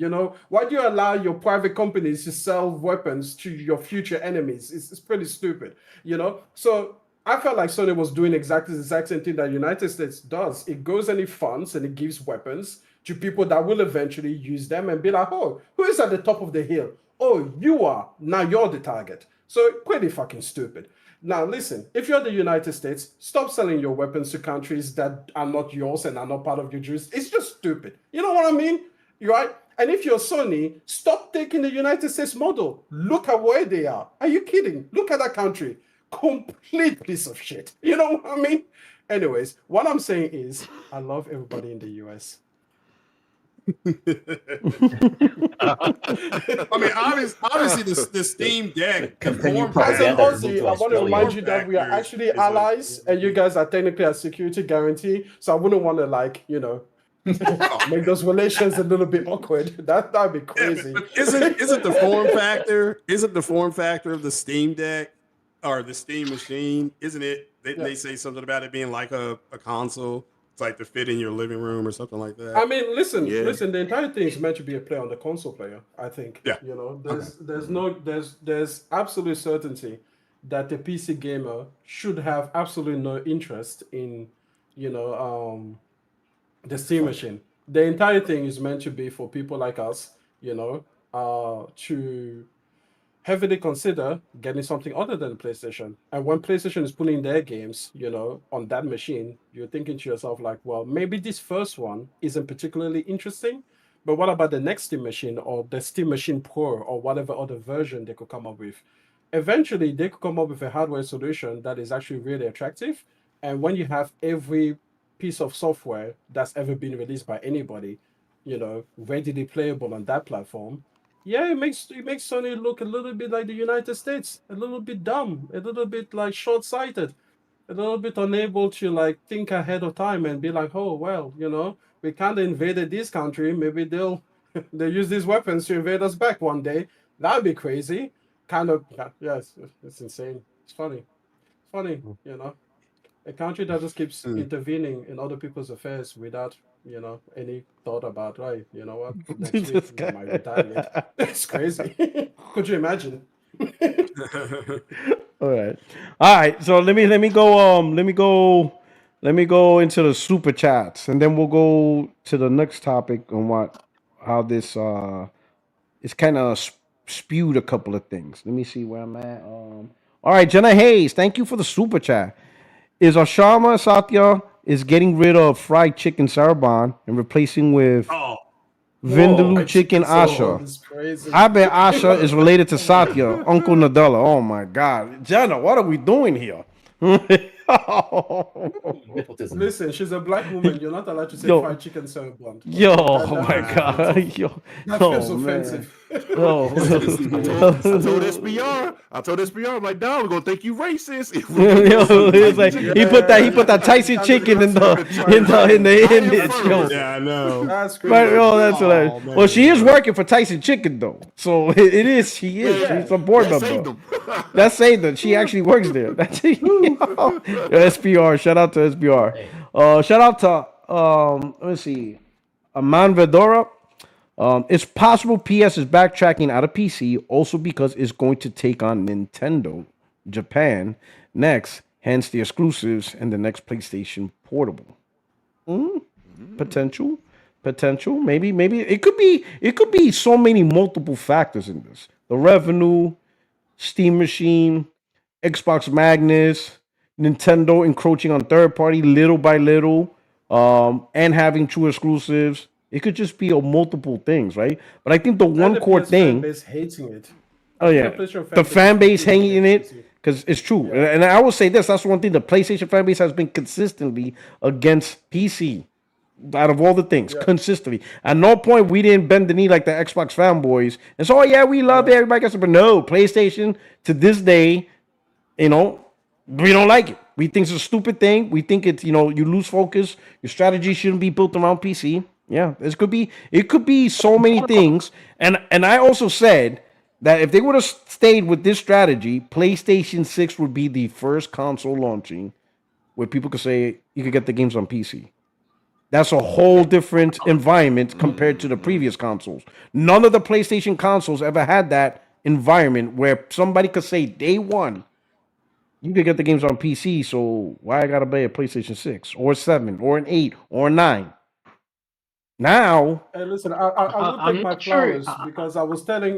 Why do you allow your private companies to sell weapons to your future enemies? It's pretty stupid, So I felt like Sony was doing exactly the exact same thing that the United States does. It goes and it funds and it gives weapons to people that will eventually use them and be like, oh, who is at the top of the hill? Oh, you are. Now you're the target. So pretty fucking stupid. Now, listen, if you're the United States, stop selling your weapons to countries that are not yours and are not part of your jurisdiction. It's just stupid. You know what I mean? Right? And if you're Sony, stop taking the United States model. Look at where they are. Are you kidding? Look at that country. Complete piece of shit. You know what I mean? Anyways, what I'm saying is, I love everybody in the US. I mean, obviously, the Steam Deck. Continue As an propaganda to move Aussie, to I want to Australia. remind you that we are actually Is a- allies, and you guys are technically a security guarantee. So I wouldn't want to, make those relations a little bit awkward. That'd be crazy. But isn't the form factor? Isn't the form factor of the Steam Deck or the Steam machine? Isn't it? They say something about it being like a console. It's like to fit in your living room or something like that. I mean, listen. The entire thing is meant to be a play on the console player. I think. Yeah. There's absolute certainty that the PC gamer should have absolutely no interest in, the Steam machine. The entire thing is meant to be for people like us, to heavily consider getting something other than PlayStation. And when PlayStation is putting their games, on that machine, you're thinking to yourself like, well, maybe this first one isn't particularly interesting, but what about the next Steam machine or the Steam Machine Pro or whatever other version they could come up with? Eventually, they could come up with a hardware solution that is actually really attractive. And when you have every piece of software that's ever been released by anybody, readily playable on that platform, yeah, it makes Sony look a little bit like the United States, a little bit dumb, a little bit like short-sighted, a little bit unable to like think ahead of time and be like, oh well, we kind of invaded this country. Maybe they'll use these weapons to invade us back one day. That'd be crazy. Kind of, yeah, it's insane. It's funny. It's funny, you know. A country that just keeps intervening in other people's affairs without, you know, any thought about, right, you know what, next week we might retaliate. It's crazy. Could you imagine? All right. So let me go into the super chats, and then we'll go to the next topic on how this it's kind of spewed a couple of things. Let me see where I'm at. All right, Jenna Hayes, thank you for the super chat. Is Oshama Satya is getting rid of fried chicken Sarabon and replacing with Vindaloo chicken Asha? I bet Asha is related to Satya, Uncle Nadella. Oh my God, Jenna, what are we doing here? Listen, she's a black woman. You're not allowed to say fried chicken Sarabon. Oh my God. That feels offensive. I told SBR, I'm like, dog, we're gonna think you racist. It's like he put that Tyson chicken in the image. Yeah, I know. That's crazy. Right, that's hilarious. Well, she is working for Tyson Chicken though, so it is. She is. Yeah, She's a board member. That's saying that she actually works there. That's SPR. Shout out to SPR. Shout out to let me see, Aman Vedora. It's possible PS is backtracking out of PC also because it's going to take on Nintendo Japan next, hence the exclusives and the next PlayStation Portable. Potential. Maybe it could be so many multiple factors in this. The revenue, Steam machine, Xbox Magnus, Nintendo encroaching on third party little by little, and having true exclusives. It could just be multiple things, right? But I think the one core thing. Fan base hating it. Oh yeah, the fan base hanging it because it's true. Yeah. And I will say this: that's one thing. The PlayStation fan base has been consistently against PC. Out of all the things, consistently. At no point we didn't bend the knee like the Xbox fanboys and so, we love it. Everybody gets it, but no, PlayStation to this day, we don't like it. We think it's a stupid thing. We think it's, you lose focus. Your strategy shouldn't be built around PC. Yeah, it could be so many things. And I also said that if they would have stayed with this strategy, PlayStation 6 would be the first console launching where people could say you could get the games on PC. That's a whole different environment compared to the previous consoles. None of the PlayStation consoles ever had that environment where somebody could say day one, you could get the games on PC, so why I gotta buy a PlayStation 6 or 7 or an 8 or a 9? Now, hey, listen, I would take my flowers because I was telling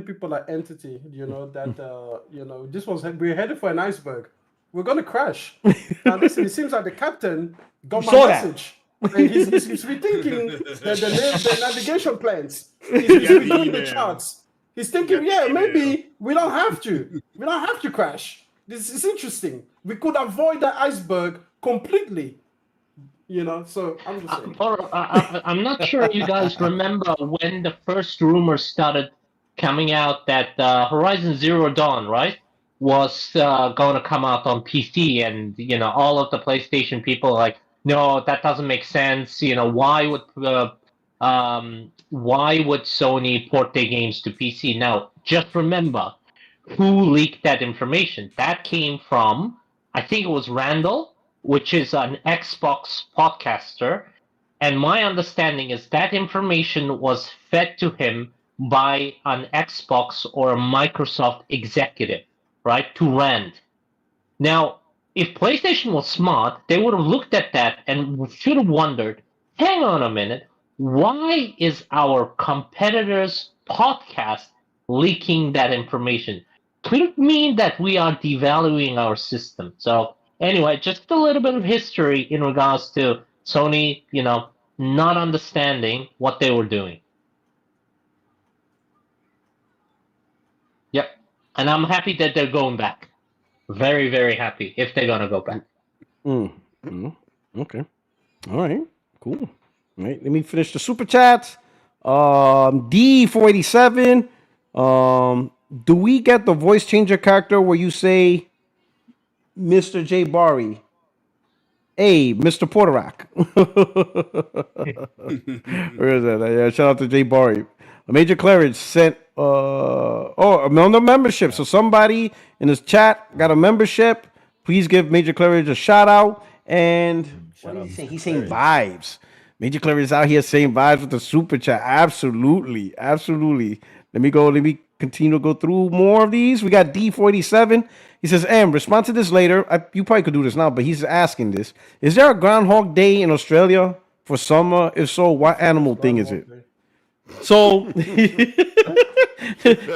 people at Entity, that we're headed for an iceberg. We're gonna crash. Now listen, it seems like the captain got my message. And he's rethinking the navigation plans. He's redoing the charts. He's thinking, maybe we don't have to crash. This is interesting. We could avoid the iceberg completely. So I'm just saying. I'm not sure you guys remember when the first rumors started coming out that Horizon Zero Dawn, right, was going to come out on PC, and all of the PlayStation people like, no, that doesn't make sense. Why would Sony port their games to PC? Now, just remember who leaked that information. That came from, I think it was Randall, which is an Xbox podcaster. And my understanding is that information was fed to him by an Xbox or a Microsoft executive, right, to Rand. Now, if PlayStation was smart, they would have looked at that and should have wondered, hang on a minute, why is our competitor's podcast leaking that information? Could it mean that we are devaluing our system? So anyway, just a little bit of history in regards to Sony, not understanding what they were doing. Yep. And I'm happy that they're going back. Very, very happy if they're gonna go back. Okay. All right. Cool. All right. Let me finish the super chats. D487. Do we get the voice changer character where you say Mr. J Bari? Hey, Mr. Porterac. Where is that? Yeah, shout out to Jay Barry. Major Claridge sent another membership. So somebody in this chat got a membership. Please give Major Claridge a shout out. And what is he saying? He's saying vibes. Major Claridge is out here saying vibes with the super chat. Absolutely. Absolutely. Let me continue to go through more of these. We got D47. He says, respond to this later. You probably could do this now, but he's asking this. Is there a Groundhog Day in Australia for summer? If so, what animal thing is it? So, you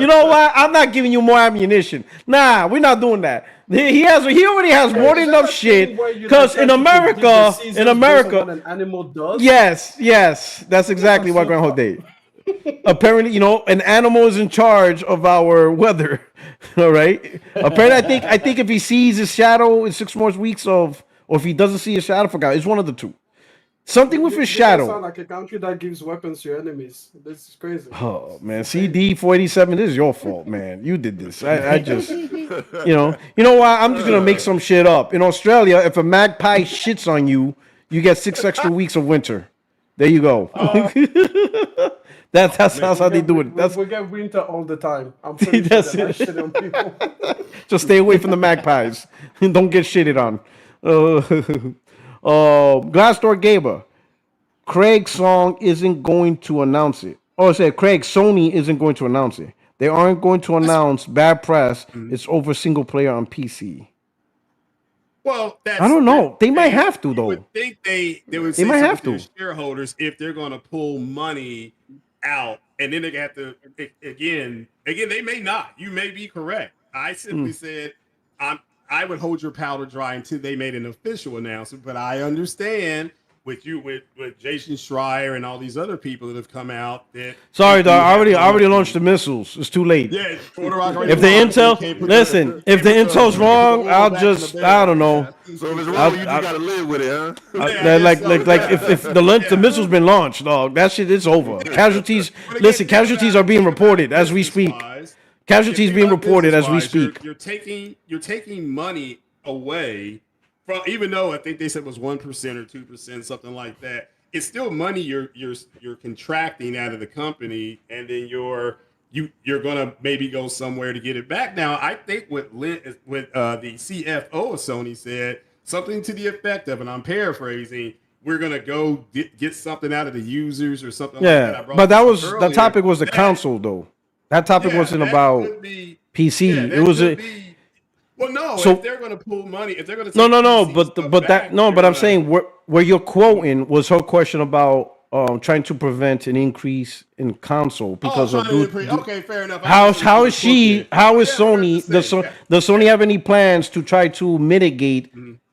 know what? I'm not giving you more ammunition. Nah, we're not doing that. He already has more than enough shit. Because in America, an animal does. Yes, that's exactly what Groundhog Day. Apparently, an animal is in charge of our weather. All right. Apparently, I think if he sees his shadow in 6 more weeks or if he doesn't see his shadow, forgot. It's one of the two. Something with his shadow. Sound like a country that gives weapons to your enemies. This is crazy. Oh man, CD487. This is your fault, man. You did this. I just, you know what? I'm just gonna make some shit up. In Australia, if a magpie shits on you, you get 6 extra weeks of winter. There you go. That's how they do it. We get winter all the time. I'm pretty sure that shit on people. Just stay away from the magpies. Don't get shitted on. Glassdoor Gaber. Craig's song isn't going to announce it. Oh, it said Craig, Sony isn't going to announce it. They aren't going to announce bad press. It's over single player on PC. Well, I don't know. They might have to, though. I would think they would say might have to to. shareholders if they're going to pull money out, and then they have to again. They may not. You may be correct. I simply said I would hold your powder dry until they made an official announcement. But I understand with Jason Schreier and all these other people that have come out that. Sorry, dog. I already launched the missiles. It's too late. Yeah, if the intel's wrong, I don't know. So if it's wrong, you just gotta live with it, huh? If the missile's been launched, dog, that shit is over. Casualties. Listen, casualties are being reported as we speak. Casualties being reported as we speak. You're taking money away from, even though I think they said it was 1% or 2%, something like that. It's still money you're contracting out of the company, and then you're gonna maybe go somewhere to get it back. Now, I think what the CFO of Sony said something to the effect of, and I'm paraphrasing, we're gonna go get something out of the users or something like that. But the topic was the console though. That topic wasn't about PC. Yeah, it was well, no. So, if they're going to pull money, if they're going to but I'm saying where you're quoting was her question about trying to prevent an increase in console because of okay, fair enough. How is Sony? Does Sony have any plans to try to mitigate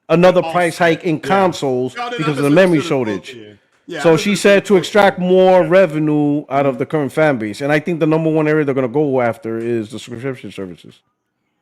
another price hike in consoles because of the memory shortage? So she said to extract more revenue out of the current fan base, and I think the number one area they're going to go after is the subscription services.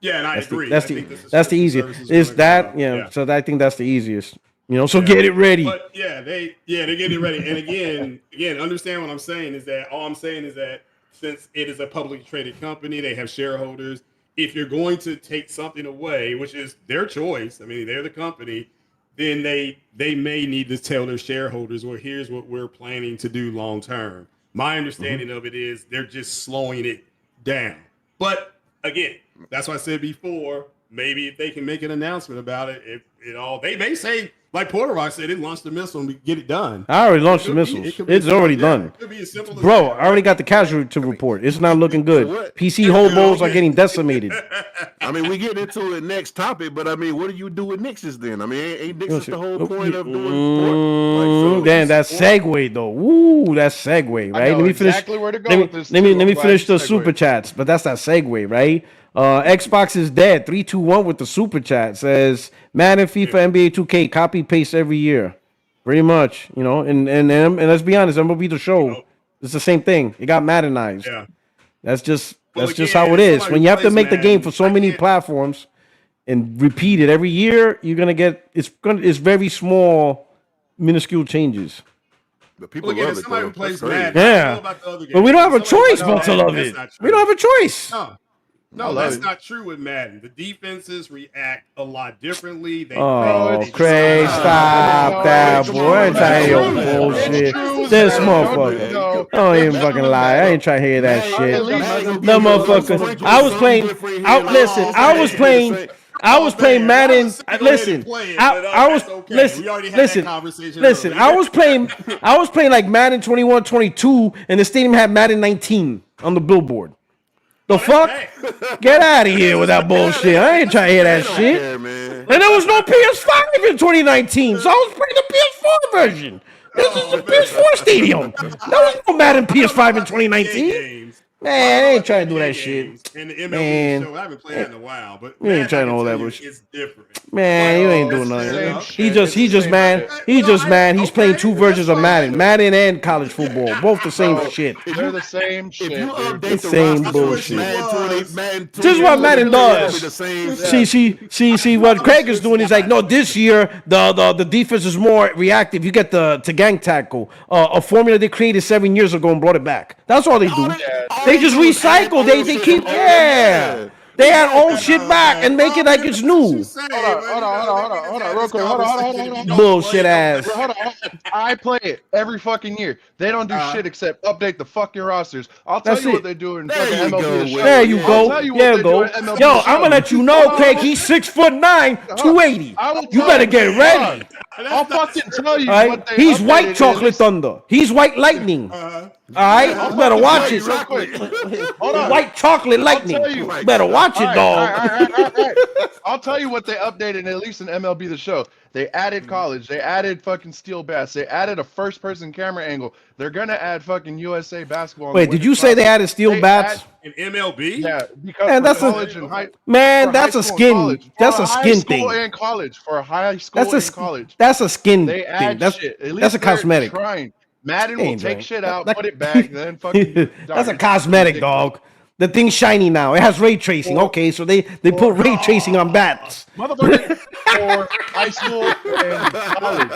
Yeah, and I agree. That's the easiest. Is that So I think that's the easiest. So get it ready. But they're getting it ready. And again, understand what I'm saying is that all I'm saying is that since it is a publicly traded company, they have shareholders. If you're going to take something away, which is their choice, I mean, they're the company, then they may need to tell their shareholders, well, here's what we're planning to do long term. My understanding of it is they're just slowing it down. But again, that's what I said before. Maybe if they can make an announcement about it, they may say, like Porter Rock said, it launched the missile and we get it done. I already launched the missiles. It's already done. It could be as simple as Bro, I already got the casualty report. It's not looking good. PC hobos are getting decimated. I mean, we get into the next topic, but I mean, what do you do with Nixxes then? I mean, ain't Nixxes the whole point of doing sport? Damn, that segue though. Ooh, that segue, right? Let me finish. Exactly where to go with this. Let me finish the super chats, but that's that segue, right? Xbox is dead. 321 with the super chat says Madden, FIFA, NBA 2K copy paste every year, pretty much. And let's be honest, MLB The Show, it's the same thing. It got Maddenized. Yeah, that's just how it is. When you have to make the game for so many platforms and repeat it every year, you're gonna get it's very small, minuscule changes. But people love it. Somebody who plays Madden, but we don't have a choice but to love it. We don't have a choice. No. No, that's not true with Madden. The defenses react a lot differently. They Craig, stop that, boy. I ain't trying to hear your bullshit. This motherfucker. Don't even fucking lie. I ain't trying to hear that shit. No motherfucker. I was playing. Listen, I was playing Madden. Listen, I was listen. I was playing like Madden 21, 22, and the stadium had Madden 19 on the billboard. The fuck? Get out of here with that bullshit. I ain't trying to hear that shit. And there was no PS5 in 2019, so I was playing the PS4 version. This is the PS4 stadium. There was no Madden PS5 in 2019. Man, I ain't trying to do that shit. And the MLB show, I haven't played that in a while, but you ain't trying to hold that bullshit. It's different. Man, you ain't doing nothing. He just man. He's playing two versions of Madden and college football, both the same shit. They're the same shit. If you update the the same roster, bullshit. This is what Madden does. See what Craig is doing is like, no, this year the defense is more reactive. You get to gang tackle, a formula they created 7 years ago and brought it back. That's all they do. They just recycle. They keep They add old shit back and make it like it's new. Hold on, real quick. Hold on. Bullshit ass. Hold on. I play it every fucking year. They don't do shit except update the fucking rosters. I'll tell you what they do in fucking MLB. There you go. Yo, I'm gonna let you know, Craig. He's 6'9", 280. You better get ready. I'll fucking tell you. Right? He's white chocolate thunder. He's white lightning. All right, you better watch it. Hold on. White chocolate lightning. You better watch it, dog. I'll tell you what they updated, at least in MLB The Show. They added college. They added fucking steel bats. They added a first-person camera angle. They're gonna add fucking USA basketball. Wait, did you say they added steel bats? In MLB? Yeah, because man, that's a skin. That's a skin thing. And college for high school and college. That's a skin thing. That's a cosmetic. Madden will take shit out, put it back, then fucking. That's a cosmetic, dog. The thing's shiny now. It has ray tracing. Okay, so they put ray tracing on bats. Motherfucker, for high school and college.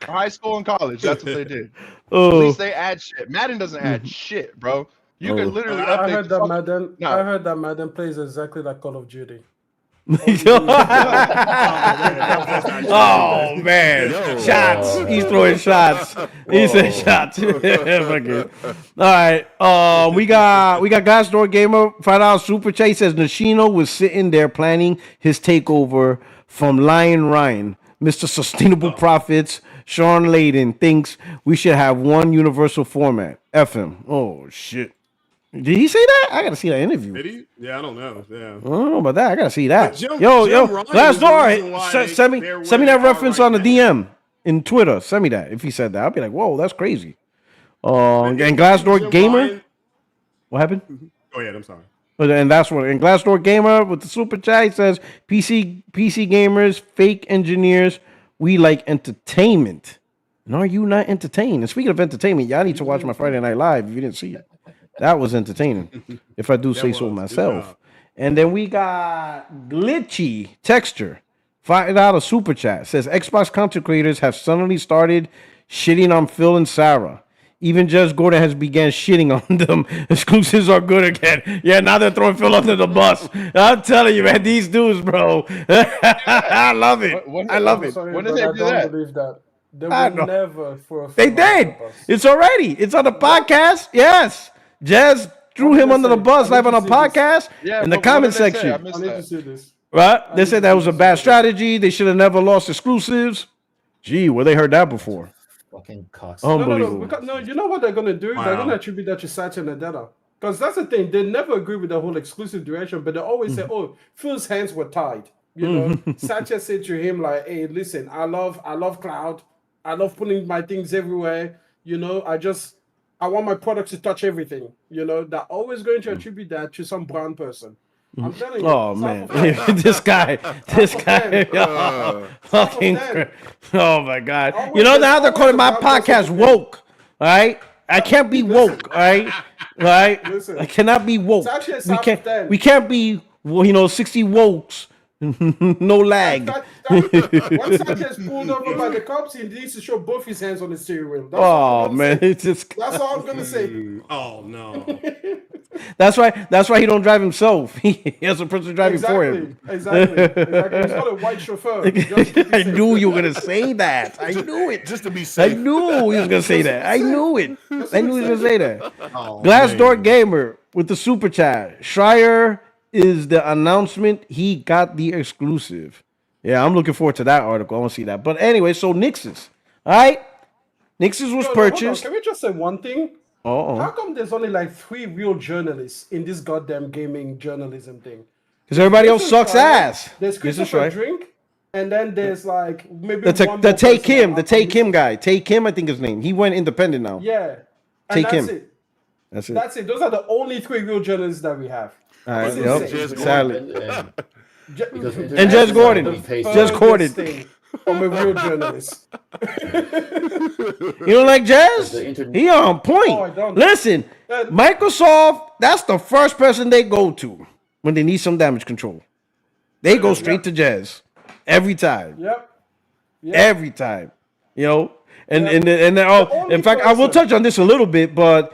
High school and college. That's what they did. At least they add shit. Madden doesn't add shit, bro. You can literally update. I heard that Madden plays exactly like Call of Duty. Oh man, shots! He's throwing shots. He said shots. All right, we got Glassdoor Gamer $5 super chat. He says Nishino was sitting there planning his takeover from Lion Ryan. Mr. Sustainable Profits Sean Layden thinks we should have one universal format. F him. Oh shit. Did he say that? I gotta see that interview. Did he? Yeah, I don't know. Yeah. I don't know about that. I gotta see that. Yo, Glassdoor, send me that reference on the DM in Twitter. Send me that if he said that. I'll be like, whoa, that's crazy. And Glassdoor Gamer. What happened? Go ahead. I'm sorry. And that's what. And Glassdoor Gamer with the super chat, he says PC gamers, fake engineers. We like entertainment. And are you not entertained? And speaking of entertainment, y'all need to watch my Friday Night Live if you didn't see it. That was entertaining, if I do say so myself. And then we got Glitchy Texture, $5 super chat. Says Xbox content creators have suddenly started shitting on Phil and Sarah. Even Judge Gordon has began shitting on them. Exclusives are good again. Yeah, now they're throwing Phil under the bus. I'm telling you, man, these dudes, bro. I love it. I love it. Sorry, when did they do that? Believe that. They would never for a They did. It's already. It's on the podcast. Yes. Jazz threw him under the bus live on a podcast in the comment section. I need to see this. Right? They said that was a bad strategy. They should have never lost exclusives. Gee, where they heard that before? Fucking cocks. Unbelievable. No, you know what they're gonna do? Wow. They're gonna attribute that to Satya Nadella. Because that's the thing. They never agree with the whole exclusive direction, but they always say, "Oh, Phil's hands were tied." You know, Satya said to him like, "Hey, listen, I love cloud. I love putting my things everywhere. You know, I want my products to touch everything. You know, they're always going to attribute that to some brown person." I'm telling you. Oh man, this guy. Fucking. Oh my God. You know now they're calling my podcast woke. All right, I can't be woke. All right, Listen, I cannot be woke. We can't be 60 wokes. No lag. Once Sanchez pulled over by the cops, he needs to show both his hands on the steering wheel. Oh man, it's just. That's all I'm gonna say. Oh no. That's why he don't drive himself. He has a person driving for him. Exactly. He's got a white chauffeur. I knew you were gonna say that. I knew it. Just to be safe. I knew he was gonna say that. I knew it. I knew he was gonna say that. Oh, Glassdoor man. Gamer with the super chat. Schreier is the announcement. He got the exclusive. Yeah, I'm looking forward to that article. I want to see that. But anyway, so Nixxes. All right. Nixxes was No, hold on. purchased. Can we just say one thing? Uh-oh. How come there's only like 3 real journalists in this goddamn gaming journalism thing? Because everybody else sucks ass. There's This is Christopher right. Drink, and then there's like maybe The one the more Take person Him, that the Take Him guy. Take Him, I think his name. He went independent now. Yeah. And Take that's Him. it. That's it. That's it. Those are the only 3 real journalists that we have. All right. It's Yep. insane. Sadly. And Jez Gordon. Jez Gordon. Thing from a real journalist. You don't like Jez? He on point. No, I don't. Listen, Microsoft, that's the first person they go to when they need some damage control. They go straight to Jez. Every time. Yep. Every time. You know? And only in fact, I will person- touch on this a little bit, but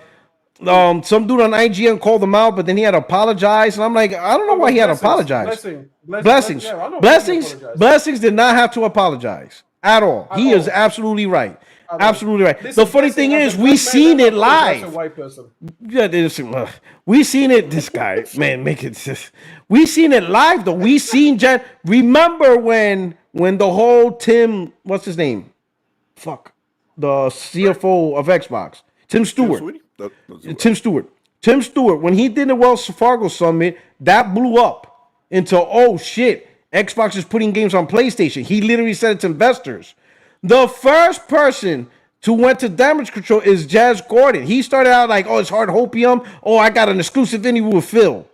some dude on IGN called him out, but then he had to apologize. And I'm like, I don't know why he had to apologize. Blessings. Yeah, I know why he apologized. Blessings did not have to apologize at all. At He is all. absolutely right. At all. Absolutely right. Listen, The funny Blessing, thing as is, a we black man, seen never it apologize to a live. white person. Yeah, we seen it. This guy, man, make it. We seen it live though. We seen Jen. Remember when the whole Tim, what's his name? Fuck, the CFO of Xbox, Tim Stewart. Tim Stewart. When he did the Wells Fargo summit, that blew up into, oh shit, Xbox is putting games on PlayStation. He literally said it to investors. The first person to went to damage control is Jez Gordon. He started out like, oh, it's hard hopium. Oh, I got an exclusive interview with Phil.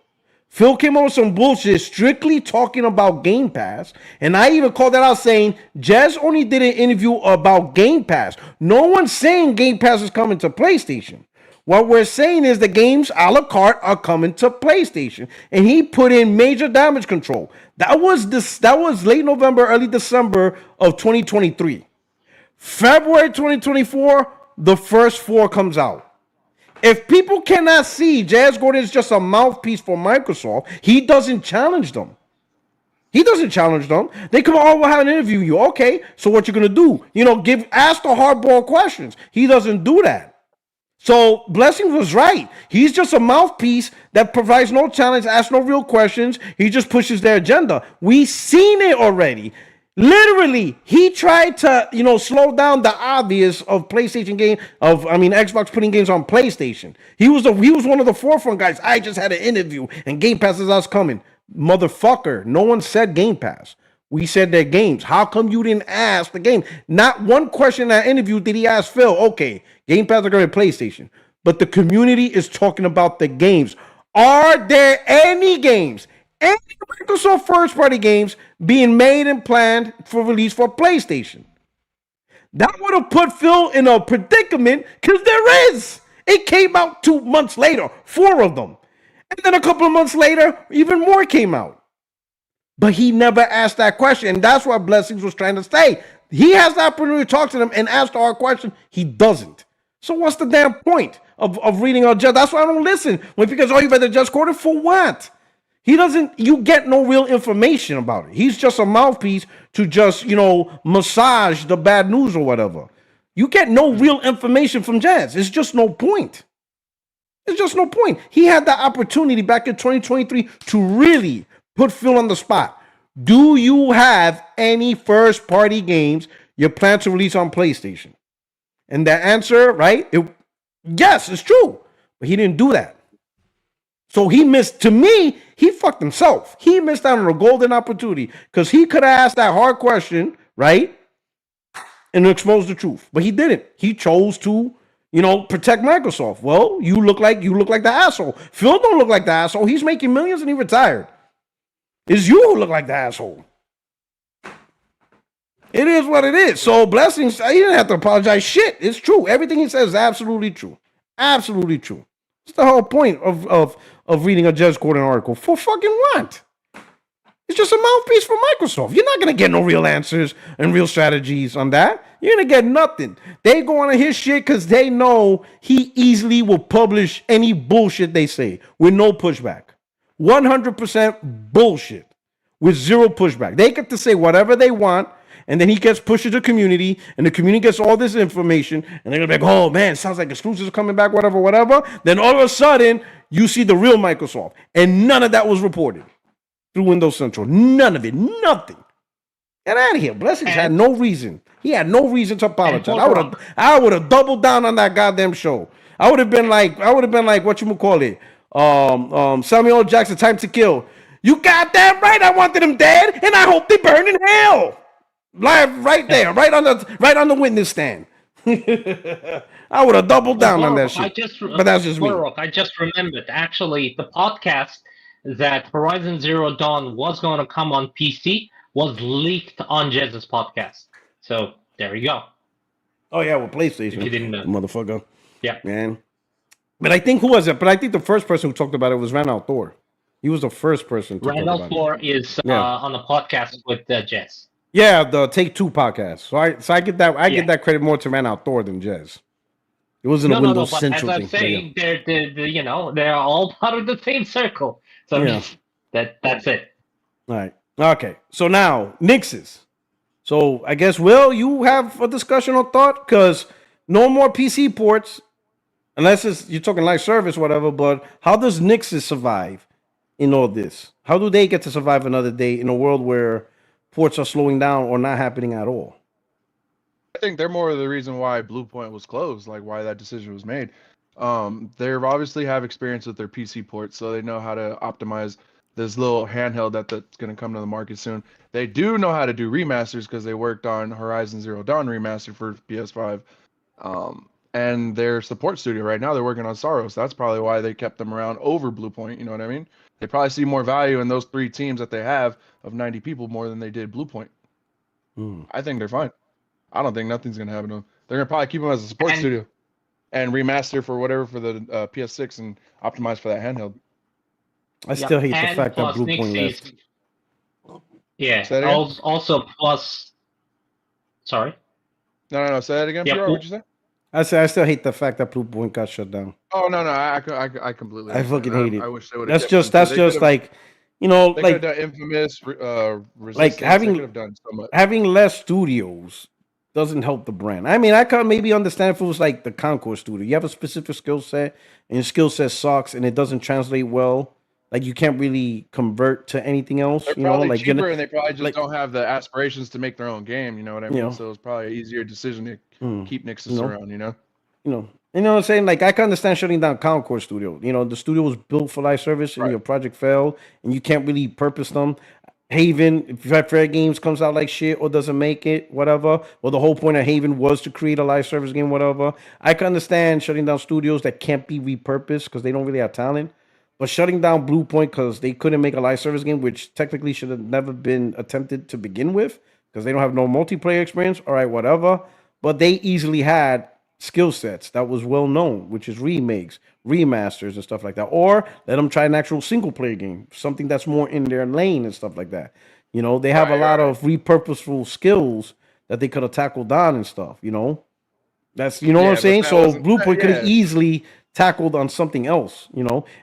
Phil came up with some bullshit strictly talking about Game Pass. And I even called that out saying Jez only did an interview about Game Pass. No one's saying Game Pass is coming to PlayStation. What we're saying is the games a la carte are coming to PlayStation. And he put in major damage control. That was late November, early December of 2023. February 2024, the first 4 comes out. If people cannot see Jez Gordon is just a mouthpiece for Microsoft, he doesn't challenge them. He doesn't challenge them. They come, oh, we'll have an interview you. Okay, so what you gonna do? Ask the hardball questions. He doesn't do that. So Blessing was right. He's just a mouthpiece that provides no challenge, asks no real questions. He just pushes their agenda. We've seen it already. Literally, he tried to, slow down the obvious of Xbox putting games on PlayStation. He was one of the forefront guys. I just had an interview and Game Pass is us coming. Motherfucker, no one said Game Pass. We said their games. How come you didn't ask the game? Not one question in that interview did he ask Phil, okay, Game Pass are going to PlayStation. But the community is talking about the games. Are there any games, any Microsoft first-party games being made and planned for release for PlayStation? That would have put Phil in a predicament because there is. It came out 2 months later, 4 of them. And then a couple of months later, even more came out. But he never asked that question. And that's what Blessings was trying to say. He has the opportunity to talk to them and ask the hard question. He doesn't. So what's the damn point of reading a judge? That's why I don't listen. Because, you better Judge Gordon for what? He doesn't, you get no real information about it. He's just a mouthpiece to just, massage the bad news or whatever. You get no real information from Jazz. It's just no point. It's just no point. He had the opportunity back in 2023 to really put Phil on the spot. Do you have any first-party games you plan to release on PlayStation? And the answer, right? Yes, it's true. But he didn't do that. So he missed, to me, he fucked himself. He missed out on a golden opportunity because he could have asked that hard question, right? And expose the truth. But he didn't. He chose to, protect Microsoft. Well, you look like the asshole. Phil don't look like the asshole. He's making millions and he retired. It's you who look like the asshole. It is what it is. So Blessings, he didn't have to apologize. Shit, it's true. Everything he says is absolutely true. Absolutely true. It's the whole point of reading a Jez Gordon article. For fucking what? It's just a mouthpiece for Microsoft. You're not going to get no real answers and real strategies on that. You're gonna get nothing. They go on his shit because they know he easily will publish any bullshit they say with no pushback. 100% bullshit with zero pushback. They get to say whatever they want, and then he gets pushed to the community, and the community gets all this information, and they're gonna be like, oh man, sounds like exclusives are coming back, whatever. Then all of a sudden, you see the real Microsoft, and none of that was reported through Windows Central. None of it, nothing. Get out of here. Blessings had no reason. He had no reason to apologize. I would have doubled down on that goddamn show. I would have been like what you call it? Samuel L. Jackson, Time to Kill. You goddamn right, I wanted him dead, and I hope they burn in hell. Live right there, right on the witness stand. I would have doubled down on that shit. But that's just me. I just remembered, actually, the podcast that Horizon Zero Dawn was going to come on PC was leaked on Jez's podcast. So there you go. Oh yeah, well, PlayStation. If you didn't know, motherfucker. Yeah, man. But I think who was it? But I think the first person who talked about it was Randall Thor. He was the first person. Randall Thor is on the podcast with Jez. Yeah, the Take Two podcast. So I get that. I get that credit more to Randall Thor than Jez. It wasn't a Windows Central thing. As I'm saying, they're all part of the same circle. So that's it. All right. Okay. So now Nixxes. So I guess Will, you have a discussion or thought, because no more PC ports, unless you're talking live service, whatever. But how does Nixxes survive in all this? How do they get to survive another day in a world where ports are slowing down or not happening at all? I think they're more of the reason why Bluepoint was closed, like why that decision was made. They obviously have experience with their PC ports, so they know how to optimize this little handheld that's going to come to the market soon. They do know how to do remasters because they worked on Horizon Zero Dawn remaster for PS5. And their support studio right now, they're working on Soros. That's probably why they kept them around over Bluepoint. You know what I mean? They probably see more value in those 3 teams that they have of 90 people more than they did Bluepoint. I think they're fine. I don't think nothing's going to happen to them. They're going to probably keep them as a support studio and remaster for whatever for the PS6 and optimize for that handheld. I still hate the fact that Bluepoint left. Yeah. Also, plus. Sorry. No. Say that again. Yeah, What'd you say? I still hate the fact that Bluepoint got shut down. Oh no, I completely. I fucking hate it. I wish they would. That's just like, they like could have done Infamous, like having could have done so much. Having less studios doesn't help the brand. I mean, I can maybe understand if it was like the Concord studio. You have a specific skill set, and your skill set sucks, and it doesn't translate well. Like you can't really convert to anything else. They're probably cheaper, and they probably just don't have the aspirations to make their own game. You know what I mean? So it's probably an easier decision to keep Nixxes around. You know what I'm saying? Like I can understand shutting down Concord Studio. The studio was built for live service, and your project failed, and you can't really purpose them. Haven, if Fair Games comes out like shit or doesn't make it, whatever. Well, the whole point of Haven was to create a live service game, whatever. I can understand shutting down studios that can't be repurposed because they don't really have talent. But shutting down Bluepoint because they couldn't make a live service game, which technically should have never been attempted to begin with, because they don't have no multiplayer experience. All right, whatever. But they easily had skill sets that was well known, which is remakes, remasters, and stuff like that. Or let them try an actual single player game, something that's more in their lane and stuff like that. They have a lot of repurposeful skills that they could have tackled on and stuff. That's what I'm saying. So Bluepoint could have easily tackled on something else,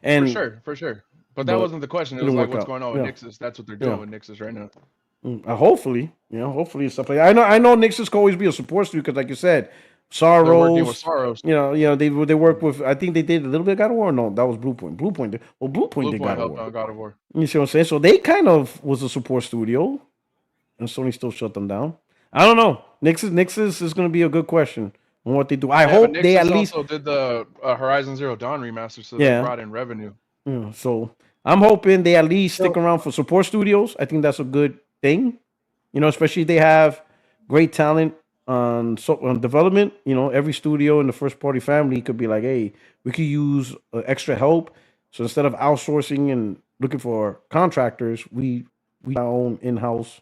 and for sure. But that wasn't the question. It was like what's going on with Nixxes. That's what they're doing with Nixxes right now. Hopefully, stuff like that. I know Nixxes can always be a support studio because, like you said, Soros. They're working with Soros. They work with. I think they did a little bit of God of War. No, that was Bluepoint. Bluepoint did God of War. God of War. You see what I'm saying? So they kind of was a support studio, and Sony still shut them down. I don't know. Nixxes is going to be a good question on what they do. I hope they at least also did the Horizon Zero Dawn remaster, so they brought in revenue. So I'm hoping they at least stick around for support studios. I think that's a good thing, especially if they have great talent on development. Every studio in the first party family could be like, hey, we could use extra help. So instead of outsourcing and looking for contractors, we our own in-house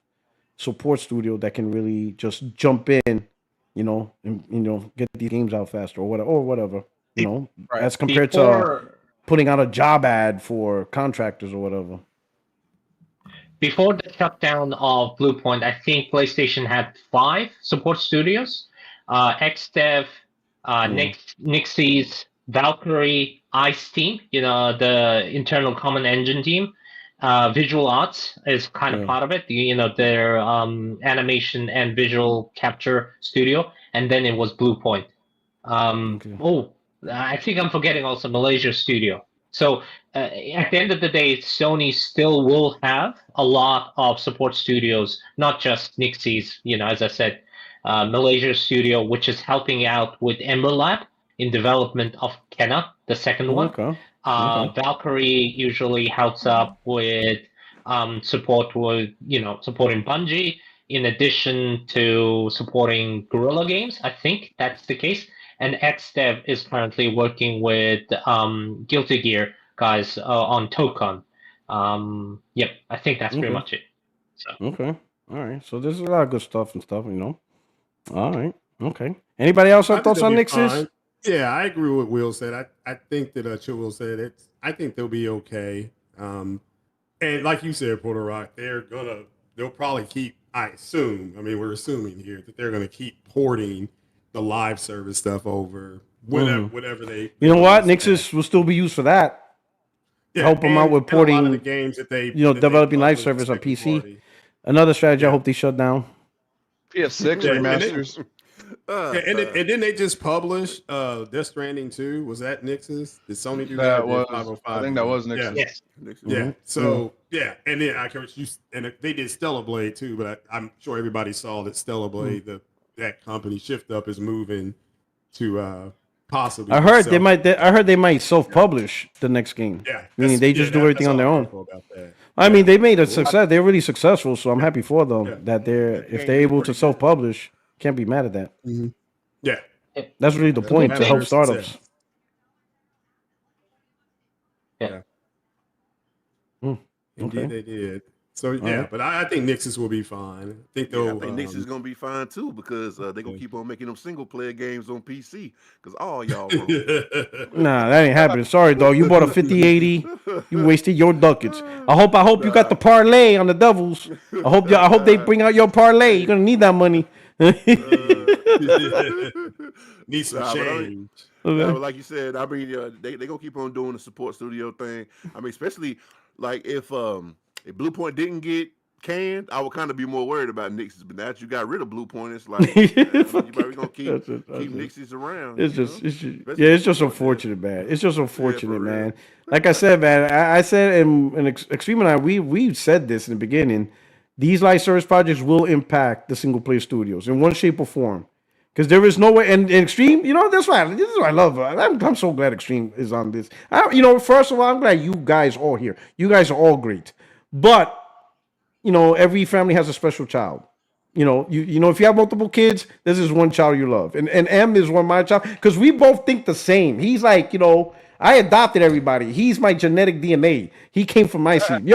support studio that can really just jump in. And get these games out faster or whatever. As compared to putting out a job ad for contractors or whatever. before the shutdown of Bluepoint, I think PlayStation had 5 support studios: XDev, Nixxes, Valkyrie, Ice Team, the internal common engine team. Visual Arts is kind of part of it. Their animation and visual capture studio, and then it was Bluepoint. Oh, I think I'm forgetting also Malaysia studio. So at the end of the day, Sony still will have a lot of support studios, not just Nixxes. As I said, Malaysia studio, which is helping out with Ember Lab in development of Kenna, the second one. Okay. Valkyrie usually helps up with support with supporting Bungie, in addition to supporting Guerrilla Games. I think that's the case. And XDev is currently working with Guilty Gear guys on Tokon. Yep, I think that's pretty much it. So. Okay. All right. So there's a lot of good stuff and stuff, All right. Okay. Anybody else have thoughts on Nixxes? Yeah, I agree with what Will said. I think that Chill said it. I think they'll be okay. And like you said, Porter Rock, they'll probably keep. I assume. I mean, we're assuming here that they're gonna keep porting the live service stuff over whatever they. You know what? Nixxes will still be used for that. Yeah, help them out with porting. A lot of the games that they, developing live service on PC. Party. Another strategy. I hope they shut down. PS6 remasters. And then they just published Death Stranding 2. Was that Nixxes? Did Sony do that? I think that was Nixxes. Yeah. So and then I can and they did Stellar Blade too, but I'm sure everybody saw that Stellar Blade, that company Shift Up is moving to possibly. I heard they might self-publish the next game. Yeah, meaning they just do everything on their own. I mean, they made a success. They're really successful, so I'm happy for them that if they're able to self-publish. Can't be mad at that. Mm-hmm. Yeah, that's really the point to help startups. Yeah, indeed they did. So but I think Nixxes will be fine. I think Nixxes is gonna be fine too because they're gonna keep on making them single player games on PC because all y'all wrong. Nah, that ain't happening. Sorry, dog. You bought a 5080. You wasted your ducats. I hope you got the parlay on the Devils. I hope they bring out your parlay. You're gonna need that money. Need some change. Like you said, I mean, they gonna keep on doing the support studio thing. I mean, especially like if Bluepoint didn't get canned, I would kind of be more worried about Nixxes. But now that you got rid of Bluepoint, it's like you probably gonna keep Nixxes around. It's just unfortunate, man. It's just unfortunate, man. Like I said, man, I said in Extreme and I, we said this in the beginning. These live service projects will impact the single player studios in one shape or form. Because there is no way, and Extreme, this is what I love. I'm so glad Extreme is on this. First of all, I'm glad you guys are here. You guys are all great. But, every family has a special child. If you have multiple kids, this is one child you love. And M is one of my child. Because we both think the same. He's like, I adopted everybody. He's my genetic DNA. He came from my seed.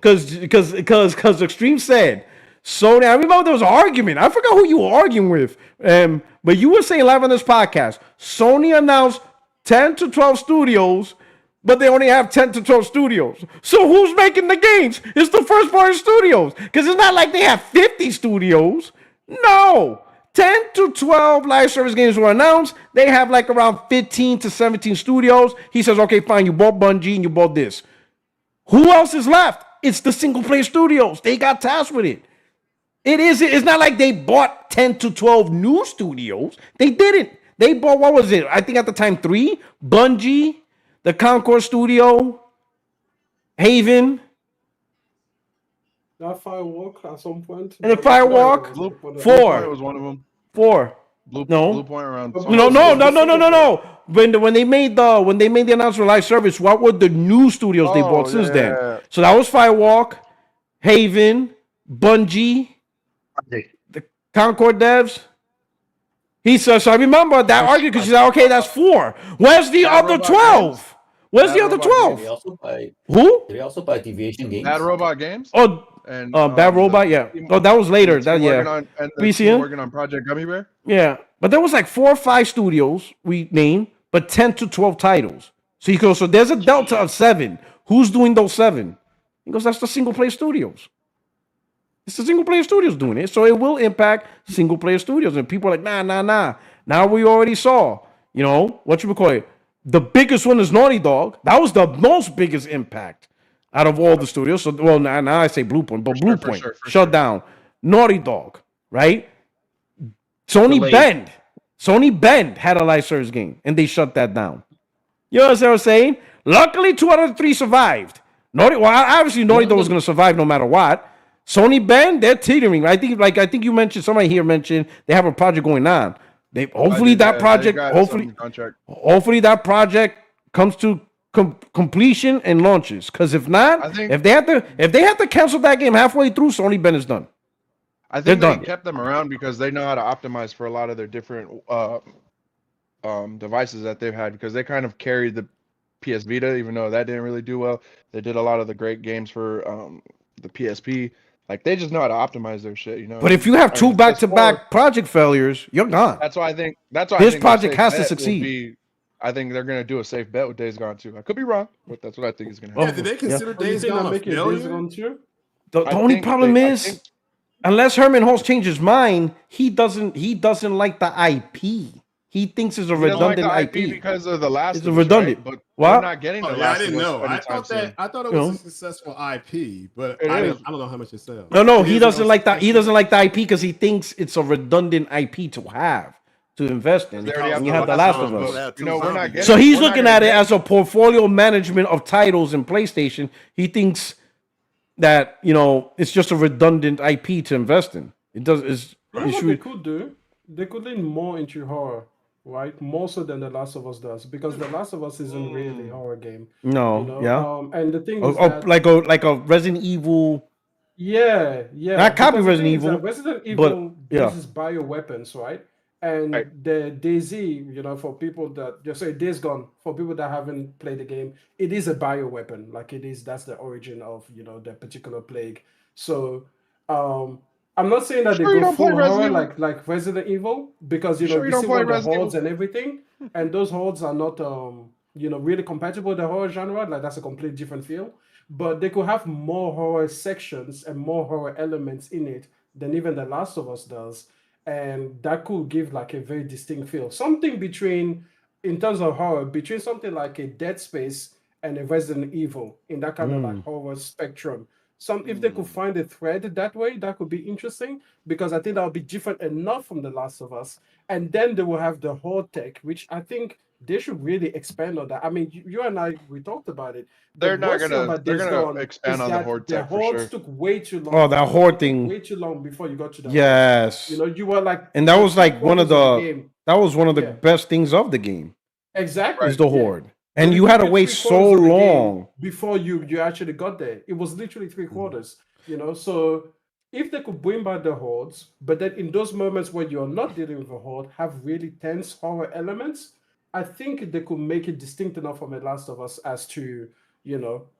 Because Extreme said, Sony, I remember there was an argument. I forgot who you were arguing with. But you were saying live on this podcast, Sony announced 10 to 12 studios, but they only have 10 to 12 studios. So who's making the games? It's the first party studios. Because it's not like they have 50 studios. No. 10 to 12 live service games were announced. They have like around 15 to 17 studios. He says, okay, fine, you bought Bungie and you bought this. Who else is left? It's the single player studios. They got tasked with it. It's not like they bought 10 to 12 new studios. They didn't. They bought, what was it? I think at the time 3. Bungie, the Concord Studio, Haven. That Firewalk at some point. And the Firewalk? 4. was one of them. 4. Bluepoint around. No. When they made the announcement for live service, what were the new studios they bought since then? So that was Firewalk, Haven, Bungie, the Concord devs. He says, so I remember that argument because he said, okay, that's 4. Where's the other 12? Where's the other 12? Who? Did they also buy Deviation Games? Bad Robot Games? Oh, and Bad Robot, yeah. Oh, that was later. BCN? Working on Project Gummy Bear? Yeah. But there was like 4 or 5 studios we named, but 10 to 12 titles. So he goes, so there's a delta of 7. Who's doing those 7? He goes, that's the single player studios. It's the single player studios doing it, so it will impact single player studios. And people are like, nah. Now we already saw, what you call it. The biggest one is Naughty Dog. That was the most biggest impact out of all the studios. So, well, now I say Bluepoint, but Bluepoint shut down. Naughty Dog, right? Sony Bend had a live service game, and they shut that down. You know what I'm saying? Luckily, 2 out of 3 survived. Obviously, Naughty Dog was going to survive no matter what. Sony Bend, they're teetering. I think you mentioned, somebody here mentioned they have a project going on. Hopefully that project comes to completion and launches. Because if not, if they have to cancel that game halfway through, Sony Bend is done. I think they kept them around because they know how to optimize for a lot of their different devices that they've had, because they kind of carried the PS Vita, even though that didn't really do well. They did a lot of the great games for the PSP. Like, they just know how to optimize their shit, But if you have 2 back-to-back project failures, you're gone. That's why this project has to succeed. I think they're gonna do a safe bet with Days Gone too. I could be wrong, but that's what I think is gonna happen. Yeah, did they consider Days Gone a failure? The only problem is, unless Hermen Hulst changes his mind, he doesn't like the IP. He thinks it's a redundant like IP because of the last. It's a redundant. Right? But what? we're not getting the last. I didn't know. I thought it was a successful IP, but I don't know how much it sells. No, he doesn't like that. He doesn't like the IP because he thinks it's a redundant IP to have, to invest in. And you have The Last of Us. We're not getting. So he's looking at it as a portfolio management of titles in PlayStation. He thinks that it's just a redundant IP to invest in. It does. What they could do? They could lean more into horror. Right, more so than The Last of Us does, because The Last of Us isn't really a horror game. No, and the thing is that, like a Resident Evil. Yeah. Not copy Resident Evil. Resident Evil uses bioweapons, right? And the DayZ, for people that just say Days Gone, for people that haven't played the game, it is a bioweapon. Like that's the origin of the particular plague. So I'm not saying that they go full horror like Resident Evil, because you see what the hordes and everything, and those hordes are not really compatible with the horror genre. Like, that's a completely different feel. But they could have more horror sections and more horror elements in it than even The Last of Us does, and that could give like a very distinct feel. Something between, in terms of horror, between something like a Dead Space and a Resident Evil in that kind of like horror spectrum. If they could find a thread that way, that could be interesting, because I think that would be different enough from The Last of Us. And then they will have the horde tech, which I think they should really expand on that. I mean, you and I, we talked about it. They're gonna expand on the horde tech. The hordes took way too long. Oh, that horde thing. Way too long before you got to that. Yes. You were like, and that was like one of the best things of the game. Exactly. Is the horde. And you had to wait so long before you actually got there. It was literally 3 quarters, So if they could bring back the hordes, but then in those moments where you're not dealing with a horde, have really tense horror elements, I think they could make it distinct enough from The Last of Us as to,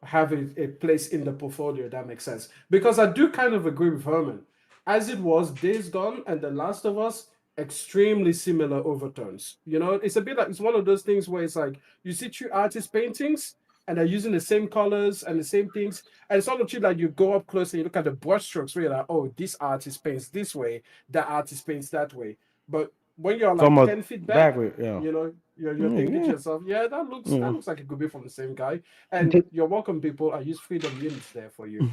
have a place in the portfolio. That makes sense. Because I do kind of agree with Herman. As it was, Days Gone and The Last of Us, extremely similar overtones. It's a bit like, it's one of those things where it's like you see 2 artist paintings and they're using the same colors and the same things, and it's not like you go up close and you look at the brushstrokes where you're like, oh, this artist paints this way, that artist paints that way. But when you're like 10 feet back, you're thinking to yourself, that looks like it could be from the same guy. And you're welcome, people. I use freedom units there for you.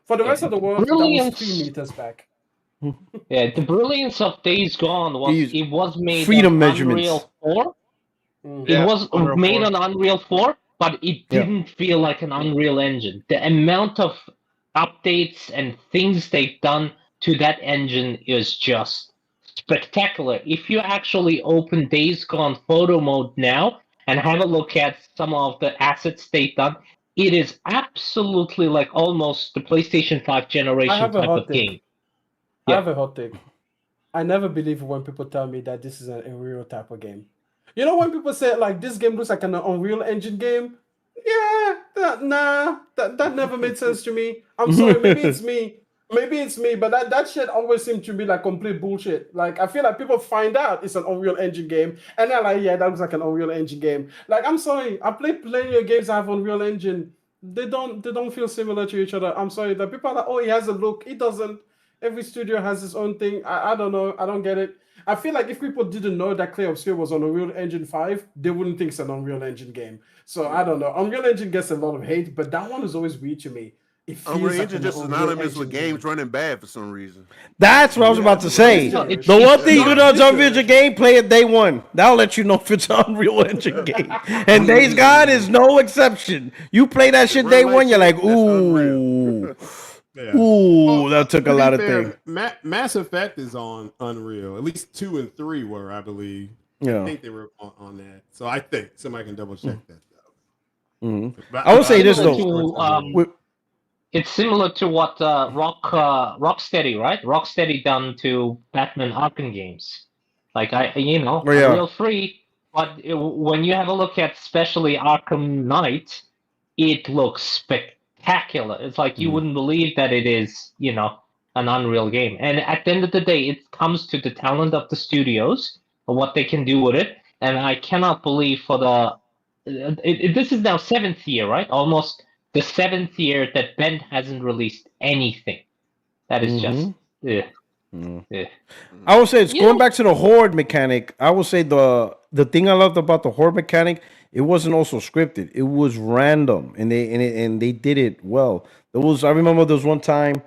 For the rest of the world, that was 3 meters back. Yeah, the brilliance of Days Gone was it was made freedom on measurements. Unreal 4. It was made on Unreal 4, but it didn't feel like an Unreal Engine. The amount of updates and things they've done to that engine is just spectacular. If you actually open Days Gone photo mode now and have a look at some of the assets they've done, it is absolutely like almost the PlayStation 5 generation type of game. I have a hot take. I never believe when people tell me that this is an Unreal type of game. When people say like this game looks like an Unreal Engine game, that never made sense to me. I'm sorry, maybe it's me, but that shit always seemed to be like complete bullshit. Like, I feel like people find out it's an Unreal Engine game and they're like, that looks like an Unreal Engine game. Like, I'm sorry, I played plenty of games that have Unreal Engine They don't feel similar to each other. I'm sorry. The people are like, oh, he has a look. He doesn't. Every studio has its own thing. I don't know. I don't get it. I feel like if people didn't know that Clay Obscure was on Unreal Engine 5, they wouldn't think it's an Unreal Engine game. So I don't know. Unreal Engine gets a lot of hate, but that one is always weird to me. It feels Unreal like Engine an just Unreal synonymous with Engine games game. running bad for some reason. That's what I was about to say. The one thing you know is Unreal Engine game, play it day one. That'll let you know if it's an Unreal Engine game. And Days Gone is no exception. You play that shit day one, you're like, ooh. Yeah. Ooh, that took a To be lot of fair, things. Mass Effect is on Unreal. At least 2 and 3 were, I believe. Yeah. I think they were on that. So I think somebody can double check that though. Mm-hmm. I will say this though. It's similar to what Rocksteady, right? Rocksteady done to Batman Arkham games. Like Unreal 3. But when you have a look at especially Arkham Knight, it looks spectacular. It's like you wouldn't believe that it is, an Unreal game. And at the end of the day, it comes to the talent of the studios and what they can do with it. And I cannot believe for this is now 7th year, right? Almost the 7th year that Ben hasn't released anything. That is just. I would say it's going back to the horde mechanic. I would say the thing I loved about the horde mechanic, it wasn't also scripted. It was random, and they did it well. I remember there was one time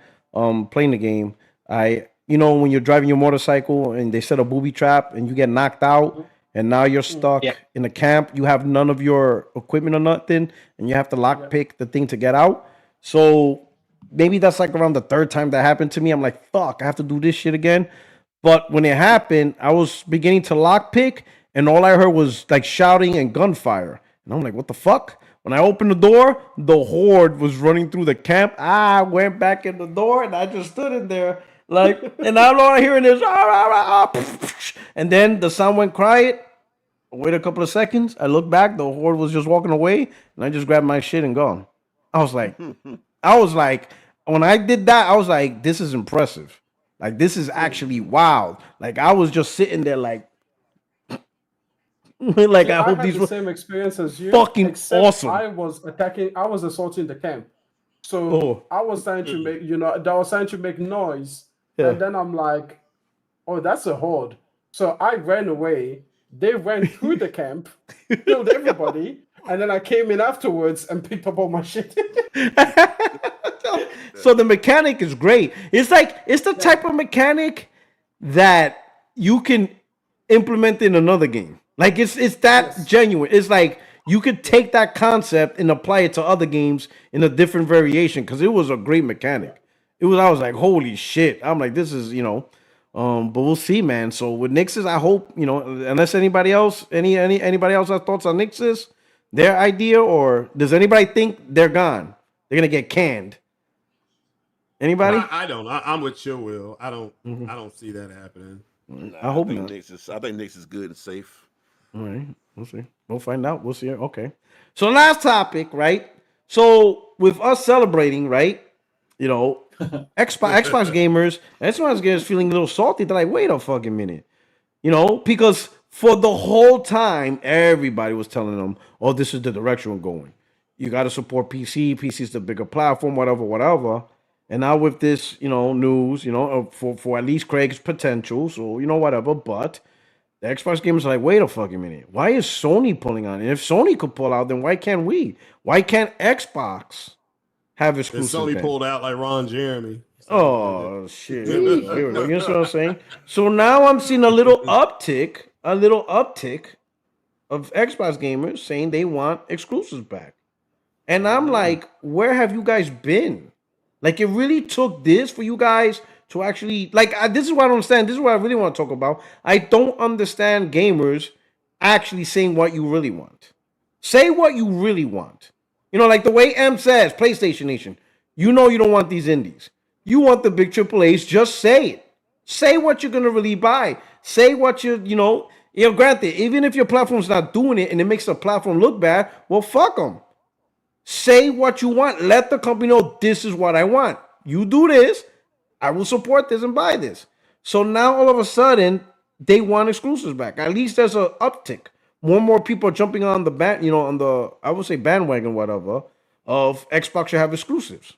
playing the game. When you're driving your motorcycle and they set a booby trap and you get knocked out, and now you're stuck in a camp. You have none of your equipment or nothing, and you have to lockpick the thing to get out. So maybe that's like around the 3rd time that happened to me. I'm like, fuck, I have to do this shit again. But when it happened, I was beginning to lockpick, and all I heard was like shouting and gunfire. And I'm like, what the fuck? When I opened the door, the horde was running through the camp. I went back in the door, and I just stood in there. And all I'm hearing is, and then the sound went quiet. Wait a couple of seconds. I look back. The horde was just walking away, and I just grabbed my shit and gone. I was like, when I did that, I was like, this is impressive. Like, this is actually wild. Like, I was just sitting there like like, I hope had these the same experience as you. fucking except awesome. I was assaulting the camp. So I was trying to make, I was trying to make noise. Yeah. And then I'm like, oh, that's a horde. So I ran away. They ran through the camp, killed everybody, and then I came in afterwards and picked up all my shit. So the mechanic is great. It's the type of mechanic that you can implement in another game. Like it's that genuine. It's like you could take that concept and apply it to other games in a different variation because it was a great mechanic. I was like, holy shit. I'm like, this is, but we'll see, man. So with Nixxes, I hope, unless anybody else has thoughts on Nixxes, their idea, or does anybody think they're gone? They're gonna get canned. Anybody? I don't. I'm with Chill Will. I don't see that happening. I hope think not. I think Nixxes is good and safe. All right, we'll see. We'll find out. We'll see. Okay. So last topic, right? So with us celebrating, right? Xbox gamers feeling a little salty. They're like, wait a fucking minute, because for the whole time everybody was telling them, oh, this is the direction we're going. You got to support PC. PC is the bigger platform, whatever. And now with this, news, for at least Craig's potential, so whatever. But the Xbox gamers are like, wait a fucking minute. Why is Sony pulling on? And if Sony could pull out, then why can't we? Why can't Xbox have exclusive? Sony pulled out like Ron Jeremy. Oh shit! You know what I'm saying? So now I'm seeing a little uptick of Xbox gamers saying they want exclusives back, and I'm like, where have you guys been? Like, it really took this for you guys to actually this is what I don't understand. This is what I really want to talk about. I don't understand gamers actually saying what you really want. Say what you really want. Like the way M says, PlayStation Nation. You don't want these indies. You want the big AAAs. Just say it. Say what you're gonna really buy. Say what granted, even if your platform's not doing it and it makes the platform look bad, well, fuck them. Say what you want. Let the company know this is what I want. You do this, I will support this and buy this. So now all of a sudden they want exclusives back. At least there's an uptick. More people are jumping on the I would say bandwagon, whatever. of Xbox should have exclusives.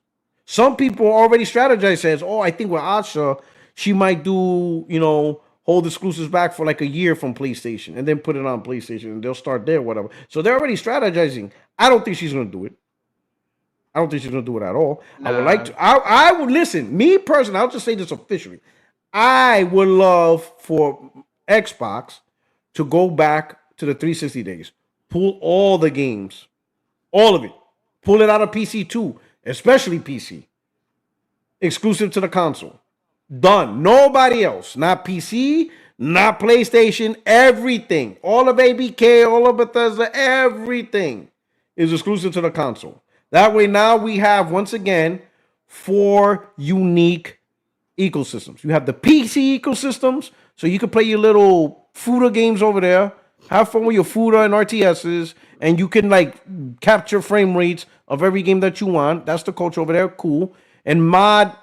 Some people already strategize, says, oh, I think with Asha, she might do, hold exclusives back for like a year from PlayStation and then put it on PlayStation and they'll start there, whatever. So they're already strategizing. I don't think she's going to do it. I don't think she's going to do it at all. Nah. I would like to. I would listen. Me personally, I'll just say this officially. I would love for Xbox to go back to the 360 days. Pull all the games. All of it. Pull it out of PC too. Especially PC. Exclusive to the console. Done. Nobody else. Not PC, not PlayStation, everything. All of ABK, all of Bethesda, everything is exclusive to the console. That way now we have, once again, 4 unique ecosystems. You have the PC ecosystems, so you can play your little FUTA games over there, have fun with your FUTA and RTSs, and you can like capture frame rates of every game that you want. That's the culture over there. Cool. And mod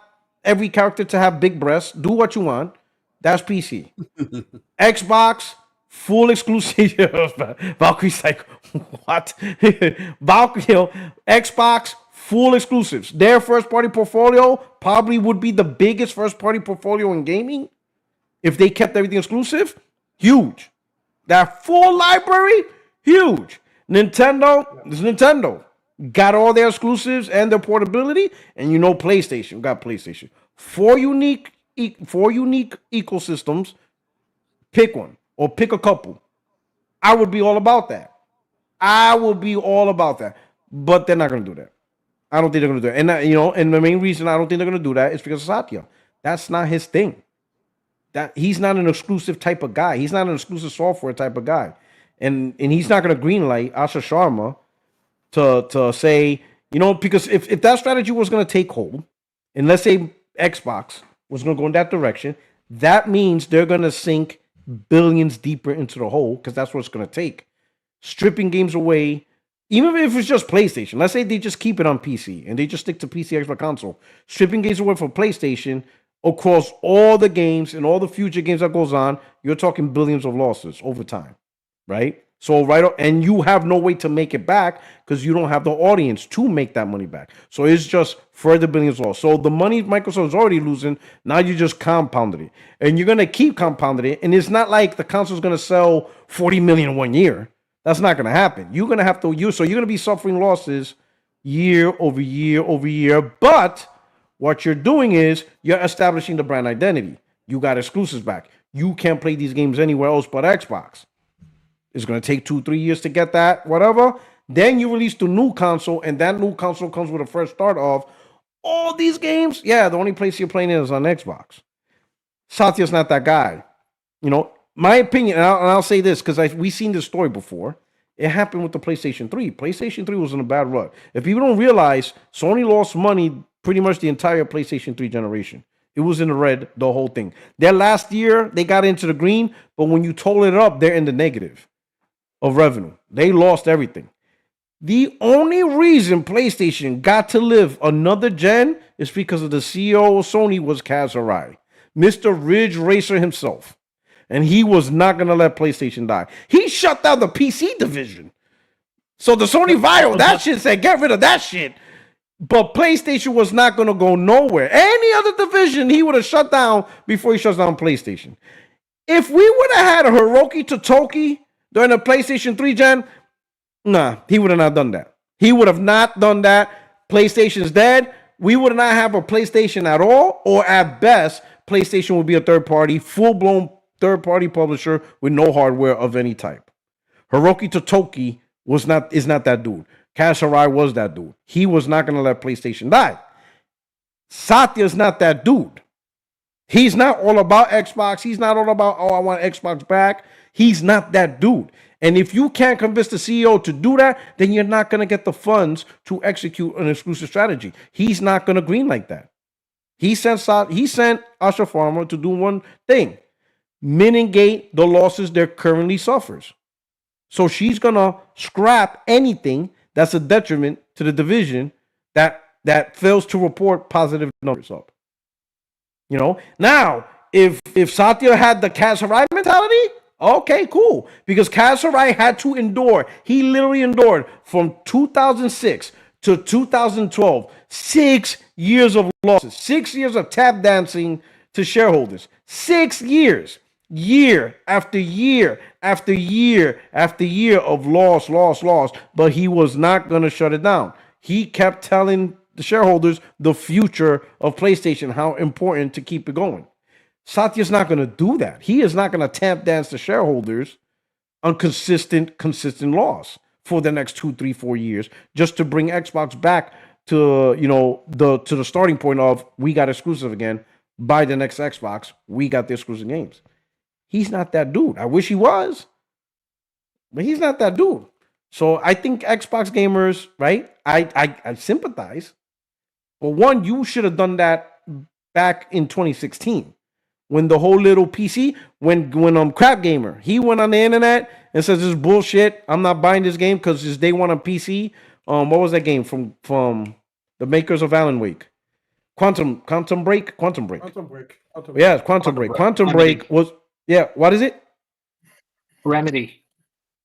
every character to have big breasts. Do what you want. That's PC. Xbox, full exclusive. Valkyrie's like, what? Valkyrie, Xbox, full exclusives. Their first party portfolio probably would be the biggest first party portfolio in gaming if they kept everything exclusive. Huge. That full library, huge. Nintendo, this Nintendo. Got all their exclusives and their portability, and PlayStation got PlayStation. 4 unique ecosystems. Pick one or pick a couple. I would be all about that. But they're not going to do that. I don't think they're going to do it. And and the main reason I don't think they're going to do that is because of Satya. That's not his thing. That he's not an exclusive type of guy. He's not an exclusive software type of guy, and he's not going to greenlight Asha Sharma to say, because if that strategy was going to take hold, and let's say Xbox was going to go in that direction, that means they're going to sink billions deeper into the hole, because that's what it's going to take. Stripping games away, even if it's just PlayStation. Let's say they just keep it on PC and they just stick to PC, Xbox console. Stripping games away from PlayStation across all the games and all the future games that goes on, you're talking billions of losses over time, right? So and you have no way to make it back because you don't have the audience to make that money back. So it's just further billions lost. So the money Microsoft is already losing, now you just compounded it. And you're going to keep compounding it. And it's not like the console is going to sell 40 million in 1 year. That's not going to happen. You're going to have to use, so you're going to be suffering losses year over year over year. But what you're doing is you're establishing the brand identity. You got exclusives back. You can't play these games anywhere else but Xbox. It's going to take 2-3 years to get that, whatever. Then you release the new console, and that new console comes with a fresh start of all these games. Yeah, the only place you're playing it is on Xbox. Satya's not that guy. My opinion, and I'll say this because we've seen this story before. It happened with the PlayStation 3. PlayStation 3 was in a bad rut. If people don't realize, Sony lost money pretty much the entire PlayStation 3 generation. It was in the red, the whole thing. Their last year, they got into the green, but when you total it up, they're in the negative of revenue. They lost everything. The only reason PlayStation got to live another gen is because of the CEO of Sony was Kaz Hirai, Mr. Ridge Racer himself. And he was not going to let PlayStation die. He shut down the PC division. So the Sony Vaio, that shit said, get rid of that shit. But PlayStation was not going to go nowhere. Any other division, he would have shut down before he shuts down PlayStation. If we would have had a Hiroki Totoki during the PlayStation 3 gen, nah, he would have not done that. He would have not done that. PlayStation's dead. We would not have a PlayStation at all, or at best, PlayStation would be a third-party, full-blown third-party publisher with no hardware of any type. Hiroki Totoki is not that dude. Kaz Hirai was that dude. He was not going to let PlayStation die. Satya's not that dude. He's not all about Xbox. He's not all about, I want Xbox back. He's not that dude. And if you can't convince the CEO to do that, then you're not going to get the funds to execute an exclusive strategy. He's not going to green like that. He sent Asha Farmer to do one thing: mitigate the losses they're currently suffers. So she's going to scrap anything that's a detriment to the division that fails to report positive numbers up. Now, if Satya had the Kaz Hirai mentality, okay, cool. Because Kaz Hirai had to endure. He literally endured from 2006 to 2012. 6 years of losses. 6 years of tap dancing to shareholders. 6 years. Year after year after year after year of loss. But he was not going to shut it down. He kept telling the shareholders the future of PlayStation, how important to keep it going. Satya's not going to do that. He is not going to tap dance the shareholders on consistent loss for the next 2, 3, 4 years, just to bring Xbox back to the starting point of we got exclusive again. Buy the next Xbox, we got the exclusive games. He's not that dude. I wish he was, but he's not that dude. So I think Xbox gamers, right? I sympathize. But one, you should have done that back in 2016. When the whole little PC, when Crap Gamer, he went on the internet and says this is bullshit. I'm not buying this game because it's day one on PC. What was that game from the makers of Alan Wake? Quantum Break. Yeah, Quantum Break. Quantum Break was what is it? Remedy.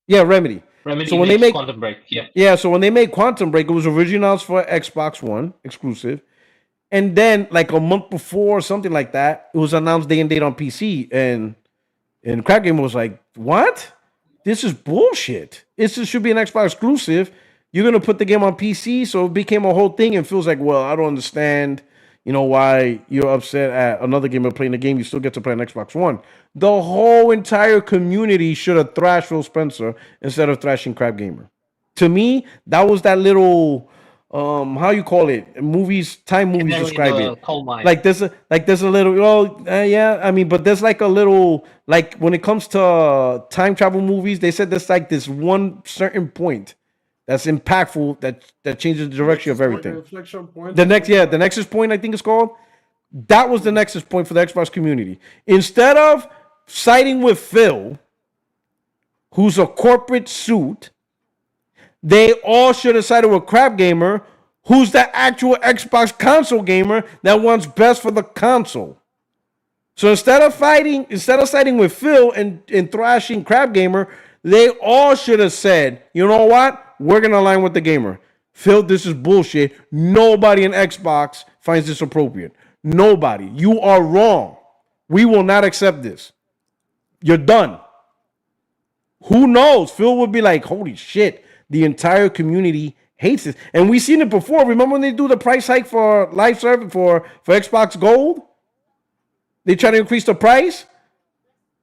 Yeah, Remedy. Remedy. So when they make Quantum Break, so when they made Quantum Break, it was originally announced for Xbox One exclusive. And then, like a month before, or something like that, it was announced day and date on PC. And Crack Gamer was like, "What? This is bullshit. This should be an Xbox exclusive. You're gonna put the game on PC." So it became a whole thing, and feels like, well, I don't understand, why you're upset at another gamer playing the game. You still get to play on Xbox One. The whole entire community should have thrashed Phil Spencer instead of thrashing Crap Gamer. To me, that was that little. How you call it? Time movies describe it. Like there's a little, but there's like a little, like when it comes to time travel movies, they said there's like this one certain point that's impactful that changes the direction of everything. The Nexus point, I think it's called. That was the Nexus point for the Xbox community. Instead of siding with Phil, who's a corporate suit, they all should have sided with Crap Gamer, who's the actual Xbox console gamer that wants best for the console. So instead of siding with Phil and thrashing Crap Gamer, they all should have said, you know what? We're going to align with the gamer. Phil, this is bullshit. Nobody in Xbox finds this appropriate. Nobody. You are wrong. We will not accept this. You're done. Who knows? Phil would be like, holy shit. The entire community hates this. And we've seen it before. Remember when they do the price hike for live service for Xbox Gold? They try to increase the price.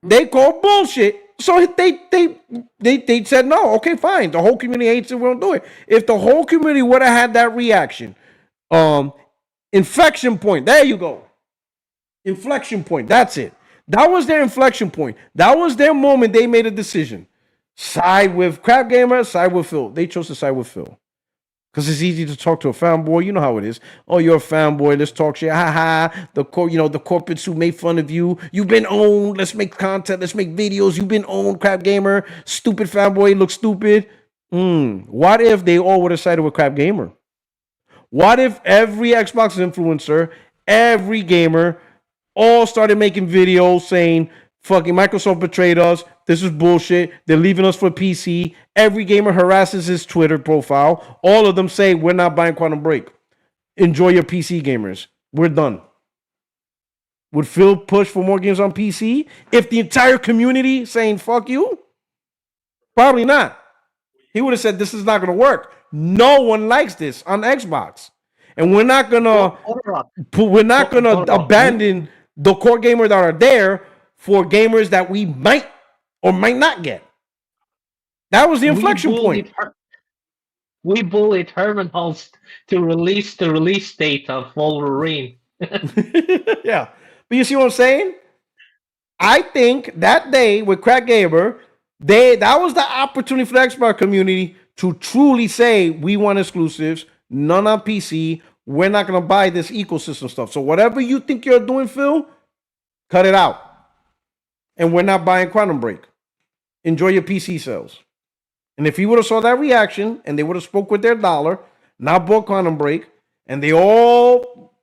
They call bullshit. So they said no. Okay, fine. The whole community hates it. We don't do it. If the whole community would have had that reaction, inflection point. There you go. Inflection point. That's it. That was their inflection point. That was their moment. They made a decision. Side with Crap Gamer, side with Phil. They chose to side with Phil. Because it's easy to talk to a fanboy. You know how it is. Oh, you're a fanboy. Let's talk shit. Ha ha. The corporates who made fun of you. You've been owned. Let's make content. Let's make videos. You've been owned, Crap Gamer. Stupid fanboy. Look stupid. What if they all would have sided with Crap Gamer? What if every Xbox influencer, every gamer, all started making videos saying, fucking Microsoft betrayed us. This is bullshit. They're leaving us for PC. Every gamer harasses his Twitter profile. All of them say, we're not buying Quantum Break. Enjoy your PC, gamers. We're done. Would Phil push for more games on PC if the entire community saying, fuck you? Probably not. He would have said, this is not going to work. No one likes this on Xbox. And we're not going to abandon the core gamers that are there for gamers that we might or might not get. That was the inflection point. We bullied Herman Holst to release the release date of Wolverine. Yeah. But you see what I'm saying? I think that day with Crack Gamer, that was the opportunity for the Xbox community to truly say, we want exclusives, none on PC. We're not going to buy this ecosystem stuff. So whatever you think you're doing, Phil, cut it out. And we're not buying Quantum Break. Enjoy your PC sales. And if he would have saw that reaction and they would have spoke with their dollar, not bought Quantum Break, and they all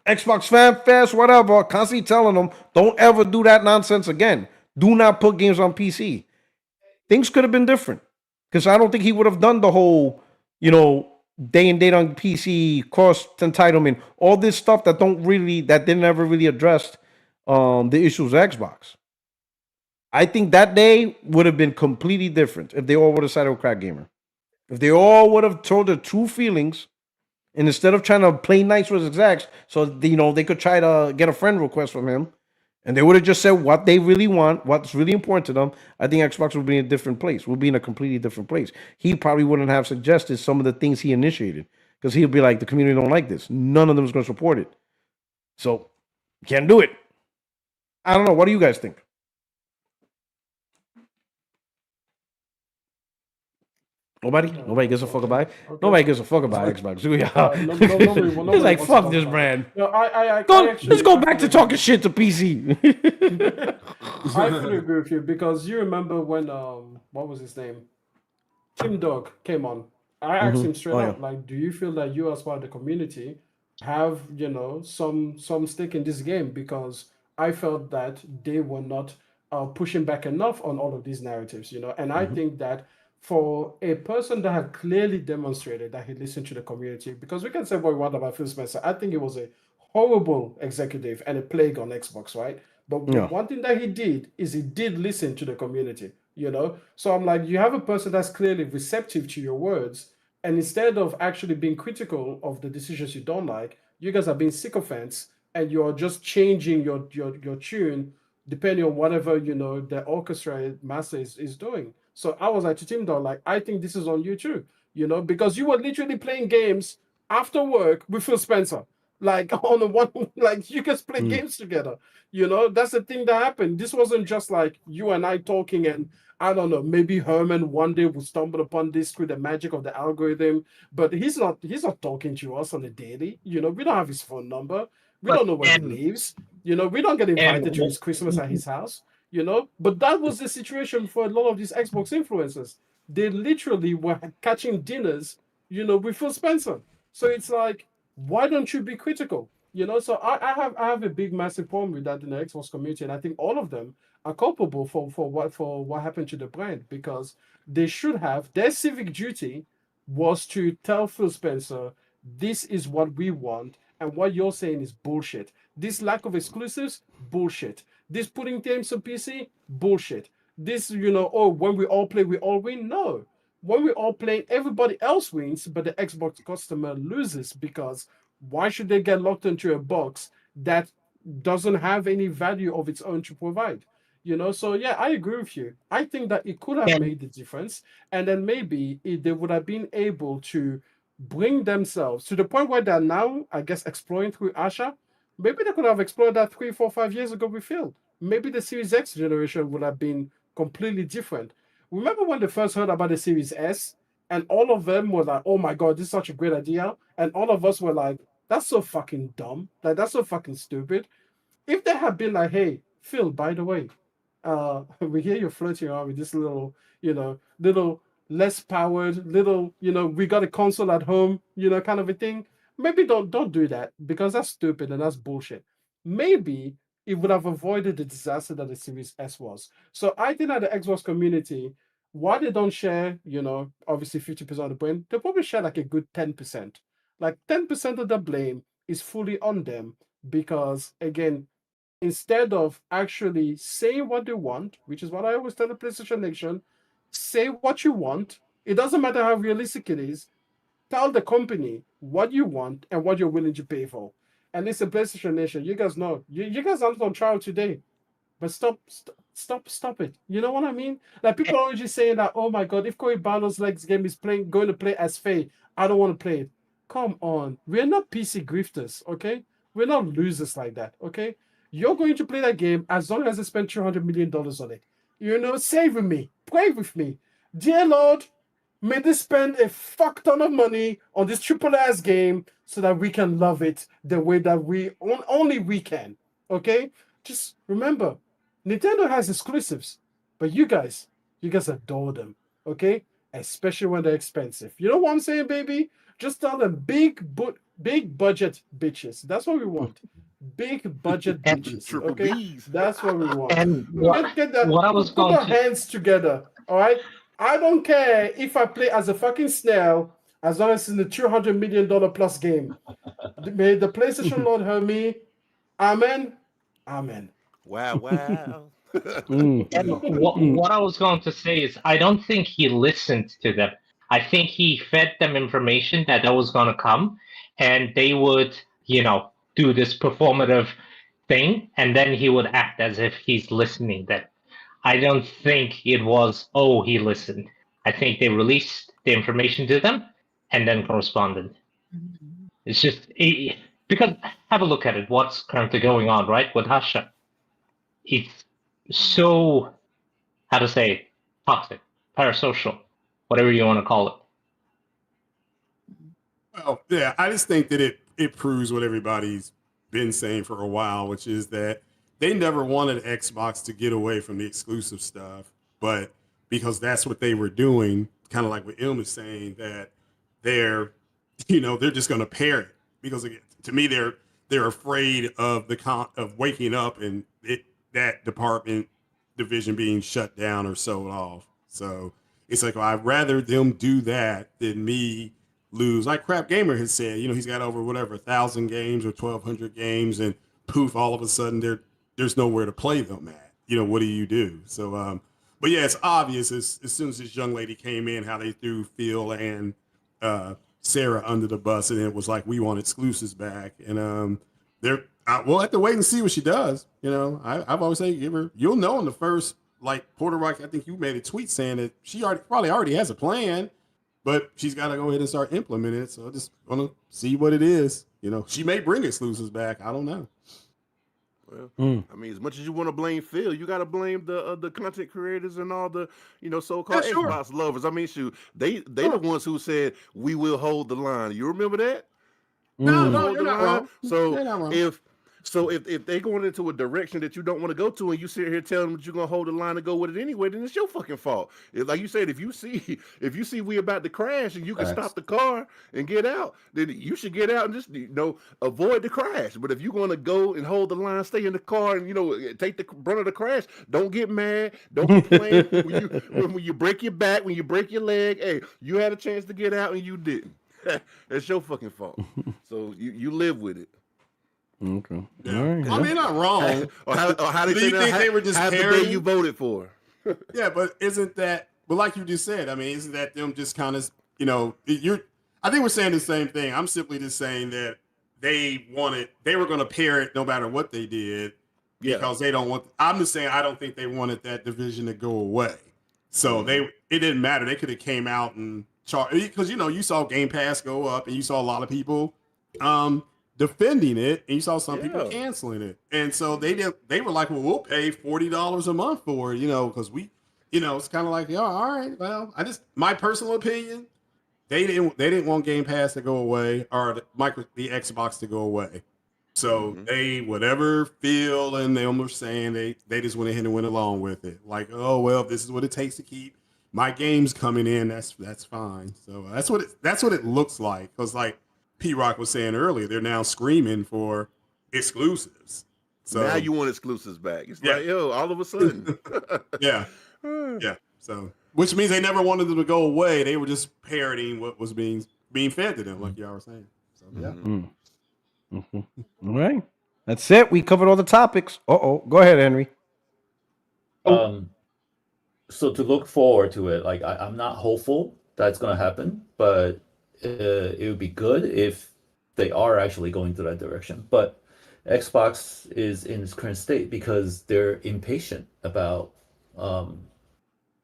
Xbox Fan Fest, whatever, constantly telling them, don't ever do that nonsense again. Do not put games on PC. Things could have been different. Because I don't think he would have done the whole, day and date on PC, cost entitlement, all this stuff that they never really addressed the issues of Xbox. I think that day would have been completely different if they all would have said crack gamer. If they all would have told their true feelings, and instead of trying to play nice with execs, so they could try to get a friend request from him, and they would have just said what they really want, what's really important to them, I think Xbox would be in a different place. Would be in a completely different place. He probably wouldn't have suggested some of the things he initiated because he'll be like, the community don't like this. None of them is going to support it. So, can't do it. I don't know. What do you guys think? Nobody gives a fuck about it. Okay. Nobody gives a fuck about Xbox. It's like, fuck this brand. No, let's go back to talking shit to PC. I fully agree with you because you remember when what was his name? Tim Dog came on. I asked him straight up, like, do you feel that you as part of the community have, some stake in this game? Because I felt that they were not pushing back enough on all of these narratives, and I think that for a person that had clearly demonstrated that he listened to the community, because we can say what we want about Phil Spencer, I think he was a horrible executive and a plague on Xbox, right? But one thing that he did is he did listen to the community, So I'm like, you have a person that's clearly receptive to your words, and instead of actually being critical of the decisions you don't like, you guys are being sycophants, and you're just changing your tune depending on whatever the orchestra master is doing. So I was like to Tim Dog, like, I think this is on you too, because you were literally playing games after work with Phil Spencer, like on the one, like you guys play games together, that's the thing that happened. This wasn't just like you and I talking, and I don't know, maybe Herman one day will stumble upon this through the magic of the algorithm, but he's not talking to us on a daily, we don't have his phone number, we don't know where he lives, we don't get invited to his Christmas at his house. But that was the situation for a lot of these Xbox influencers. They literally were catching dinners, with Phil Spencer. So it's like, why don't you be critical? So I have a big, massive problem with that in the Xbox community, and I think all of them are culpable for what happened to the brand, because they should have, their civic duty was to tell Phil Spencer, this is what we want, and what you're saying is bullshit. This lack of exclusives, bullshit. This putting games on PC, bullshit. This, when we all play, we all win. No. When we all play, everybody else wins, but the Xbox customer loses, because why should they get locked into a box that doesn't have any value of its own to provide? So yeah, I agree with you. I think that it could have made the difference, and then maybe they would have been able to bring themselves to the point where they're now, I guess, exploring through Asha. Maybe they could have explored that 3, 4, 5 years ago with Phil. Maybe the Series X generation would have been completely different. Remember when they first heard about the Series S, and all of them were like, oh my God, this is such a great idea. And all of us were like, that's so fucking dumb. Like, that's so fucking stupid. If they had been like, hey, Phil, by the way, we hear you're flirting around with this little less powered, we got a console at home, kind of a thing. Maybe don't do that, because that's stupid and that's bullshit. Maybe it would have avoided the disaster that the Series S was. So I think that the Xbox community, why they don't share, obviously 50% of the blame, they probably share like a good 10%. Like 10% of the blame is fully on them, because again, instead of actually saying what they want, which is what I always tell the PlayStation Nation, say what you want. It doesn't matter how realistic it is. Tell the company what you want and what you're willing to pay for. And listen, PlayStation Nation, you guys know, you guys are not on trial today, but stop it. You know what I mean? Like, people are always just saying that, oh my God, if Corey Barlow's Legs game is going to play as Faye, I don't want to play it. Come on, we're not PC grifters, okay? We're not losers like that, okay? You're going to play that game as long as I spend $200 million on it. Save with me, pray with me. Dear Lord, may they spend a fuck ton of money on this triple ass game so that we can love it the way that only we can. Okay? Just remember, Nintendo has exclusives, but you guys adore them. Okay? Especially when they're expensive. You know what I'm saying, baby? Just tell them big budget bitches. That's what we want. Big budget bitches. Okay? That's what we want. And put our hands together. All right? I don't care if I play as a fucking snail as long as it's in the $200 million plus game. May the PlayStation Lord hear me. Amen. Amen. Wow. And what I was going to say is, I don't think he listened to them. I think he fed them information that was going to come, and they would, do this performative thing, and then he would act as if he's listening. That I don't think it was, oh, he listened. I think they released the information to them and then corresponded. It's just because have a look at it. What's currently going on, right, with Hasha? It's so, how to say it, toxic, parasocial, whatever you want to call it. Well, yeah, I just think that it proves what everybody's been saying for a while, which is that they never wanted Xbox to get away from the exclusive stuff, but because that's what they were doing, kind of like what Ilm is saying, that they're just going to pair it because to me they're afraid of of waking up and that division being shut down or sold off. So it's like, well, I'd rather them do that than me lose. Like Crap Gamer has said, he's got over 1,000 games or 1,200 games, and poof, all of a sudden there's nowhere to play them at. What do you do? So, but yeah, it's obvious as soon as this young lady came in, how they threw Phil and Sarah under the bus, and it was like, we want exclusives back, and we'll have to wait and see what she does. I've always said, you'll know in the first, like Porter Rock, I think you made a tweet saying that she probably already has a plan, but she's got to go ahead and start implementing it. So I just want to see what it is. She may bring exclusives back. I don't know. Well, I mean, as much as you want to blame Phil, you got to blame the content creators and all the so-called Xbox lovers. I mean, shoot, they the ones who said we will hold the line. You remember that? No, you're not wrong. So if they're going into a direction that you don't want to go to, and you sit here telling them that you're gonna hold the line and go with it anyway, then it's your fucking fault. Like you said, if you see we about to crash and you can stop the car and get out, then you should get out and just avoid the crash. But if you're gonna go and hold the line, stay in the car, and take the brunt of the crash, don't get mad, don't complain when you break your back, when you break your leg. Hey, you had a chance to get out and you didn't. That's your fucking fault. So you live with it. Okay. Yeah. All right. I mean, not wrong. or how they Do say you think they were just have the parroting? day you voted for? Yeah, but isn't that? But like you just said, I mean, isn't that them just kind of I think we're saying the same thing. I'm simply just saying that they were going to pair it no matter what they did because they don't want. I'm just saying I don't think they wanted that division to go away. So it didn't matter. They could have came out and charged because you saw Game Pass go up and you saw a lot of people defending it, and you saw some people canceling it, and so they were like, well, we'll pay $40 a month for it, because we, it's kind of like, all right, well, my personal opinion, they didn't want Game Pass to go away or the Xbox to go away, so they whatever Phil and them were saying, they just went ahead and went along with it, like, oh well, if this is what it takes to keep my games coming in, that's fine. So that's what it looks like, because like P Rock was saying earlier, they're now screaming for exclusives. So now you want exclusives back. It's like, all of a sudden. yeah. So which means they never wanted them to go away. They were just parroting what was being fed to them, like y'all were saying. So yeah. All right. That's it. We covered all the topics. Go ahead, Henry. So to look forward to it, like I'm not hopeful that's gonna happen, but it would be good if they are actually going to that direction. But Xbox is in its current state because they're impatient about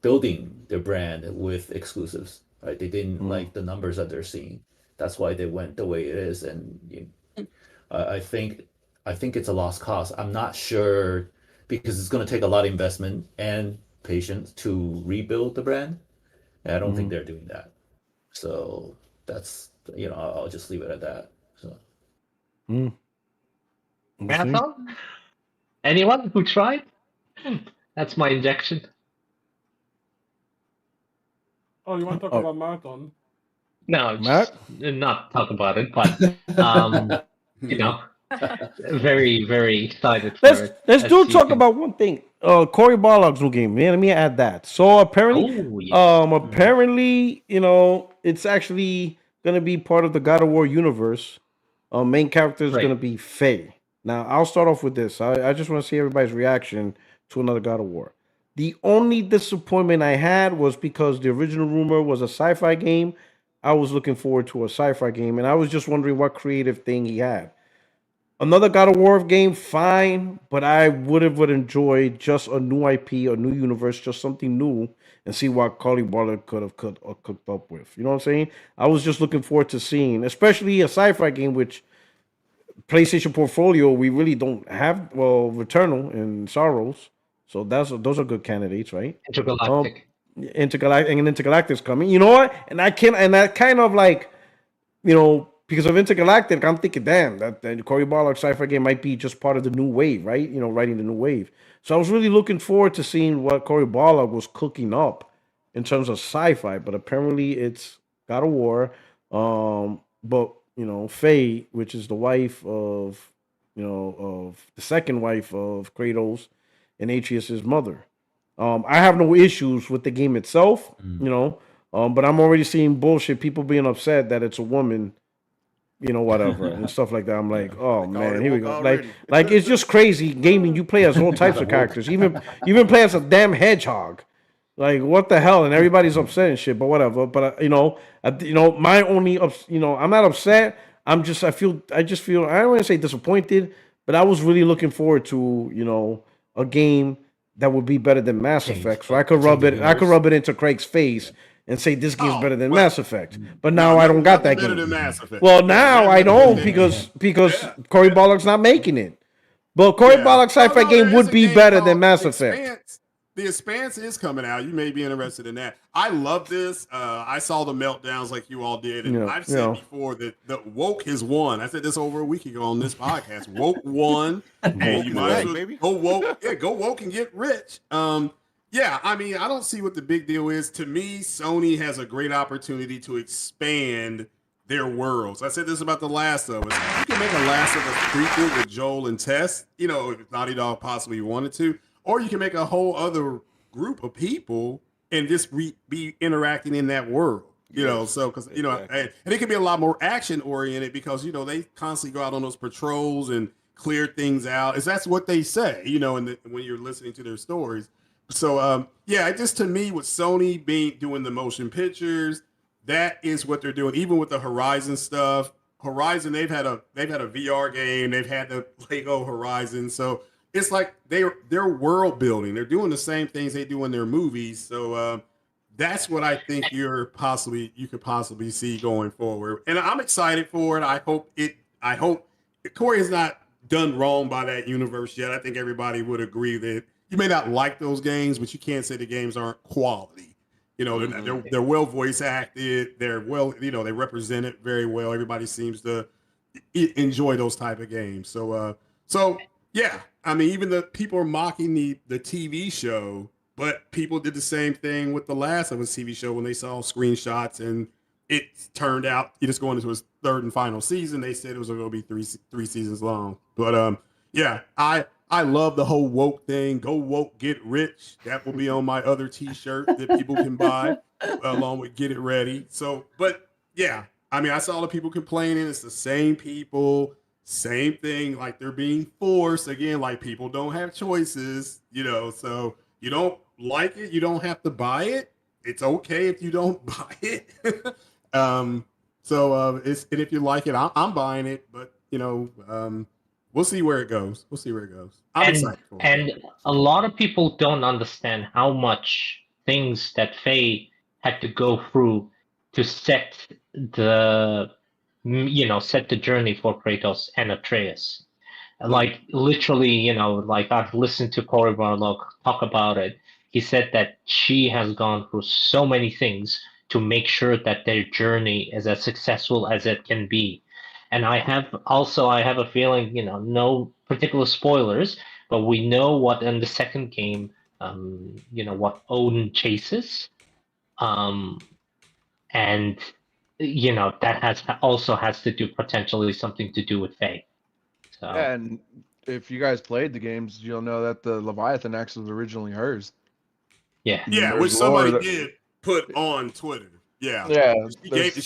building their brand with exclusives. Right? They didn't like the numbers that they're seeing. That's why they went the way it is. And I think it's a lost cause. I'm not sure because it's going to take a lot of investment and patience to rebuild the brand. And I don't think they're doing that. So that's I'll just leave it at that. So Marathon? Anyone who tried? That's my injection. Oh, you want to talk about Marathon? No, not talk about it, but very, very excited for it. Let's talk about one thing. Cory Barlog's game. Man, let me add that. So apparently, it's actually gonna be part of the God of War universe. Main character is gonna be Faye. Now, I'll start off with this. I just want to see everybody's reaction to another God of War. The only disappointment I had was because the original rumor was a sci-fi game. I was looking forward to a sci-fi game, and I was just wondering what creative thing he had. Another God of War game, fine, but I would enjoy just a new IP, a new universe, just something new, and see what Carly Baller could have cooked up with. You know what I'm saying? I was just looking forward to seeing, especially a sci-fi game, which PlayStation portfolio we really don't have. Well, Returnal and Sorrows, so those are good candidates, right? Intergalactic. Intergalactic's coming. You know what? And that kind of like, because of Intergalactic, I'm thinking, damn, that Cory Barlog sci-fi game might be just part of the new wave, right? Writing the new wave. So I was really looking forward to seeing what Cory Barlog was cooking up in terms of sci-fi, but apparently it's God of War. But Faye, which is the wife of, of the second wife of Kratos and Atreus' mother. I have no issues with the game itself, but I'm already seeing bullshit. People being upset that it's a woman, whatever and stuff like that. I'm like, oh man, here we go. Like it's just crazy gaming. You play as all types of characters, even play as a damn hedgehog. Like what the hell? And everybody's upset and shit. But whatever. But my only, I'm not upset. I just feel. I don't want to say disappointed, but I was really looking forward to a game that would be better than Mass Effect. So I could rub it into Craig's face and say this game's better than Mass Effect. But now I don't got that game. Well, now I don't because Cory Barlog's not making it. But Cory Barlog's sci-fi game would be better than Mass Effect. The Expanse is coming out. You may be interested in that. I love this. I saw the meltdowns like you all did, and I've said before that the woke has won. I said this over a week ago on this podcast. Woke won, and you might as well go woke. Yeah, go woke and get rich. Yeah, I mean, I don't see what the big deal is. To me, Sony has a great opportunity to expand their worlds. I said this about The Last of Us. You can make a Last of Us prequel with Joel and Tess, if Naughty Dog possibly wanted to, or you can make a whole other group of people and just be interacting in that world. So because and it can be a lot more action oriented because they constantly go out on those patrols and clear things out. That's what they say, when you're listening to their stories. So just to me, with Sony doing the motion pictures, that is what they're doing. Even with the Horizon stuff, they've had a VR game, they've had the Lego Horizon, so it's like they're world building. They're doing the same things they do in their movies. So that's what I think you could possibly see going forward, and I'm excited for it. I hope Corey is not done wrong by that universe yet. I think everybody would agree that. You may not like those games, but you can't say the games aren't quality. They're well voice acted. They're well, they represent it very well. Everybody seems to enjoy those type of games. So yeah, I mean, even the people are mocking the TV show, but people did the same thing with the Last of Us TV show when they saw screenshots and it turned out just going into its third and final season. They said it was going to be three seasons long. But yeah, I love the whole woke thing. Go woke, get rich. That will be on my other T-shirt that people can buy along with Get It Ready. So, but yeah, I mean, I saw the people complaining. It's the same people, same thing. Like they're being forced again. Like people don't have choices, So you don't like it, you don't have to buy it. It's okay if you don't buy it. And if you like it, I'm buying it. But we'll see where it goes. I'm excited for it. And a lot of people don't understand how much things that Faye had to go through to set the journey for Kratos and Atreus. Like literally, like I've listened to Cory Barlog talk about it. He said that she has gone through so many things to make sure that their journey is as successful as it can be. And I have a feeling, no particular spoilers, but we know what in the second game, what Odin chases. And, that also has to do potentially something to do with Faye. So. And if you guys played the games, you'll know that the Leviathan axe was originally hers. Yeah. Yeah, which somebody did put on Twitter. Yeah. Yeah. Didn't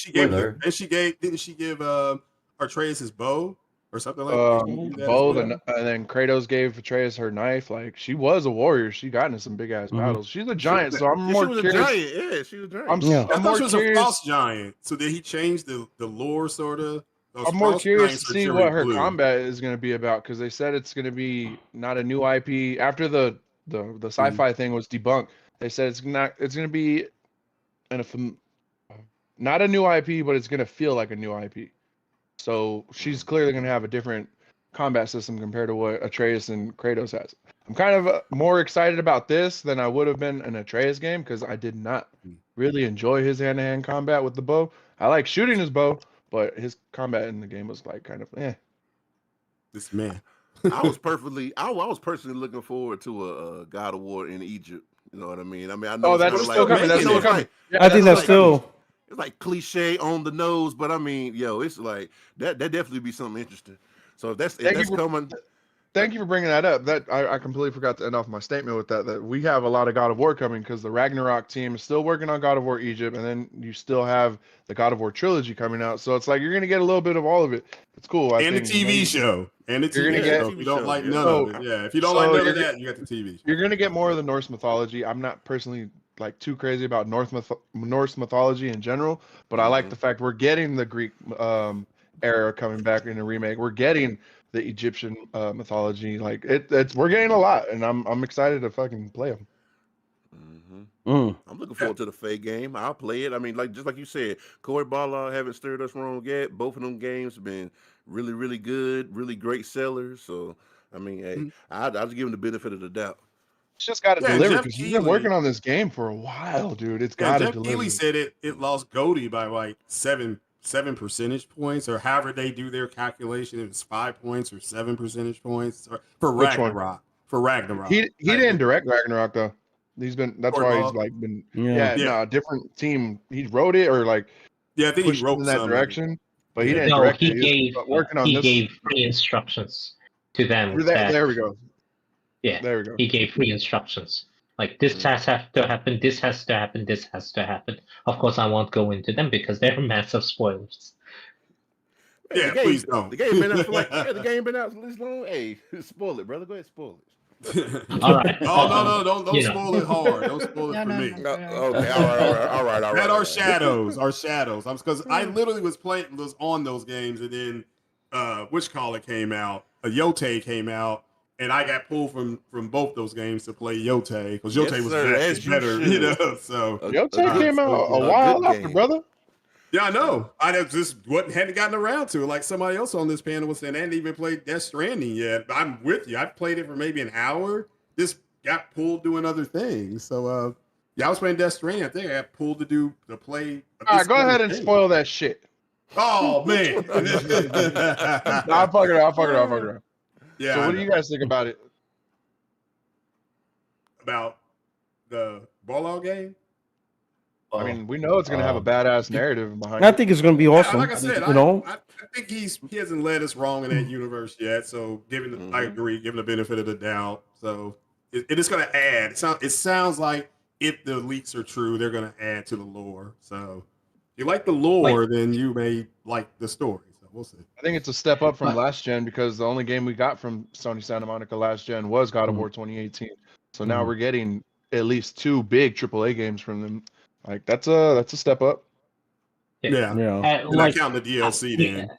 she give Atreus his bow or something like that? Did she do that as Bow, well? and then Kratos gave Atreus her knife. Like, she was a warrior. She got into some big ass battles. She's a giant, so I'm more curious. Yeah, she was a giant. I'm I more thought she was curious. a frost giant. So did he change the lore sort of? I'm more curious to see what her combat is going to be about, because they said it's going to be not a new IP. After the sci-fi thing was debunked, they said it's going to be not a new IP, but it's going to feel like a new IP. So she's clearly going to have a different combat system compared to what Atreus and Kratos has. I'm kind of more excited about this than I would have been an Atreus game, because I did not really enjoy his hand-to-hand combat with the bow. I like shooting his bow, but his combat in the game was like kind of This man. I was personally looking forward to a God of War in Egypt. You know what I mean? I know that's still coming. That's still coming. I think that's still. It's like cliche on the nose, but I mean, it's like that definitely be something interesting. So if that's coming. Thank you for bringing that up. That I completely forgot to end off my statement with that we have a lot of God of War coming, because the Ragnarok team is still working on God of War Egypt, and then you still have the God of War trilogy coming out. So it's like you're gonna get a little bit of all of it. It's cool. And the TV show. And the TV show. If you don't like none of it. Yeah. If you don't like none of that, you got the TV show. You're gonna get more of the Norse mythology. I'm not personally like too crazy about Norse mythology in general, but I like the fact we're getting the Greek era coming back in a remake. We're getting the Egyptian mythology. Like we're getting a lot, and I'm excited to fucking play them. I'm looking forward to the Faye game. I'll play it. I mean, just like you said, Corey Barlaw haven't stirred us wrong yet. Both of them games have been really, really good, really great sellers. So, I mean, hey, I'll just give him the benefit of the doubt. It's just got to deliver, because he's been working on this game for a while, dude. It's got to deliver. Jeff Keighley said it lost Goldie by like 7 percentage points, or however they do their calculation. It was 5 points or 7 percentage points for Ragnarok. For Ragnarok, he didn't direct Ragnarok though. That's why he's like been different team. He wrote it, or like I think he wrote in that direction, but he didn't No, direct he it. gave working on he this. gave free instructions to them. There we go. Yeah, there we go. He gave free instructions. Like, this has to happen, this has to happen, this has to happen. Of course, I won't go into them because they're massive spoilers. Yeah, please don't. The game been out for the game been out for this long. Hey, spoil it, brother. Go ahead, spoil it. All right. Oh, no, don't spoil it hard. Don't spoil it for me. Okay, all right. That are shadows. Because I literally was on those games, and then Witchcaller came out, Yote came out, and I got pulled from both those games to play Yote, because Yote was better, So Yote came out a while after, brother. Yeah, I know. I just hadn't gotten around to it. Like somebody else on this panel was saying, I hadn't even played Death Stranding yet. I'm with you. I've played it for maybe an hour. Just got pulled doing other things. So, I was playing Death Stranding. I think I got pulled to play. All right, go ahead and spoil that shit. Oh, man. I'll fuck it up. Yeah. So what do you guys think about it? About the Ball game? I mean, we know it's going to have a badass narrative behind it. I think it's going to be awesome. Like I said, I think he hasn't led us wrong in that universe yet. So, I agree, giving the benefit of the doubt. So, it is going to add. It sounds like if the leaks are true, they're going to add to the lore. So, if you like the lore, then you may like the story. So, we'll see. I think it's a step up from last gen, because the only game we got from Sony Santa Monica last gen was God of War 2018. So now we're getting at least 2 big AAA games from them. Like, that's a step up. Yeah. Not counting the DLC then.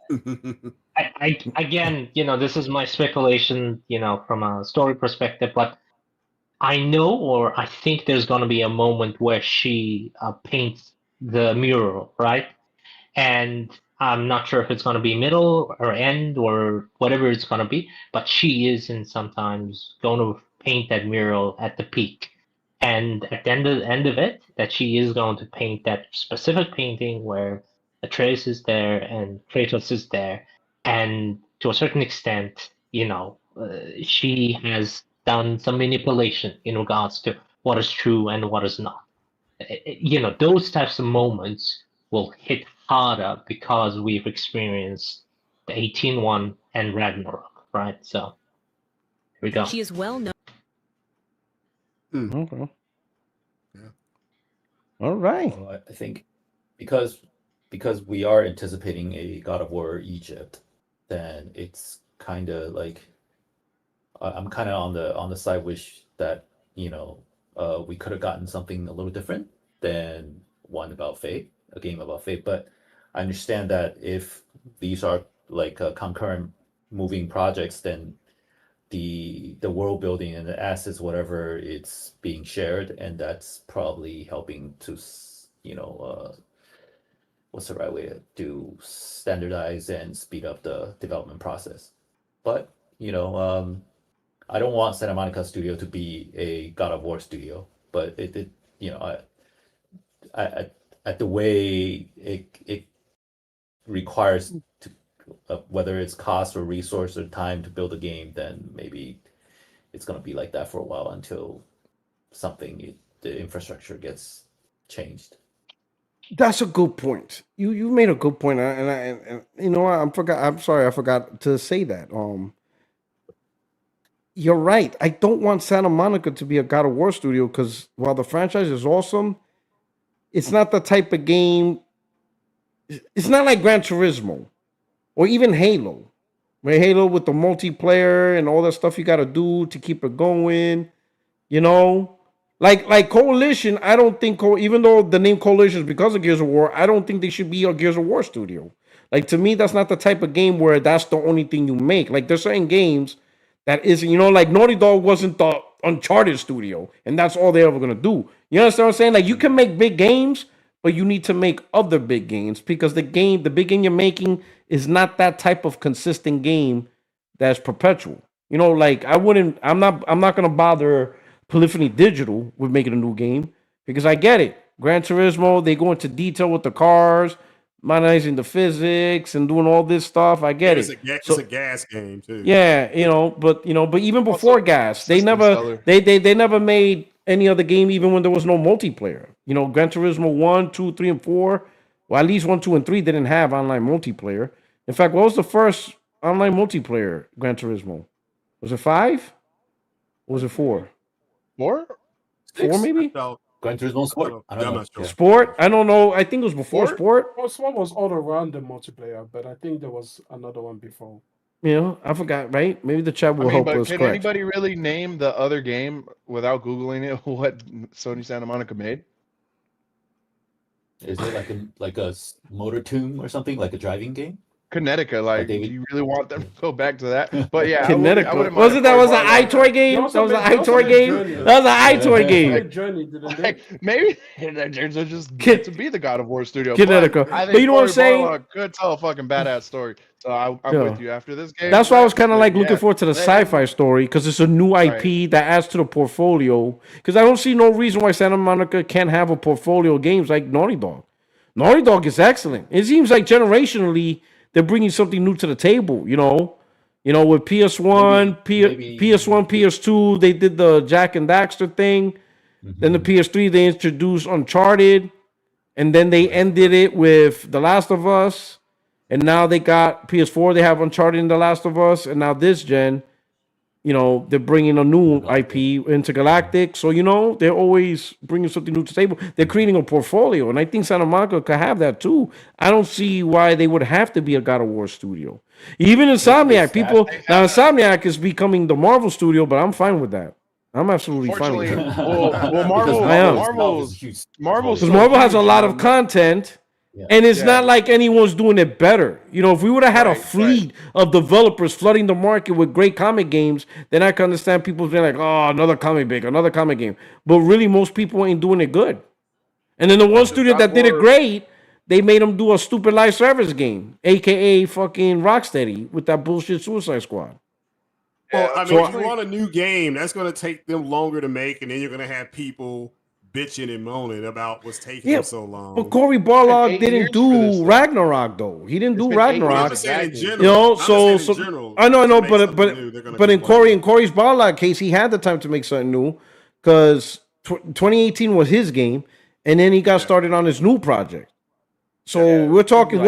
Again, this is my speculation, from a story perspective, but I know, or I think there's going to be a moment where she paints the mural, right? And I'm not sure if it's going to be middle or end or whatever it's going to be, but she is sometimes going to paint that mural at the peak. And at the end of it, that she is going to paint that specific painting where Atreus is there and Kratos is there. And to a certain extent, she has done some manipulation in regards to what is true and what is not. Those types of moments will hit harder because we've experienced the 18-1 and Ragnarok, right? So, here we go. She is well known. Okay. Yeah. All right. Well, I think because we are anticipating a God of War Egypt, then it's kind of like I'm kind of on the side wish that we could have gotten something a little different than one about Fate, a game about Fate. But I understand that if these are like concurrent moving projects, then the world building and the assets, whatever, it's being shared, and that's probably helping to what's the right way to standardize and speed up the development process. But I don't want Santa Monica Studio to be a God of War studio, but it at the way it requires to whether it's cost or resource or time to build a game, then maybe it's going to be like that for a while until the infrastructure gets changed. That's a good point. You made a good point, and you know what? I'm sorry, I forgot to say that. You're right. I don't want Santa Monica to be a God of War studio because while the franchise is awesome, it's not the type of game. It's not like Gran Turismo or even Halo, where Halo with the multiplayer and all that stuff you got to do to keep it going. You know, like Coalition. I don't think even though the name Coalition is because of Gears of War, I don't think they should be a Gears of War studio. Like to me, that's not the type of game where that's the only thing you make. Like there's certain games that isn't, like Naughty Dog wasn't the Uncharted studio, and that's all they're ever gonna do. You understand what I'm saying? Like you can make big games, but you need to make other big games because the big game you're making is not that type of consistent game that's perpetual. Like I'm not gonna bother Polyphony Digital with making a new game because I get it. Gran Turismo, they go into detail with the cars, modernizing the physics and doing all this stuff. I get it. It's a gas game too. Yeah, but even before gas, they never made any other game even when there was no multiplayer. Gran Turismo 1, 2, 3, and 4. Well, at least 1, 2, and 3 didn't have online multiplayer. In fact, what was the first online multiplayer Gran Turismo? Was it 5? Or was it 4? 4? 4 maybe? Gran Turismo Sport. I don't know. Sure. Sport? I don't know. I think it was before Sport. First one was all around the multiplayer, but I think there was another one before. I forgot, right? Maybe the chat will help us. Can anybody really name the other game without Googling it what Sony Santa Monica made? Is it like a motor tomb or something, like a driving game? Connecticut, do you really want them to go back to that? But yeah, Connecticut. Was it that was an iToy game? That was an iToy game. That was an iToy game. Journey, didn't they? Maybe they're just get to be the God of War studio. Connecticut. I think But you know what I'm saying? Could tell a fucking badass story. So I'm with you after this game. That's why I was kind of like looking forward to the sci-fi story because it's a new IP that adds to the portfolio. Because I don't see no reason why Santa Monica can't have a portfolio of games like Naughty Dog. Naughty Dog is excellent. It seems like generationally they're bringing something new to the table. With PS1, PS1, PS2, they did the Jack and Daxter thing. Mm-hmm. Then the PS3, they introduced Uncharted, and then they ended it with The Last of Us. And now they got PS4, they have Uncharted and The Last of Us, and now this gen, they're bringing a new IP, Intergalactic. So, they're always bringing something new to the table. They're creating a portfolio, and I think Santa Monica could have that too. I don't see why they would have to be a God of War studio. Even Insomniac, Insomniac is becoming the Marvel studio, but I'm fine with that. I'm absolutely fine with that. Well, Marvel has a lot of content. Yeah. And it's not like anyone's doing it better. If we would have had a fleet of developers flooding the market with great comic games, then I can understand people being like, oh, another comic game. But really, most people ain't doing it good. And then the one studio that did it great, they made them do a stupid live service game, a.k.a. fucking Rocksteady with that bullshit Suicide Squad. Well, if you want a new game, that's going to take them longer to make, and then you're going to have people bitching and moaning about what's taking them so long. But Cory Barlog didn't do Ragnarok though. He didn't do Ragnarok. I know, but in Cory's Barlog case, he had the time to make something new because 2018 was his game, and then he got started on his new project. So we're talking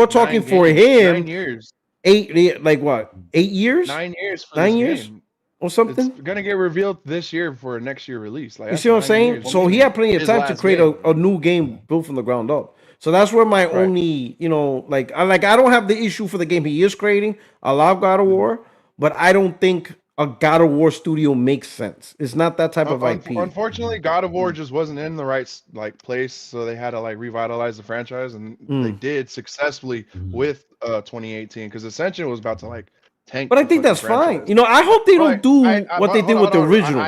for him 9 years. 8 years? 9 years. 9 years. Game. Or something. It's gonna get revealed this year for a next year release. You see what I'm saying? So he had plenty of time to create a new game built from the ground up. So that's where my only, like I don't have the issue for the game he is creating. I love God of War, but I don't think a God of War studio makes sense. It's not that type of IP. Unfortunately, God of War just wasn't in the right place, so they had to like revitalize the franchise, and they did successfully with 2018 because Ascension was about to like tank. But I think that's fine. I hope they don't do what they did with the original.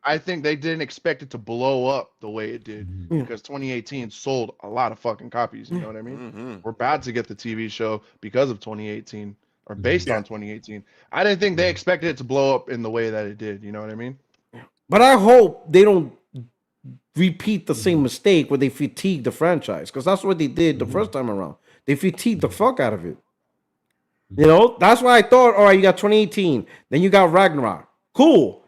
I think they didn't expect it to blow up the way it did because 2018 sold a lot of fucking copies. You know what I mean? We're about to get the TV show because of 2018 or based on 2018. I didn't think they expected it to blow up in the way that it did. You know what I mean? But I hope they don't repeat the same mistake where they fatigue the franchise, because that's what they did the first time around. They fatigued the fuck out of it. That's why I thought, all right, you got 2018, then you got Ragnarok. Cool.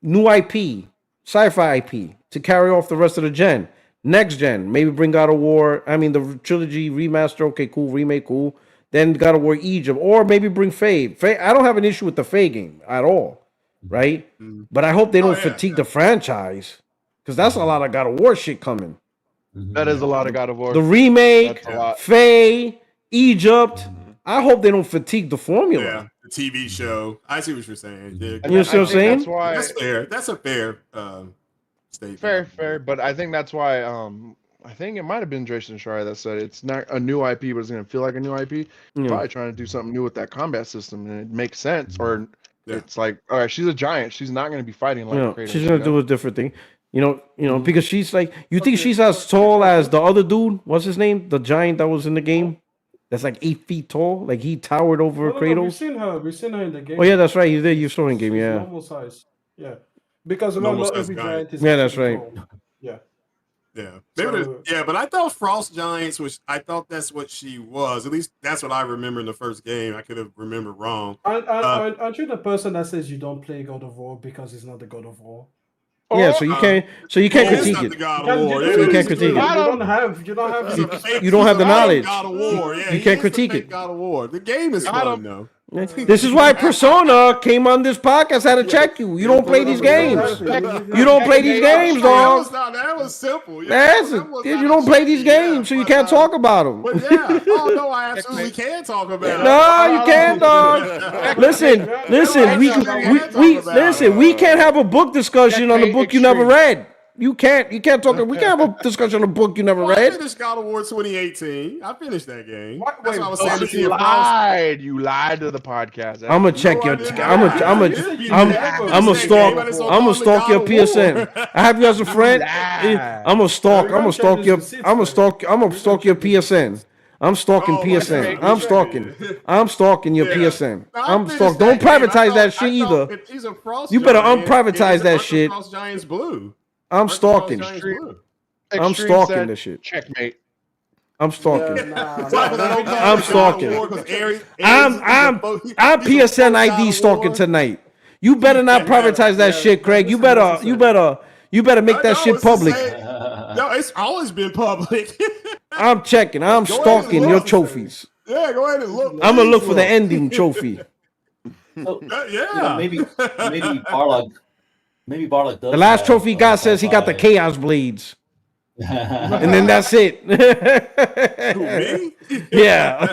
New IP, sci-fi IP to carry off the rest of the gen. Next gen, maybe bring God of War. I mean, the trilogy remaster, okay, cool. Remake, cool. Then God of War Egypt, or maybe bring Faye. I don't have an issue with the Faye game at all, right? But I hope they don't fatigue the franchise, because that's a lot of God of War shit coming. That is a lot of God of War. The remake, Faye, Egypt. I hope they don't fatigue the formula. Yeah, the TV show. I see what you're saying. Yeah. You see what I'm saying? That's why that's fair. That's a fair statement. Fair, but I think that's why I think it might have been Jason Schreier that said it's not a new IP, but it's going to feel like a new IP. Probably trying to do something new with that combat system, and it makes sense. Or it's like, all right, she's a giant. She's not going to be fighting like Kratos. She's going to do a different thing. Because she's like, you think she's as tall as the other dude? What's his name? The giant that was in the game? That's like 8 feet tall. Like he towered over Kratos. No, we've seen her in the game. Oh yeah, that's right. You saw her in game. Yeah. Normal size. Yeah. Because remember, every giant is. Yeah, that's right. Tall. Yeah. Yeah. But I thought Frost Giants, which I thought that's what she was. At least that's what I remember in the first game. I could have remembered wrong. Aren't you the person that says you don't play God of War because it's not the God of War? Yeah, so you can't critique it. You can't critique it. You don't have the knowledge. You can't critique it. God of War. The game is fun though. This is why Persona came on this podcast. Had to check you. You don't play these games. You don't play these games, dog. That was simple. You don't play these games, so you can't talk about them. But yeah, no, I absolutely can talk about it. No, you can't, dog. Listen. We can't have a book discussion on a book you never read. You can't talk. We can't have a discussion on a book you never read. I finished God of War 2018. I finished that game. That's what I was saying. You lied to the podcast. I'm gonna check your. I'm gonna stalk your PSN. I have you as a friend. I'm gonna stalk your PSN. I'm stalking PSN. I'm stalking your PSN. I'm stalking. Don't privatize that shit either. You better unprivatize that shit. Giants Blue. I'm stalking. I'm stalking this shit. Checkmate. I'm stalking. I'm stalking. I'm PSN ID stalking tonight. You better not privatize that shit, Craig. You better make that shit public. No, it's always been public. I'm checking. I'm stalking your trophies. Yeah, go ahead and look. I'm gonna look for the ending trophy. Maybe Barlog. Maybe Barlog does. The last trophy he got says he got the Chaos Blades. And then that's it. Who, me? Yeah.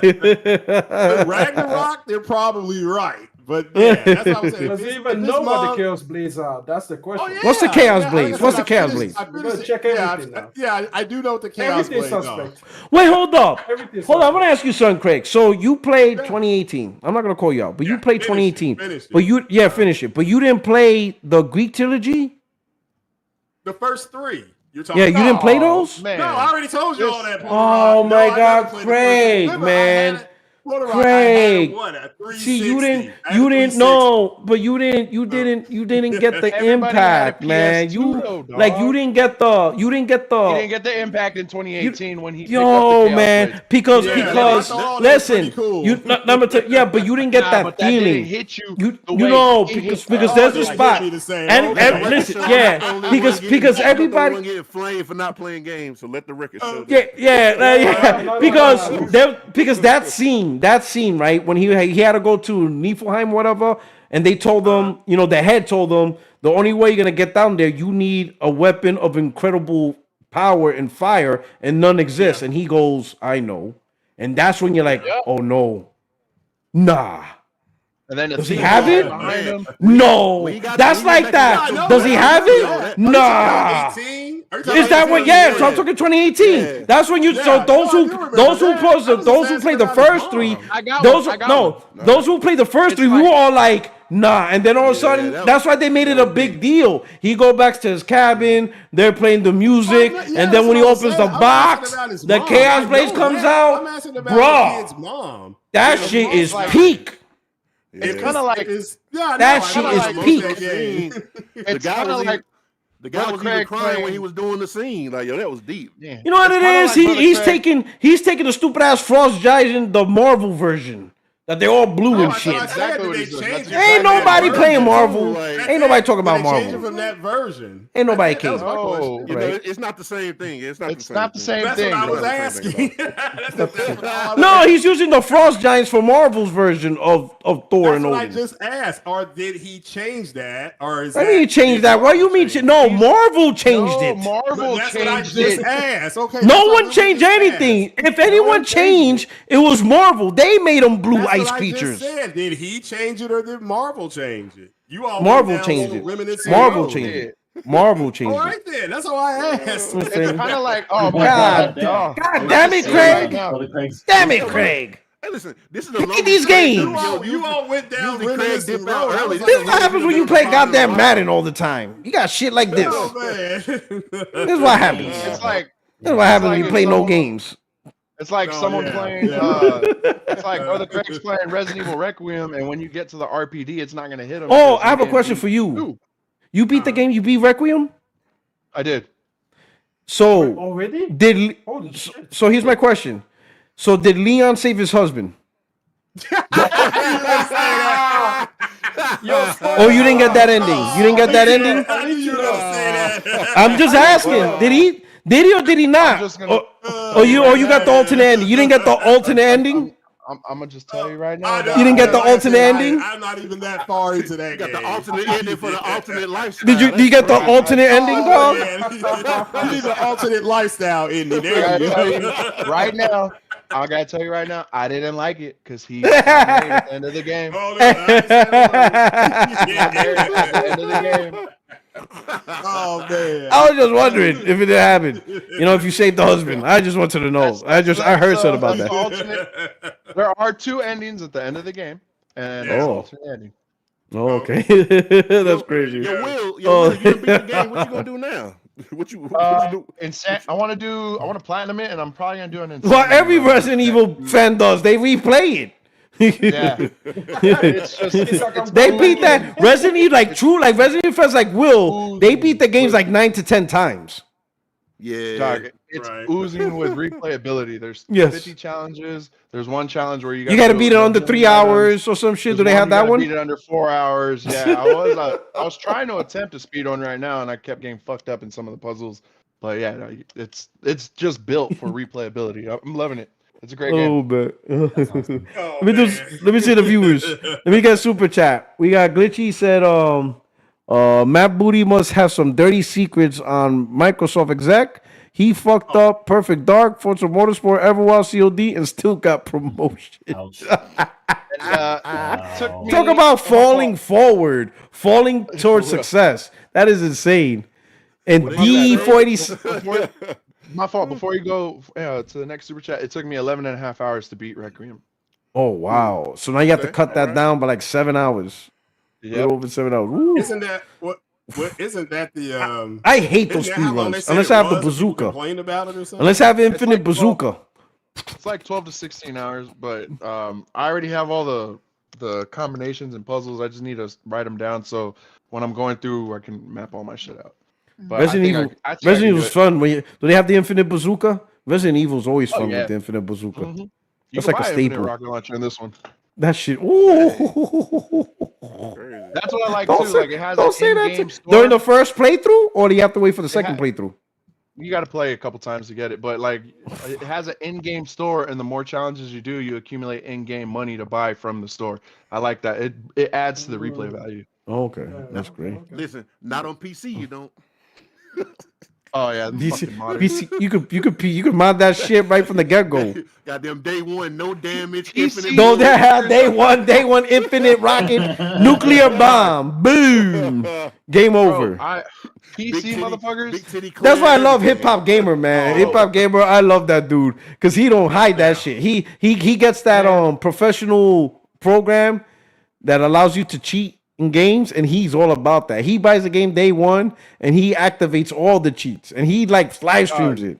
Ragnarok, they're probably right. But yeah, that's what I'm saying. Does he even know what the Chaos Blades are? That's the question. Oh, yeah. What's the Chaos Blades? What's the Chaos Blades? Check everything now. Yeah, I do know what the Chaos Blades are. Wait, hold up. Hold on, I'm gonna ask you something, Craig. So you played 2018. I'm not gonna call you out, but you played 2018. But finish it. But you didn't play the Greek trilogy? The first three. You're talking you didn't play those? Man. No, I already told you all that. Oh my God, Craig, man. Craig, see, you didn't know, but you didn't get the impact, man. You didn't get the He didn't get the impact in 2018 when he. Man, because listen, but you didn't get that feeling. Hit you, because there's a spot, and listen, because everybody get flamed for not playing games, so let the record show. Because that scene, right, when he had to go to Niflheim, whatever, and they told them, the head told them, the only way you're gonna get down there, you need a weapon of incredible power and fire, and none exists. And he goes, I know. And that's when you're like, oh no, nah. And then does he have it? Behind him. No, that's like that. Does he have it? Nah. Is that what? Yeah, so I'm talking 2018. Yeah. That's when you. So those who play the first three, those who play the first three, we were all like, nah. And then all of a sudden, that's why they made it a big deal. He go back to his cabin. They're playing the music, and then when he opens the box, the Chaos Blaze comes out, bro. That shit is peak. It's kind of like that shit is peak. It's kind of like the guy was even crying when he was doing the scene. Like, yo, that was deep. Yeah. You know what it is? He's taking the stupid ass Frost Giant, the Marvel version. That they're all blue and shit. Ain't nobody playing Marvel. Ain't nobody talking about Marvel. Change it from that version. Ain't nobody cares. Oh, right. It's not the same thing. It's not the same thing. That's what I was asking. No, he's using the Frost Giants for Marvel's version of Thor and Odin. I just asked. Or did he change that? Or is I mean, he changed that. What do you mean? No, Marvel changed it. Marvel that's changed what I just asked. Okay. No one changed anything. If anyone changed, it was Marvel. They made them blue ice creatures. Did he change it or did Marvel change it? You all Marvel changed it. Marvel changed it. Marvel changed it. All right then. That's all I asked. It's kind of like, oh my God damn it, Craig. Damn it, Craig. Hey, listen, this is look at these games. You all went down reminiscing early. This is what happens when you play goddamn Madden all the time. You got shit like this. Oh, man. This is what happens. It's like this is what happens when you play no games. It's like someone playing. It's like Brother Craig's playing Resident Evil Requiem, and when you get to the RPD, it's not going to hit him. Oh, I have a question for you. You beat the game. You beat Requiem. I did. So already so here's my question. So did Leon save his husband? Oh, you didn't get that ending. You didn't get that ending. I'm just asking. Did he? Did he or did he not? Or you got the alternate ending? You didn't get the alternate ending? I'm gonna just tell you right now. You didn't get the alternate ending? I'm not even that far into that game. Got the alternate ending for the alternate lifestyle. Did you get the alternate ending, dog? You need the alternate lifestyle ending. There you go. Right now, I gotta tell you right now, I didn't like it because he made at the end of the game. At the end of the game. Oh man! I was just wondering if it happened. You know, if you saved the husband, I just wanted to know. I heard something about that. There are two endings at the end of the game, and alternate ending. Oh, okay, that's crazy. Yo, Will, you beat the game. What you gonna do now? What you do? I want to platinum it, and I'm probably gonna do an. Well, every Resident Evil fan does. They replay it. Yeah, it's just, they beat that Resident Evil like Resident Evil fans like Will. They beat the games like 9 to 10 times. Yeah, dog, it's oozing with replayability. There's 50 challenges. There's one challenge where you got to beat it under 3 hours or some shit. Do they have that one? Beat it under 4 hours. Yeah, I was trying to attempt a speed run right now, and I kept getting fucked up in some of the puzzles. But yeah, no, it's just built for replayability. I'm loving it. It's a great game. Man. Let me see the viewers. Let me get super chat. We got Glitchy said Matt Booty must have some dirty secrets on Microsoft exec. He fucked up Perfect Dark, Forza Motorsport, Everwild, COD, and still got promotion. Talk about falling forward, falling towards success. That is insane. And D480. My fault. Before you go to the next super chat, it took me 11 and a half hours to beat Requiem. Oh, wow. So now you have to cut that down by like 7 hours. Yeah, over 7 hours. Woo. Isn't that what isn't that the I hate those speed runs unless I have the bazooka. About it or something? Unless I have infinite bazooka. It's like 12 to 16 hours, but I already have all the combinations and puzzles. I just need to write them down so when I'm going through, I can map all my shit out. But Resident Evil is fun. Do they have the infinite bazooka? Resident Evil is always fun with the infinite bazooka. Mm-hmm. That's like a staple. Rocket launcher in this one. That shit. Ooh. That's what I like too. Like it has don't an in-game store. During the first playthrough, or do you have to wait for the second playthrough? You got to play a couple times to get it, but like it has an in-game store, and the more challenges you do, you accumulate in-game money to buy from the store. I like that. It adds to the replay value. Okay, that's great. Listen, not on PC, you don't. Oh yeah, the DC, fucking modern. PC, you could mod that shit right from the get go. Goddamn day one, no damage, PC. infinite. No, that day one, infinite rocket, nuclear bomb, boom, game over. PC motherfuckers. Big titty That's why I love everything. Hip Hop Gamer, man. Oh. Hip Hop Gamer, I love that dude because he don't hide that shit. He gets that professional program that allows you to cheat in games, and he's all about that. He buys the game day one, and he activates all the cheats, and he like live streams it.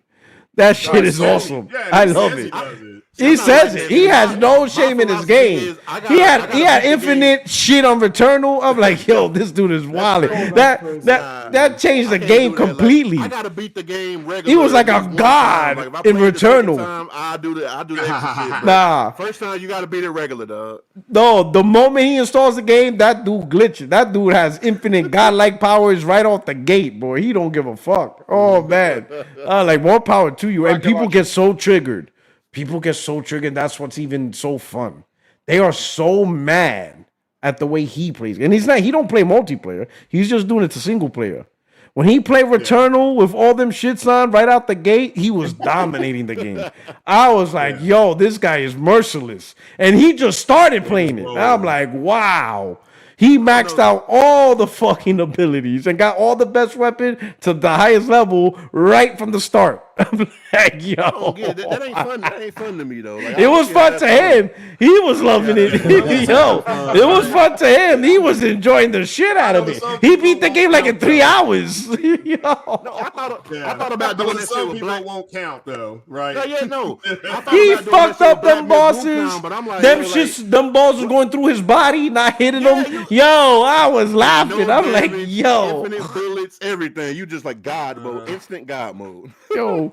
That shit is awesome. Yeah, I he love says it. he does it. He says it. He has no shame in his game. He had infinite shit on Returnal. I'm like, yo, this dude is wild. That changed the game completely. I gotta beat the game regularly. He was like a god in Returnal. I do the extra shit. Nah. First time you gotta beat it regular, dog. No, the moment he installs the game, that dude glitches. That dude has infinite godlike powers right off the gate, boy. He don't give a fuck. Oh man, like more power to you. And people get so triggered. People get so triggered. That's what's even so fun. They are so mad at the way he plays, and he don't play multiplayer. He's just doing it to single player. When he played Returnal with all them shits on right out the gate, he was dominating the game. I was like, yo, this guy is merciless. And he just started playing it. And I'm like, wow. He maxed out all the fucking abilities and got all the best weapon to the highest level right from the start. I'm like, yo. That ain't fun. That ain't fun to me though. Like, It was fun to him. He was loving it. Yo, it was fun to him. He was enjoying the shit out of it. He beat the game like in 3 hours. Yo. I thought about doing that shit some with people Black. won't count though, right? No. He fucked up them bosses. But I'm like, Them shits, them balls was going through his body, not hitting him. Yo, I was laughing. I'm like, yo. Infinite bullets, everything. You just like God mode, instant God mode. Yo,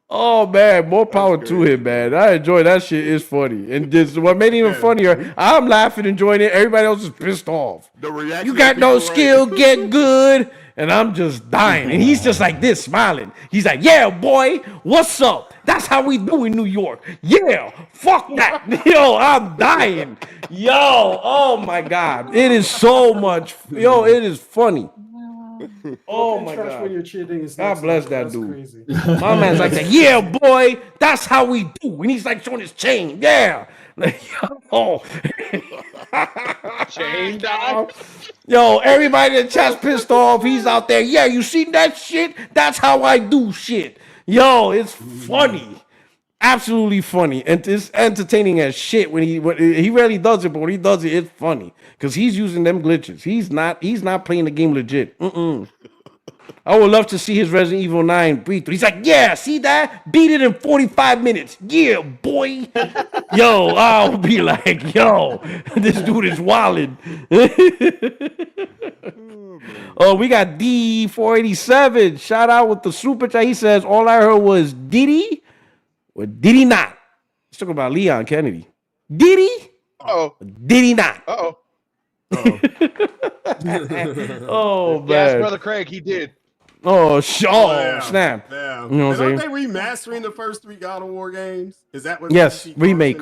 oh man, more power to him, man. I enjoy that shit. It's funny, and this what made it even funnier. I'm laughing, enjoying it. Everybody else is pissed off. The reaction. You got no skill, get good, and I'm just dying. And he's just like this, smiling. He's like, "Yeah, boy, what's up? That's how we do in New York. Yeah, fuck that." Yo, I'm dying. Yo, oh my god, it is so much. Yo, it is funny. Oh my god! When you're cheating is God bless that that's dude. Crazy. My man's like, yeah, boy, that's how we do. And he's like showing his chain. Yeah. Like, yo. Chain dog. Yo, everybody in the chat's pissed off. He's out there. Yeah, you seen that shit? That's how I do shit. Yo, it's funny. Absolutely funny. And it's entertaining as shit when he rarely does it, but when he does it, it's funny. Because he's using them glitches. He's not playing the game legit. I would love to see his Resident Evil 9 breakthrough. He's like, yeah, see that? Beat it in 45 minutes. Yeah, boy. Yo, I'll be like, yo, this dude is wildin'. Oh, we got D487. Shout out with the super chat. He says, all I heard was Diddy or did he not? He's talking about Leon Kennedy. Did he? Oh. Did he not? Oh. Oh, man. Yes, Brother Craig, he did. Oh, snap. Yeah. You know what I'm Aren't saying? they remastering the first 3 God of War games? Is that what? Yes, remake.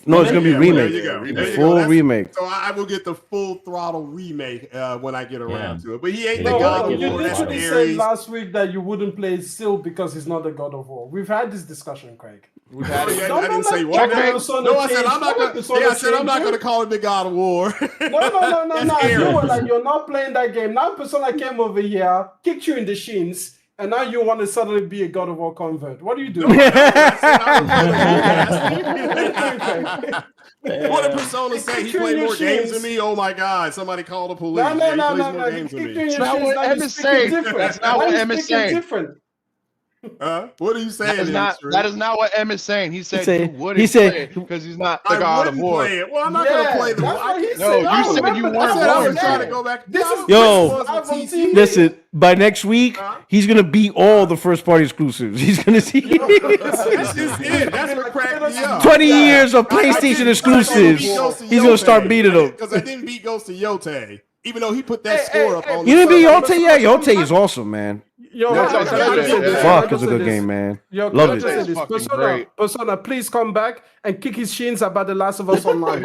No, it's gonna be remake. There you go. Full remake. So I will get the full throttle remake when I get around to it. But he ain't the No, God of you War. That's literally said Ares. last week that you wouldn't play still because he's not the God of War. We've had this discussion, Craig. Oh, yeah, I didn't say what. No, I said I'm not going. Yeah, I said I'm not going to call it the God of War. No. You were like, you're not playing that game. Now, Persona came over here, kicked you in the shins, and now you want to suddenly be a God of War convert. What are you doing? What did Persona say? He played more games than me? Oh my God! Somebody call the police. No. He plays more games than me. That's not what M is saying. That's not what M is saying. What are you saying? That is not what M is saying. He said you wouldn't he said because he's not the God of War. Play it. Well, I'm not going to play the that's what he No, said. you said you weren't I was going trying to to. go back. Listen, by next week, he's gonna beat all the first party exclusives. He's gonna see That's just it. That's what cracked me up. 20 years of PlayStation exclusives. He's gonna start beating them. Because I didn't beat Ghost of Yote, even though he put that score up on. You didn't beat Yote yet? Yote is awesome, man. Fuck, it's a good game, man. Love it. Persona, please come back and kick his shins about The Last of Us Online.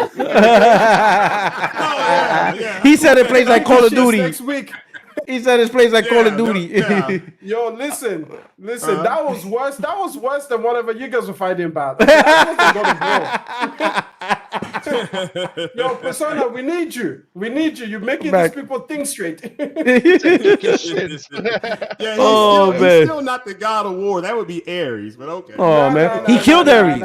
He said it plays like Call of Duty. Next week. He said his plays like Call of Duty. Yo, listen. That was worse. That was worse than whatever you guys were fighting about. That was Yo, Persona, we need you. We need you. You're making these people think straight. He's still not the God of War. That would be Ares, but okay. Oh man, he killed Ares.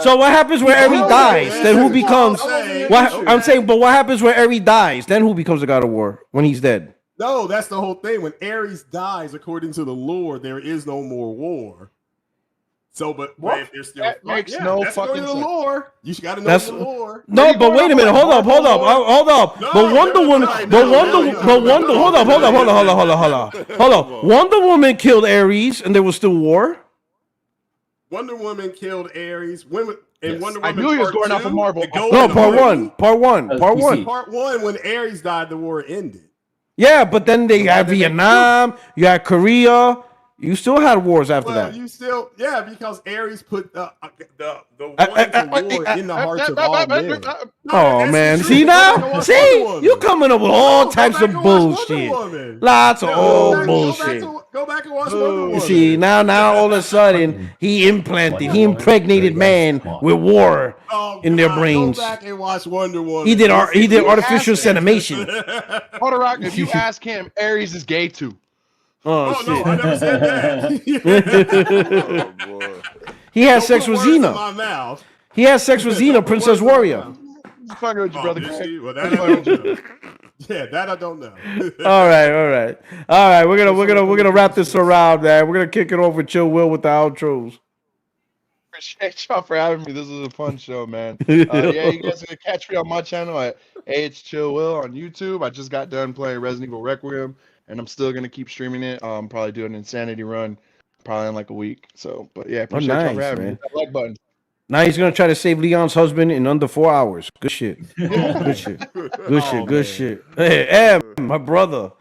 So what happens when Ares dies? Then who becomes? I'm saying, but what happens when Ares dies? Then who becomes the God of War when he's dead? No, that's the whole thing. When Ares dies, according to the lore, there is no more war. So, but if there's still that makes no fucking sense. Lore. You got to know the lore. No, but wait a minute. Hold up. But Wonder Woman. Hold up. Wonder Woman killed Ares, and there was still war. Wonder Woman killed Ares. Wonder Woman. I knew he was going off of Marvel. No, part one. Part one, when Ares died, the war ended. Yeah, but then they had Vietnam. You had Korea. You still had wars after that. You still, because Ares put the war in the hearts of all men. Oh man, see now? See, you coming up with all types of bullshit. Lots of old bullshit. Go back and watch Wonder Woman. See, now all of a sudden he impregnated man with war in their brains. Go back and watch Wonder Woman. He did artificial insemination. Hold on, Rock. If you ask him, Ares is gay too. Oh shit! No, I never said that. Oh, boy. He had sex with Xena. He had sex with Xena, Princess Warrior. Fucking with you, brother. Well, that I don't know. Yeah, that I don't know. All right. We're gonna wrap this around, man. We're gonna kick it over to Chill Will with the outros. Appreciate y'all for having me. This is a fun show, man. You guys can catch me on my channel at Chill Will on YouTube. I just got done playing Resident Evil Requiem. And I'm still gonna keep streaming it. Probably do an insanity run, probably in like a week. So, but yeah, appreciate y'all for having me. Hit that like button. Now he's gonna try to save Leon's husband in under 4 hours. Good shit. Good shit. Hey, Em, my brother.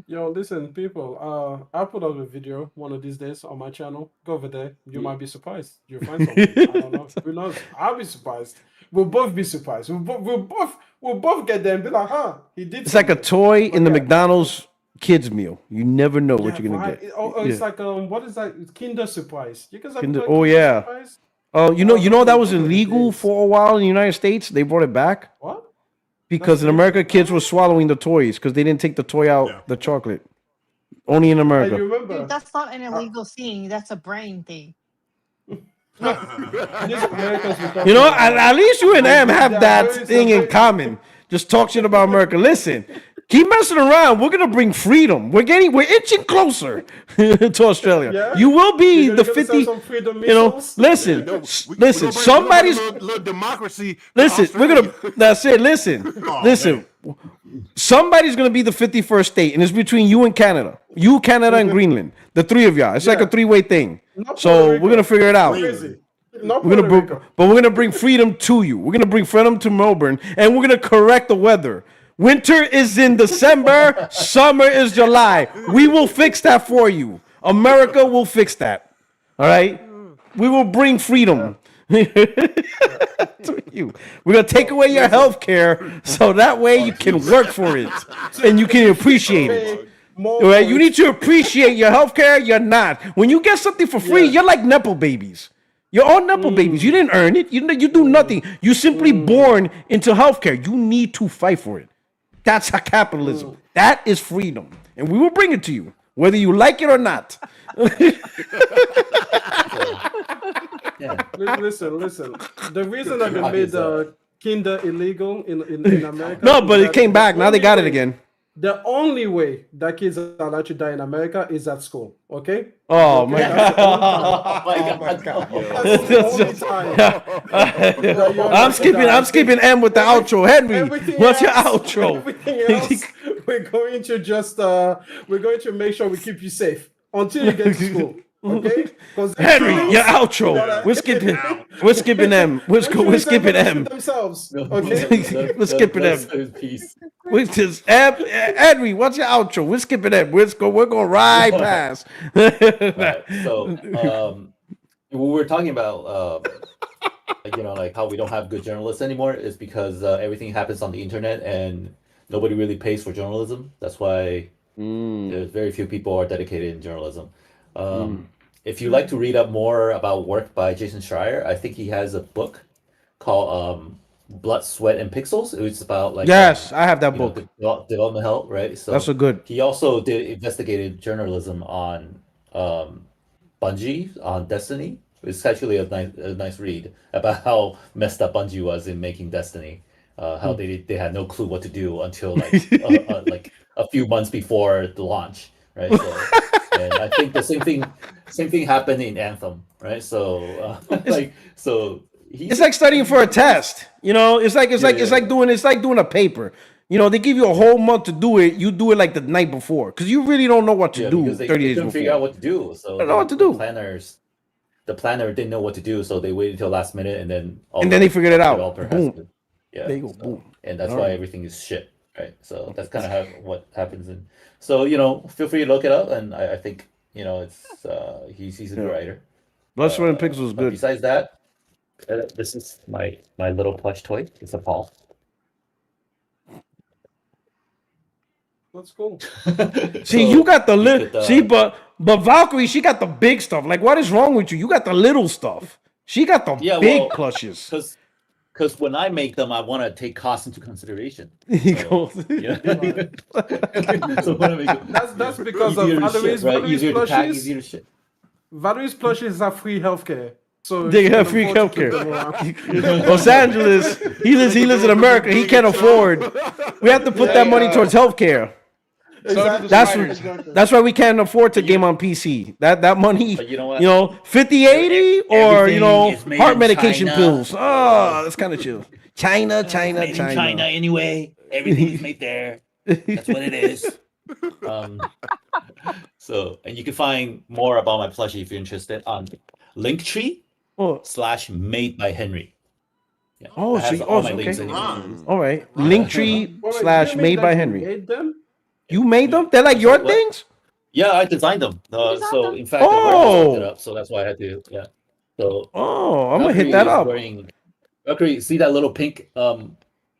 Yo, listen, people. I'll put out a video one of these days on my channel. Go over there. You might be surprised. You'll find something. I don't know. Who knows? I'll be surprised. We'll both be surprised. We'll both get there and be like, huh? He did. It's like a toy in the McDonald's kids meal. You never know what you're gonna get. It's like what is that? It's Kinder Surprise. You guys Kinder, Surprise? Oh, you know that was illegal for a while in the United States. They brought it back. What? Because in America, kids were swallowing the toys because they didn't take the toy out, the chocolate. Only in America. Dude, that's not an illegal thing. That's a brain thing. At least you and Em have that thing in common. Just talk shit about America. Listen, keep messing around. We're gonna bring freedom. We're inching closer to Australia. Yeah? You will be the 50. Listen. Somebody's democracy. Listen, we're gonna. That's it. Listen. Somebody's gonna be the 51st state, and it's between you and Canada. You, Canada, and Greenland. The three of y'all. It's like a three-way thing. So we're gonna figure it out. We're gonna bring freedom to you. We're gonna bring freedom to Melbourne, and we're gonna correct the weather. Winter is in December. Summer is July. We will fix that for you. America will fix that. All right. We will bring freedom. To you. We're gonna take away your health care so that way you can work for it and you can appreciate it. Right? You need to appreciate your health care. You're not. When you get something for free, you're like Nepo babies. You're all Nepo babies. You didn't earn it. You do nothing. You're simply born into healthcare. You need to fight for it. That's capitalism. That is freedom, and we will bring it to you, whether you like it or not. Listen. The reason that they made Kinder illegal in America. No, but it came back. Now they got it again. The only way that kids are allowed to die in America is at school. Okay? Oh my God! I'm skipping M with the outro. Henry, what's your outro? Everything else, we're going to make sure we keep you safe until you get to school. Okay, Henry, your outro. We're skipping M. We're skipping M. Themselves. Okay, we're skipping M. Which is Henry, what's your outro? We're skipping M. We're going right past. So, we were talking about, like how we don't have good journalists anymore is because everything happens on the internet, and nobody really pays for journalism. That's why there's very few people are dedicated in journalism. If you like to read up more about work by Jason Schreier, I think he has a book called Blood, Sweat, and Pixels. It's about like Yes, I have that book. development hell, right? So That's a good. He also did investigative journalism on Bungie, on Destiny. It's actually a nice read about how messed up Bungie was in making Destiny. How they had no clue what to do until like a few months before the launch, right? So, and I think the same thing happened in Anthem, right? So It's like studying for a test. You know, it's like doing a paper. You know, they give you a whole month to do it. You do it like the night before because you really don't know what to do. Because 30 they days couldn't before. figure out what to do. So I don't know what to do. The planner didn't know what to do, so they waited until last minute, and then they figured it out. Developer Boom. Yeah, there you go. Boom. And that's All why right. everything is shit, right? So that's kind of what happens. And so feel free to look it up. And I think it's he's a good writer. Blood, Sweat, and Pixels is But good. besides that, this is my little plush toy. It's a Paul. That's cool. See, you got the little. But Valkyrie, she got the big stuff. Like, what is wrong with you? You got the little stuff. She got the big plushes. Because when I make them, I want to take cost into consideration. That's because of Valerie's plushies. Valerie's plushies have free healthcare. So they have free healthcare. Los Angeles, he lives in America. He can't afford. We have to put that money towards healthcare. Exactly. That's why we can't afford to game on PC. That money, 50/80 or heart medication pills. Oh, that's kind of chill. China. China anyway. Everything is made there. That's what it is. So, and you can find more about my plushie if you're interested on Linktree /Made by Henry. Yeah, oh, so okay. All right, Linktree /Made by Henry. Made them? You made them? They're like your things? Yeah, I designed them. So in fact, I looked it up. So that's why I had to. Yeah. So. I'm gonna hit that up. Valkyrie, see that little pink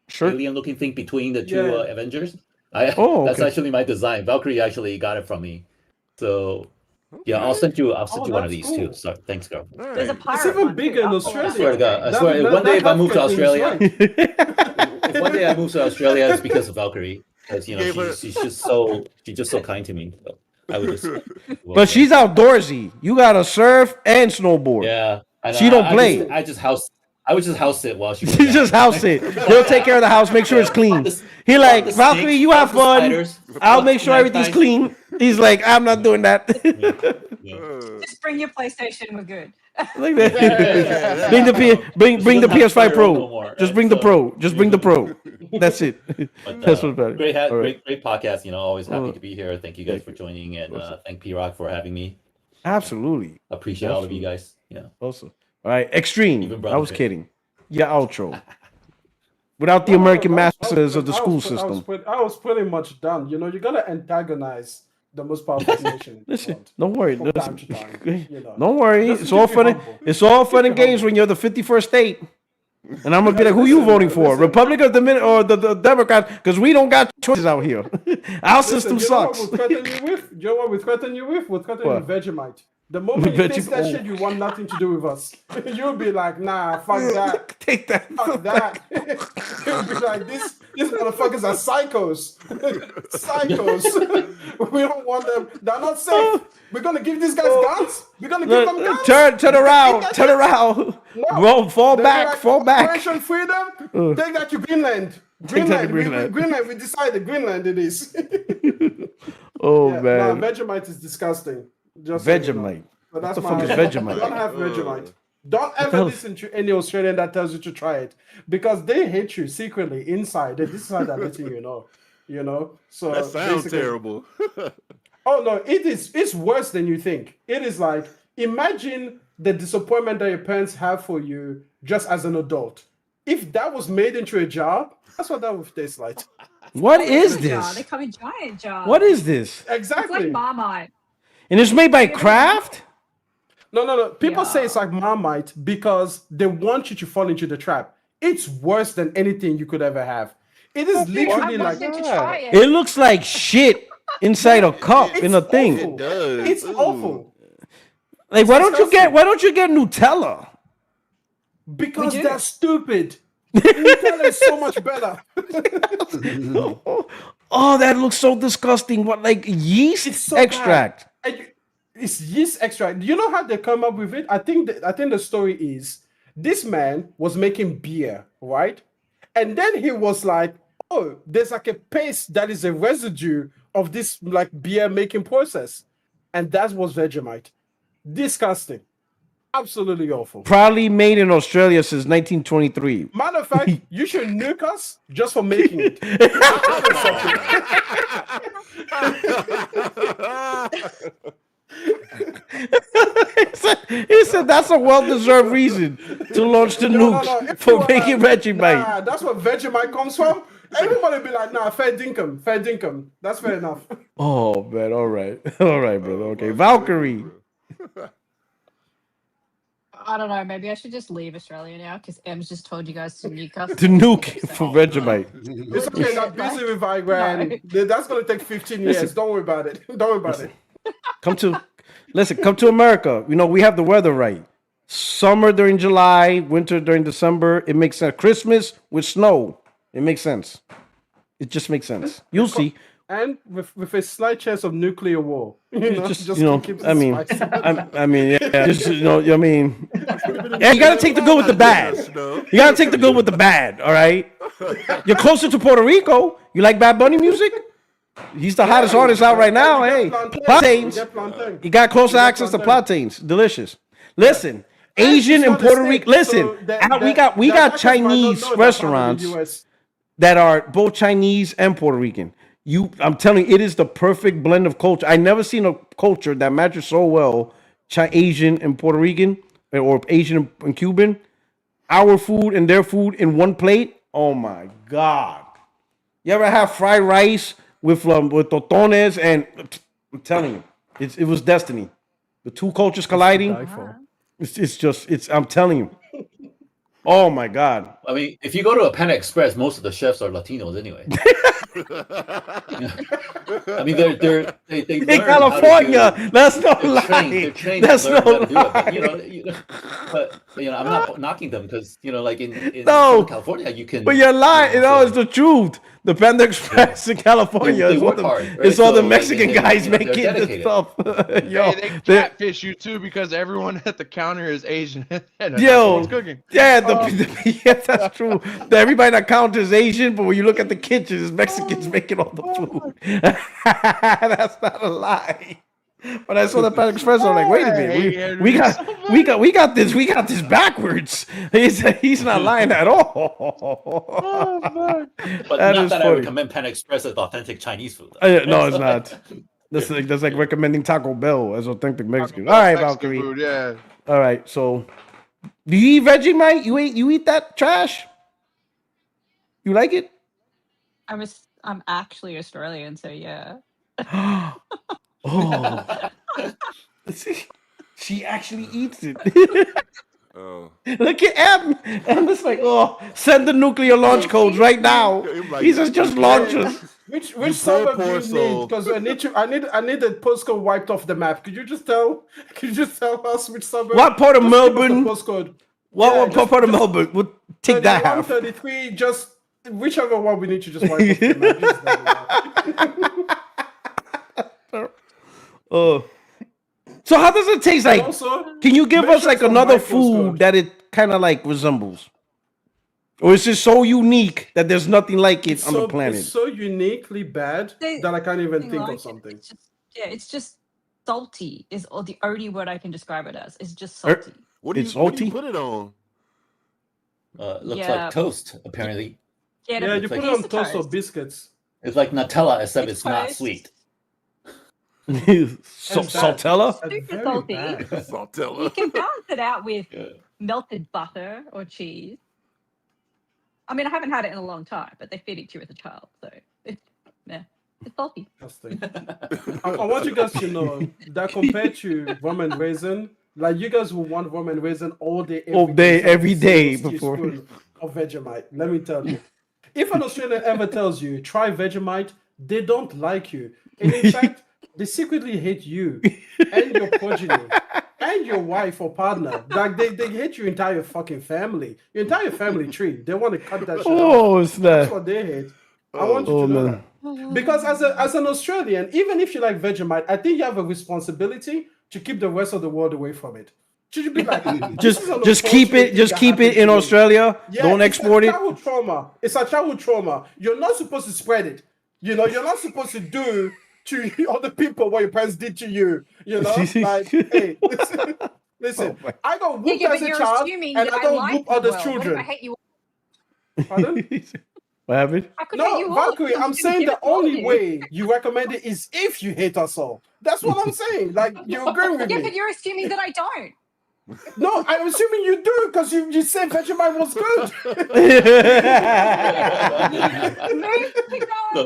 shirt, alien-looking thing between the two Avengers? That's actually my design. Valkyrie actually got it from me. So. Yeah, I'll send you one of these too. Sorry, thanks, girl. There's a pirate. It's even bigger in Australia. I swear to God. I swear. One day if I move to Australia, if one day I move to Australia, it's because of Valkyrie. Because she's just so kind to me. So I would just. But she's outdoorsy. You gotta surf and snowboard. Yeah, she don't play. I would just house sit while she. She just house it. He'll take care of the house, make sure it's clean. He like Valkyrie, you have fun. I'll make sure everything's clean. He's like, I'm not doing that. Just bring your PlayStation. We're good. Like that. Bring the PS5 Pro. Just bring the Pro. Just bring the Pro. That's it. That's what's better. Great podcast. Always happy to be here. Thank you guys for joining, and thank P-Rock for having me. Absolutely. Appreciate all of you guys. Yeah. Awesome. All right, Extreme. I was kidding. Yeah, outro. Without the American masters of the school system. I was pretty much done. You gotta antagonize the most powerful nation. Listen, don't worry. From time to time, Don't worry. It's all fun. It's all fun and games when you're the 51st state. And I'm gonna be like, who you voting for? Republic or the Democrat? Because we don't got choices out here. Our system sucks. You know what we threaten you with? We'll threaten you with Vegemite. The moment you taste that shit, you want nothing to do with us. You'll be like, nah, fuck that. Take that. Fuck that. You'll be like, these motherfuckers are psychos. Psychos. We don't want them. They're not safe. We're gonna give these guys guns. We're gonna give them guns. Turn around. Turn around. No. Fall back. Operation Freedom. Take that to Greenland. Greenland. We decided Greenland it is. Man. Vegemite is disgusting. Just Vegemite. So that's what the fuck is Vegemite? Don't have Vegemite. Don't ever listen to any Australian that tells you to try it because they hate you secretly inside. This is how they're letting you know. So that sounds terrible. Oh no, it is. It's worse than you think. It is like imagine the disappointment that your parents have for you just as an adult. If that was made into a jar, that's what that would taste like. What is this? They come in giant jars. What is this? Exactly. It's like Marmite. And it's made by Kraft? No. People say it's like Marmite because they want you to fall into the trap. It's worse than anything you could ever have. It is I literally want like them to try it. It looks like shit inside a cup in a thing. awful. It does. It's Ooh. awful. Like, why don't you get Nutella? Because they're stupid. Nutella is so much better. Oh, that looks so disgusting. What, like yeast It's so extract? bad. It's yeast extract. You know how they come up with it? I think the story is this man was making beer, right? And then he was like, "Oh, there's like a paste that is a residue of this like beer making process," and that was Vegemite. Disgusting. Absolutely awful. Probably made in Australia since 1923. Matter of fact, you should nuke us just for making it. He said that's a well-deserved reason to launch the nuke for making Vegemite. Nah, that's what Vegemite comes from. Everybody be like, nah, fair dinkum, fair dinkum. That's fair enough. Oh man, all right, brother. Okay, Valkyrie. I don't know. Maybe I should just leave Australia now because Em's just told you guys to nuke us. To nuke for Vegemite. It's okay. I'm busy with Viagra. That's gonna take 15 years. Listen. Don't worry about it. Don't worry about it. Come to America. You know, we have the weather right. Summer during July, winter during December. It makes sense. Christmas with snow. It makes sense. It just makes sense. You'll see. And with a slight chance of nuclear war. Just keeps it I mean, spicy. I mean, yeah, just I mean, yeah, you gotta take the good with the bad. You gotta take the good with the bad. All right. You're closer to Puerto Rico. You like Bad Bunny music? He's the hottest artist out right now. Hey, plantains. You got closer access to plantains. Delicious. Listen, Asian and Puerto Rico. Listen, we got Chinese restaurants that are both Chinese and Puerto Rican. I'm telling you, it is the perfect blend of culture. I never seen a culture that matches so well Asian and Puerto Rican, or Asian and Cuban. Our food and their food in one plate. Oh my God! You ever have fried rice with totones? And I'm telling you, it was destiny. The two cultures colliding. I'm telling you. Oh my God! I mean, if you go to a Panda Express, most of the chefs are Latinos anyway. I mean, they in California. That's no lie. That's no lie. But I'm not knocking them because like in no. California you can. But you're lying. It's the truth. The Panda Express in California is all the Mexican guys making the stuff. Yo, they catfish you too because everyone at the counter is Asian. Yo, cooking. Yeah, yeah, that's true. Everybody that counter is Asian, but when you look at the kitchen, it's Mexicans making all the food. That's not a lie. When I saw the Panda Express, I'm like, wait a minute, we got this backwards. He's not lying at all. But not that I recommend Panda Express as authentic Chinese food. No, it's not. That's like recommending Taco Bell as authentic Mexican. All right, Valkyrie. Food, yeah. All right, so do you eat Vegemite? You eat that trash? You like it? I'm actually Australian, so yeah. Oh, she actually eats it. Oh. Look at Em. Em is like, send the nuclear launch codes right now. He says, just launch us. Which suburb do you need? Because I need the postcode wiped off the map. Could you just tell us which suburb? What part of Melbourne? Postcode. What part of Melbourne? We'll take that half. 33, just whichever one we need to just wipe off the map. So how does it taste like? Also, can you give us like another food that it kind of like resembles? Or is it so unique that there's nothing like it on the planet? It's so uniquely bad that I can't even think of something. It's just salty is the only word I can describe it as. It's just salty. What do you put it on? Looks like toast, apparently. Yeah, you put it on toast or biscuits. It's like Nutella, except it's not sweet. Saltella? Super salty. Saltella. You can balance it out with melted butter or cheese. I mean, I haven't had it in a long time, but they feed it to you as a child, so it's salty. I want you guys to know that compared to rum and raisin, like you guys will want rum and raisin all day, every day before of Vegemite. Let me tell you. If an Australian ever tells you try Vegemite, they don't like you. And in fact, they secretly hate you and your progeny and your wife or partner. Like they hate your entire fucking family, your entire family tree. They want to cut that shit off. Snap. That's what they hate. I want you to know that. Because as an Australian, even if you like Vegemite, I think you have a responsibility to keep the rest of the world away from it. Should you be like, just keep it in Australia. Yeah, don't export it. Childhood trauma. It's a childhood trauma. You're not supposed to spread it. You know, you're not supposed to do to other people what your parents did to you. You know, like, hey, listen. I got whooped as a child, and I don't whoop other children. I hate you. Pardon? What happened? No, Valkyrie, I'm saying the only way you recommend it is if you hate us all. That's what I'm saying. Like, you're agreeing with me. Yeah, but you're assuming that I don't. No, I'm assuming you do because you said Vegemite was good.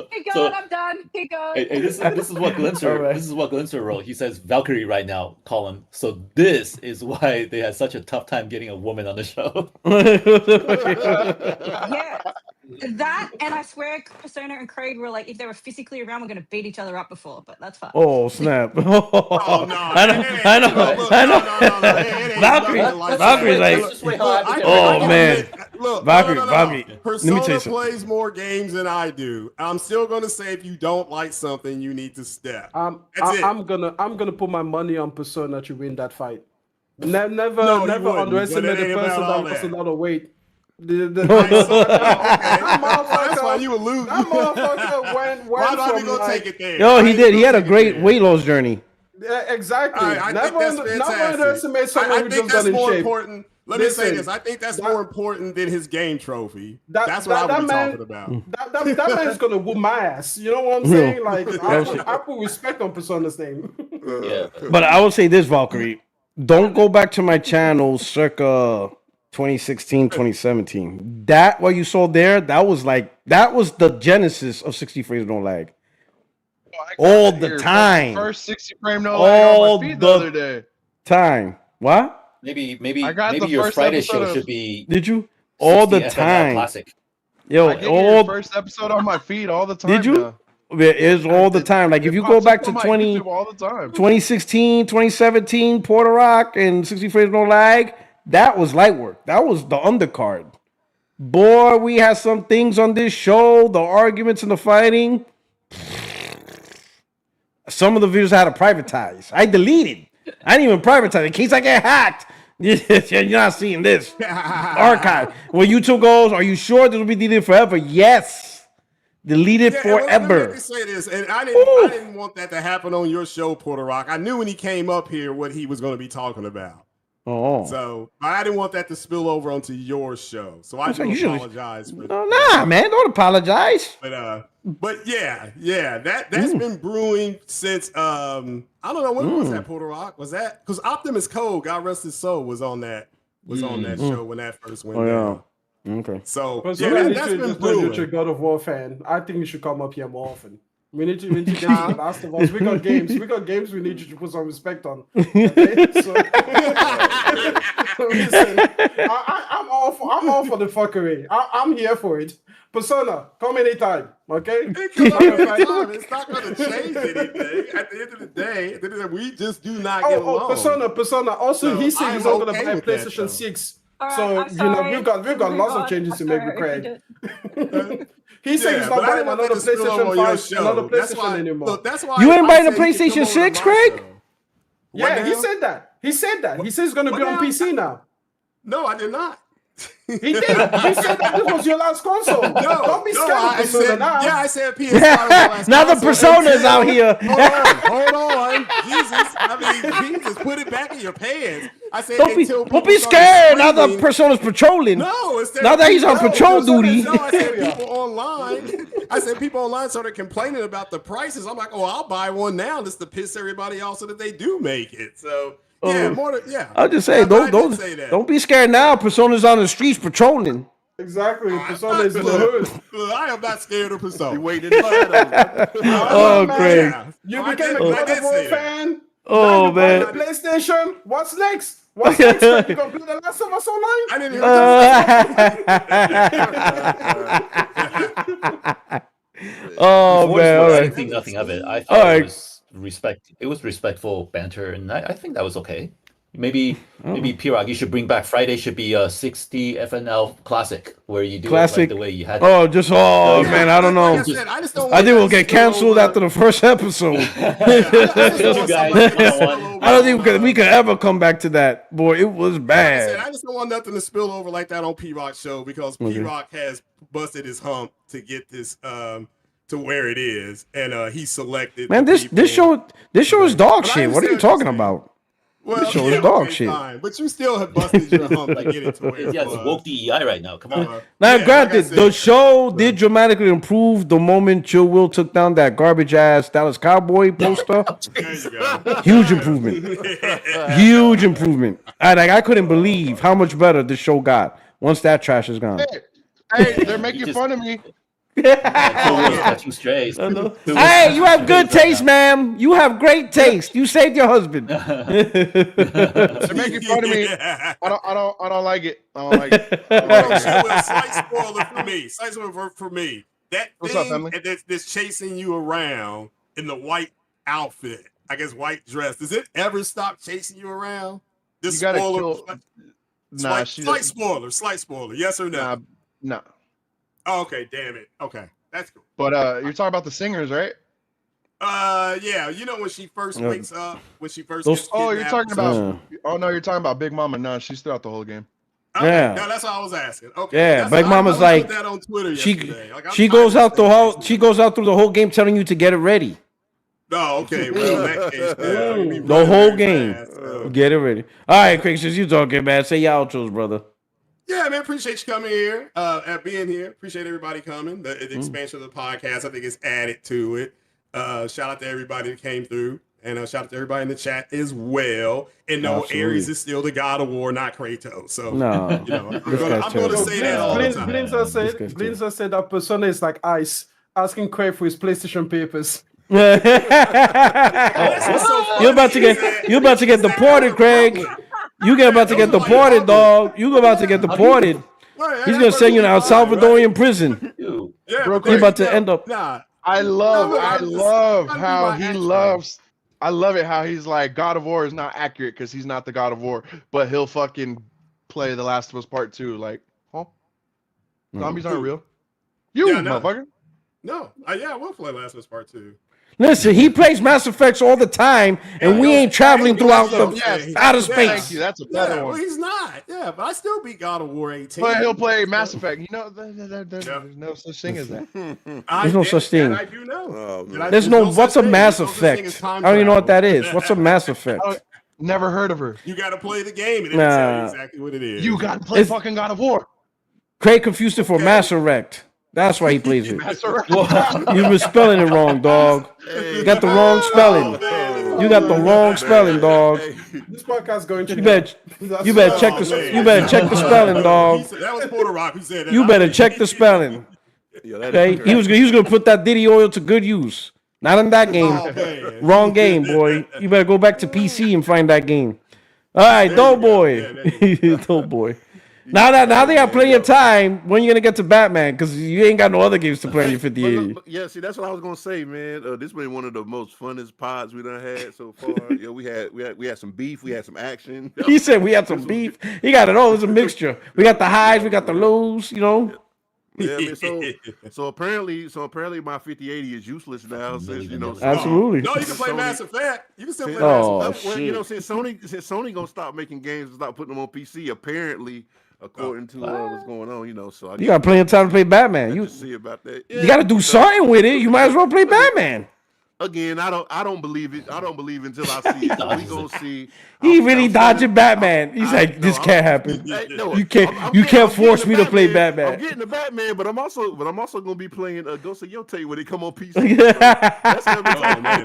Keep going, I'm done. Keep going. Hey, this is what Glimpser this is what Glimpser wrote. He says Valkyrie right now, Colin. So this is why they had such a tough time getting a woman on the show. Yeah. That, and I swear Persona and Craig were like, if they were physically around, we're going to beat each other up before, but that's fine. Oh, snap. Oh, no. I know. Valkyrie's like, oh, man. Valkyrie, Persona let me tell you something. plays more games than I do. I'm still going to say if you don't like something, you need to step. I'm gonna put my money on Persona to win that fight. Never underestimate the person that lost a lot of weight. That's why you would lose. That motherfucker went why not we gonna take it there? Yo, he did. He had a great weight loss journey. Yeah, exactly. I think that's fantastic. Underestimate someone who just got in shape. Important. Let me say this. I think that's more important than his game trophy. That's what I was talking about. That man's gonna whoop my ass. You know what I'm saying? Like, I put respect on Persona's name. Yeah. But I will say this, Valkyrie. Don't go back to my channel circa 2016, 2017. That what you saw there, that was the genesis of 60 frames no lag. All the time. First 60 frame no lag on my feed the other day. Time. What? Maybe your Friday show should be. Did you? All the time. Classic. Yo, all first episode on my feed all the time. Did you? Now. It is all the time. Like if you go back to 2016, 2017, Puerto Rock and 60 frames no lag, that was light work. That was the undercard. Boy, we had some things on this show, the arguments and the fighting. Some of the videos I had to privatize. I deleted. I didn't even privatize in case I get hacked. You're not seeing this. Archive. When YouTube goes, are you sure this will be deleted forever? Yes. Deleted forever. Let me say this, and I didn't want that to happen on your show, Puerto Rock. I knew when he came up here what he was going to be talking about. Oh, so I didn't want that to spill over onto your show. So I do apologize. Nah, man, don't apologize. But yeah, that's been brewing since I don't know when was that, Puerto Rock? Was that because Optimus Code, God rest his soul, was on that show when that first went down. Okay. So that's been brewing. You're a God of War fan. I think you should come up here more often. We need to get to The Last of Us. We got games. We need you to put some respect on. Okay? So, listen, I'm all for the fuckery. I'm here for it. Persona, come anytime. Okay? It's not going to change anything. At the end of the day, we just do not get along. Persona. Also, he said he's not going to buy a PlayStation 6. So we've got lots of changes to make with Craig. He said he's not buying another PlayStation 5, another PlayStation anymore. Look, that's why you ain't buying a PlayStation 6, Craig? Yeah, he said that. He said it's going to be on PC now. No, I did not. He did. He said that this was your last console. No, don't be scared of Persona now. Yeah, I said PS5. Now the Persona's out here. Hold on. Jesus. I mean, Jesus, put it back in your pants. I said, don't be scared. Now the Persona's patrolling. No, now that he's on patrol duty. No, I said people online started complaining about the prices. I'm like, I'll buy one now just to piss everybody off so that they do make it. So I'll just say don't be scared now. Persona's on the streets patrolling. Exactly. Persona is in the hood. I am not scared of Persona. You waited in line. Oh, Craig. You became a God of War fan. Oh, man. PlayStation. What's next? You gonna play The Last of Us online? I didn't Oh For what it's man, all worth, I right. didn't think nothing of it. I All thought right. it was respectful banter, and I think that was okay. Maybe Oh. Pirog, you should bring back Friday should be a 60 FNL classic where you do it Classic. like the way you had. Oh, just No, man, I don't know. Like I said, I just don't I want think that we'll to get spill canceled over. after the first episode. I just don't want guys, something to one-on-one. spill over I don't think on, we could ever come back to that. Boy, it was like I said, bad. I just don't want nothing to spill over like that on P-Rock's show because P-Rock has busted his hump to get this to where it is, and he selected. Man, the this people. show is dog But I shit. What are you understand talking you're saying. about? Well, This show is dog okay, shit. fine. But you still have busted your hump to get it to where it Yeah, it's was. woke DEI right now. Come on. Now, Yeah, granted, like I said, the show did dramatically improve the moment Chill Will took down that garbage ass Dallas Cowboy poster. there you go. Huge improvement. Huge improvement. I couldn't believe how much better the show got once that trash is gone. Hey, they're making fun of me. Catching strays. Hey, you have good taste, ma'am. You have great taste. You saved your husband. They're making fun of me. I don't like it. I don't like it. Slight spoiler for me. Slight spoiler for me. That What's thing up, family? that's chasing you around in the white outfit, I guess white dress. Does it ever stop chasing you around? This You gotta spoiler. kill. Nah, Slight spoiler. Slight spoiler. Yes or no? Nah. Oh, okay, damn it. Okay, that's cool. But you're talking about the singers, right? Yeah. You know when she first wakes up, when she first. Those- gets Oh, you're kidnapped? talking about. Oh no, you're talking about Big Mama. No, she's throughout the whole game. Okay, Yeah. no, that's all I was asking. Okay, Yeah, that's Big I Mama's put like that on Twitter she yesterday. Like, I'm she tired goes of out the this whole thing. she goes out through the whole game telling you to get it ready. Oh, okay. Well, in that case, yeah, you'll be The running whole very game. fast, so. Get it ready. All right, Craig, since you talking, man, say your outros, brother. Yeah, man, appreciate you coming here, at being here. Appreciate everybody coming. The expansion of the podcast, I think, is added to it. Shout out to everybody that came through, and shout out to everybody in the chat as well. And no, Absolutely. Ares is still the God of War, not Kratos. So No, you know, I'm this gonna guy's say terrible. that all the time. Blinzer said that Persona is like ice, asking Craig for his PlayStation papers. You're about to get deported, Craig. You get about to get deported, dog. You about to get deported. He's gonna send you to El Salvadorian prison. Yeah, Real but quick. You're about to end up. Nah, I love I'm how just- he loves. I love it how he's like God of War is not accurate because he's not the God of War, but he'll fucking play The Last of Us Part 2. Like, huh? Zombies aren't real. You Yeah, no. motherfucker. no, yeah, I will play Last of Us Part 2. Listen, he plays Mass Effects all the time, and we ain't traveling throughout the Yes, outer Thank space. you. That's a better Yeah, well, one. he's not. Yeah, but I still beat God of War 18. But he'll play Mass Effect. You know, there's no such thing as that. There's no such thing. I do know. Oh, And man. There's no. such What's a thing. Mass There's no such thing as Effect? time I don't even know what that travel. is. What's a Mass Effect? Never heard of her. You got to play the game and it'll tell Nah. you exactly what it is. You got to play It's- fucking God of War. Craig confused it for Mass Effect. That's why he plays it. That's all right. You've been spelling it wrong, dog. You got the wrong spelling. You got the wrong spelling, dog. This podcast going to You better check the spelling, dog. That was Porter Rock who said that. You better check the spelling. Okay, he was gonna put that Diddy oil to good use. Not in that game. Oh, man. Wrong game, boy. You better go back to PC and find that game. All right, Doughboy. Doughboy. Now they have plenty of time. When you gonna get to Batman? Because you ain't got no other games to play on your 5080. Yeah, see, that's what I was gonna say, man. This been one of the most funnest pods we done had so far. Yeah, we had some beef, we had some action. He said we had some beef. He got it all. It's a mixture. We got the highs, we got the lows. You know. Yeah, I mean, so apparently my 5080 is useless now since Absolutely. No, you can play Sony- Mass Effect. You can still play Oh, Mass Effect. Well, shit. since Sony gonna stop making games and stop putting them on PC, apparently, according to what's going on, so I You got plenty of time to play Batman. You see about that. you got to do something with it. You might as well play Batman. Again, I don't believe it. I don't believe until I see it. So we gonna see. He really dodging Batman. He's like, this can't happen. You can't force me to play Batman. I'm getting the Batman, but I'm also gonna be playing Ghost of Yotei when they come on PC. That's gonna be Oh, man,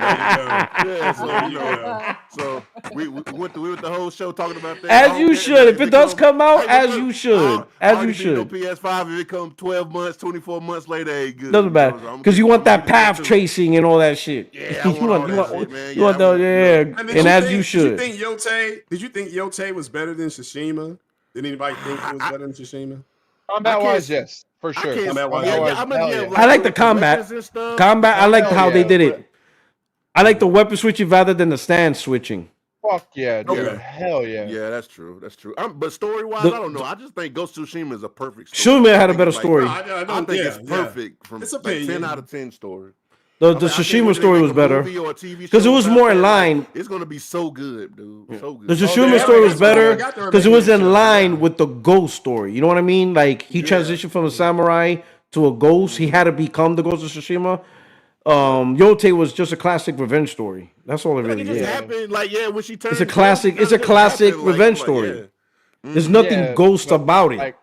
there you go. yeah. So we went through the whole show talking about that. As you should. If it does come out, as you should. As you should. PS5 if it comes 12 months, 24 months later, ain't good. Doesn't matter. Because you want that path tracing and all that shit. Yeah, I want all that shit, man. You want the, yeah. And And as you should. Did you think Yotei was better than Tsushima? Did anybody think it was better than Tsushima? Combat wise, yes, for I sure. can't. Combat wise, Yeah, hell yeah. I mean, hell yeah. yeah. Like I like the with combat. weapons and stuff. Combat, I like Hell how they yeah, did but- it. I like the weapon switching rather than the stand switching. Fuck yeah, dude. Okay. Hell yeah. Yeah, that's true. That's true. But story wise, The- I don't know. I just think Ghost of Tsushima is a perfect story. Shuma I had a think better it's like- story. No, I I don't. think Yeah, it's yeah. perfect from It's like opinion. 10 out of 10 story. The I mean, I think Tsushima when they story make was a better movie or a TV because it show was about more in that, like, line. it's gonna be so good, dude. So good. The they Tsushima already- story was that's what they better got there because it making was this in show, line yeah. with the ghost story. You know what I mean? Like he transitioned from a samurai to a ghost. He had to become the Ghost of Tsushima. Yote was just a classic revenge story. That's all it Like, really it just is. happened. Like when she turned. It's a classic. It's a classic revenge story. There's nothing Yeah, ghost but, about it. like-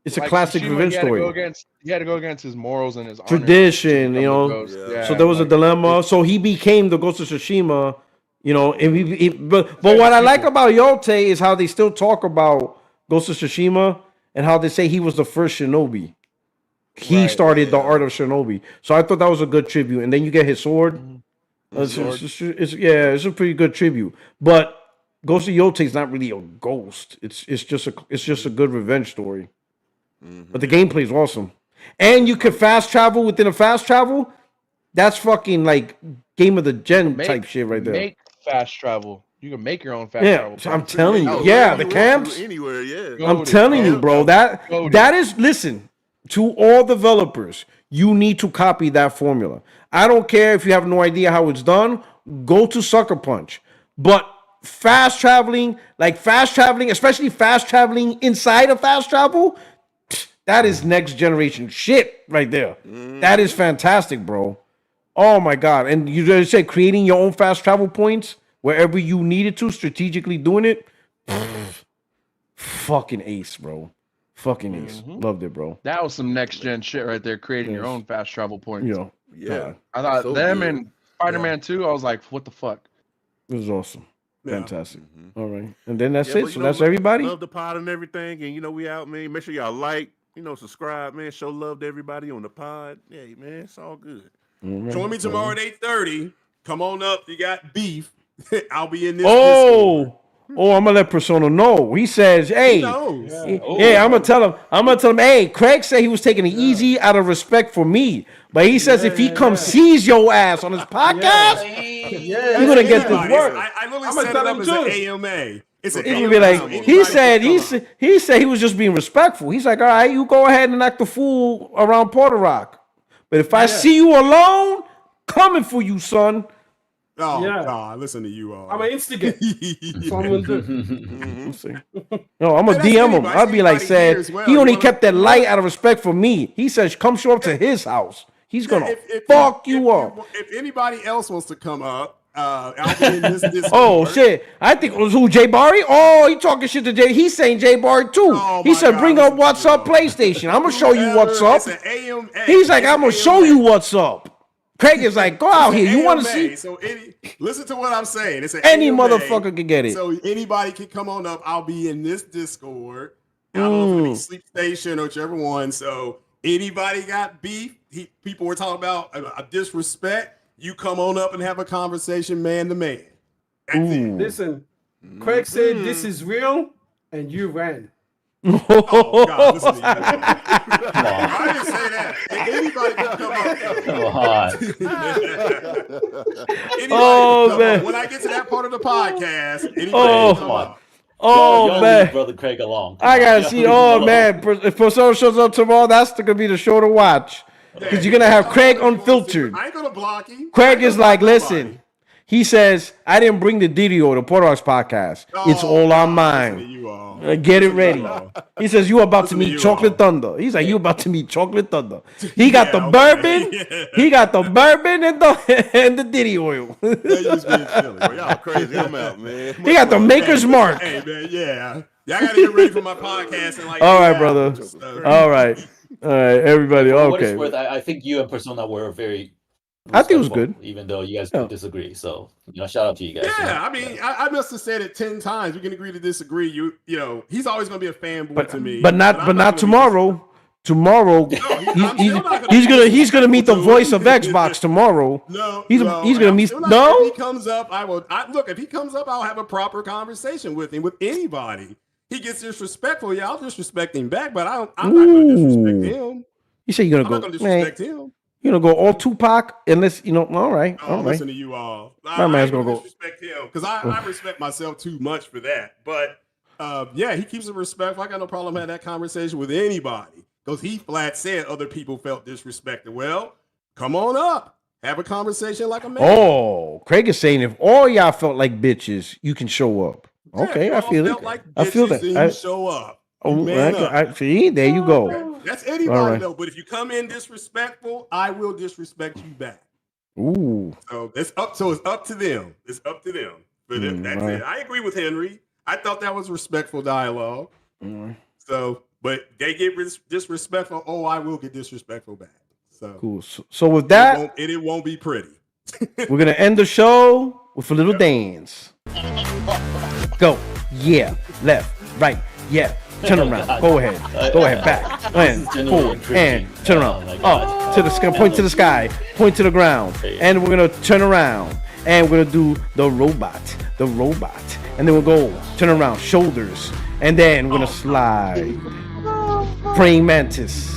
It's a like classic Tsushima, revenge he had to story. go against his morals and his honor Tradition, to you become know. the ghost. Yeah. Yeah, So there was a like, dilemma. So he became the Ghost of Tsushima, you know. And but Very what I like people. about Yote is how they still talk about Ghost of Tsushima and how they say he was the first shinobi. He Right, started the art of shinobi. So I thought that was a good tribute. And then you get his sword. It's a pretty good tribute. But Ghost of Yote is not really a ghost. It's just a good revenge story. But the gameplay is awesome. And you can fast travel within a fast travel. That's fucking like game of the gen type shit right there. Make fast travel. You can make your own fast Yeah, travel. I'm telling you. Oh, Yeah, wherever the you want camps. to, anywhere. Yeah. I'm telling you, bro. That is, listen, to all developers, you need to copy that formula. I don't care if you have no idea how it's done. Go to Sucker Punch. But fast traveling, especially fast traveling inside of fast travel, that is next generation shit right there. That is fantastic, bro. Oh my god! And you just said creating your own fast travel points wherever you needed to, strategically doing it. Fucking ace, bro. Fucking ace. Loved it, bro. That was some next gen shit right there, creating your own fast travel points. You know, Yeah. I thought So them good. and Spider-Man 2, I was like, what the fuck? it was awesome. Yeah. Fantastic. All right, and then that's Yeah, it. but, So you know, that's everybody. Love the pod and everything, and we out, man. Make sure y'all like, subscribe, man. Show love to everybody on the pod. Yeah, man, it's all good. Join me tomorrow at 8:30. Come on up. You got beef. I'll be in this. Oh, I'm gonna let Persona know. He says, "Hey, He knows. yeah, I'm gonna tell him. Hey, Craig said he was taking it easy out of respect for me, but he says if he comes sees your ass on his podcast, you're gonna get this Anybody. work." I literally I'ma set it tell up him as too. an AMA. It's an He'll AMA. be so like, anybody he said can come up. he was just being respectful. He's like, all right, you go ahead and act the fool around Porter Rock, but if I see you alone, coming for you, son. Oh, Yeah. God, listen to you all. I'm an instigate. So I'm gonna do. We'll see. No, I'm gonna that's DM him. anybody- I'll be like, anybody said here as well. he You only wanna- kept that light out of respect for me. He says, come show up to his house. He's gonna If fuck you up. If anybody else wants to come up, I'll be in this Oh Discord. shit! I think it was who Jay Barry. Oh, he talking shit to Jay. He's saying Jay Barry too. Oh, He my said, God, "Bring up listen what's to up, you. PlayStation. I'm gonna show you what's up." It's an AMA. He's like, It's "I'm an gonna show AMA. you what's up." Craig is like, "Go out It's here. an You want to AMA. see?" So listen to what I'm saying. It's an Any AMA, motherfucker can get it. So anybody can come on up. I'll be in this Discord. I don't know if it'll be Sleep Station or whichever one. So anybody got beef? People were talking about a disrespect. You come on up and have a conversation man to man. That's it. Listen, Craig said this is real, and you ran. Oh God, listen to you. Come on. I didn't say that. Anybody can come up. Come on. Anybody Oh, can come man. up. When I get to that part of the podcast, anybody Oh. can come up. Oh Y'all man, leave Brother Craig along. I gotta Y'all see. leave him Oh alone. man, if Persona shows up tomorrow, that's gonna be the show to watch because you're gonna have Craig unfiltered. I ain't gonna block you. Craig is like, listen. He says, I didn't bring the DDO, the Portalox podcast. It's all on mine. You all. Get it ready. He says, you about to Listen to meet you Chocolate all. Thunder. He's like, you about to meet Chocolate Thunder. He got the Yeah, bourbon. okay. Yeah. He got the bourbon and the Diddy oil. They just being silly. Bro, y'all crazy. I'm out, man. He got the maker's mark. Hey man, yeah. Y'all gotta get ready for my podcast and like. All right, yeah, brother. so- All right. All right, everybody. For what it's Okay. worth, I think you and Persona were very. I think it was respectful, good. even though you guys Yeah. disagree. So shout out to you guys. you know. Yeah, I mean, I must have said it 10 times. We can agree to disagree. You know, he's always gonna be a fanboy to me. But not I'm not gonna be- tomorrow. Tomorrow, I'm still not he's gonna meet the to voice it. of Xbox tomorrow. No, he's no, gonna I'm meet. still not- No, If he comes up, I will. Look, if he comes up, I'll have a proper conversation with him. With anybody, he gets disrespectful, yeah, I'll disrespect him back, but I'm not going to disrespect him. You say you're I'm gonna not go, going to disrespect him. You're gonna go all Tupac unless all right, Oh, all right. listen to you all. My I man's ain't gonna gonna go. disrespect him because I respect myself too much for that. But yeah, he keeps it respectful. I got no problem having that conversation with anybody because he flat said other people felt disrespected. Well, come on up, have a conversation like a man. Oh, Craig is saying if all y'all felt like bitches, you can show up. Okay, yeah, I feel it. Like I feel bitches, that. Then you show up. I see. There you go. That's anybody though. But if you come in disrespectful, I will disrespect you back. Ooh. So it's up to them. It's up to them. But that's it. I agree with Henry. I thought that was respectful dialogue. So, but they get disrespectful. Oh, I will get disrespectful back. So cool. So with that, it won't be pretty. We're gonna end the show with a little dance. Go. Yeah. Left. Right. Yeah. Turn around. Go ahead. Go ahead. Back. And forward. And turn around. Up to the sky. Point to the sky. Point to the ground. And we're gonna turn around. And we're gonna do the robot. The robot. And then we'll go turn around. Shoulders. And then we're gonna slide. Praying mantis.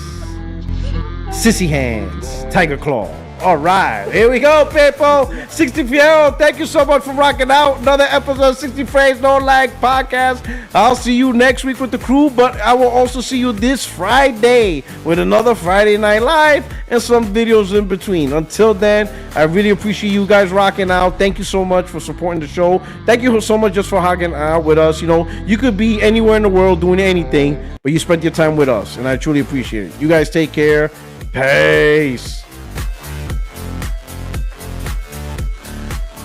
Sissy hands. Tiger claw. All right, here we go, people. 60 Fiero, thank you so much for rocking out. Another episode of 60 Frames No Lag podcast. I'll see you next week with the crew, but I will also see you this Friday with another Friday Night Live and some videos in between. Until then, I really appreciate you guys rocking out. Thank you so much for supporting the show. Thank you so much just for hanging out with us. You know, you could be anywhere in the world doing anything, but you spent your time with us, and I truly appreciate it. You guys take care. Peace.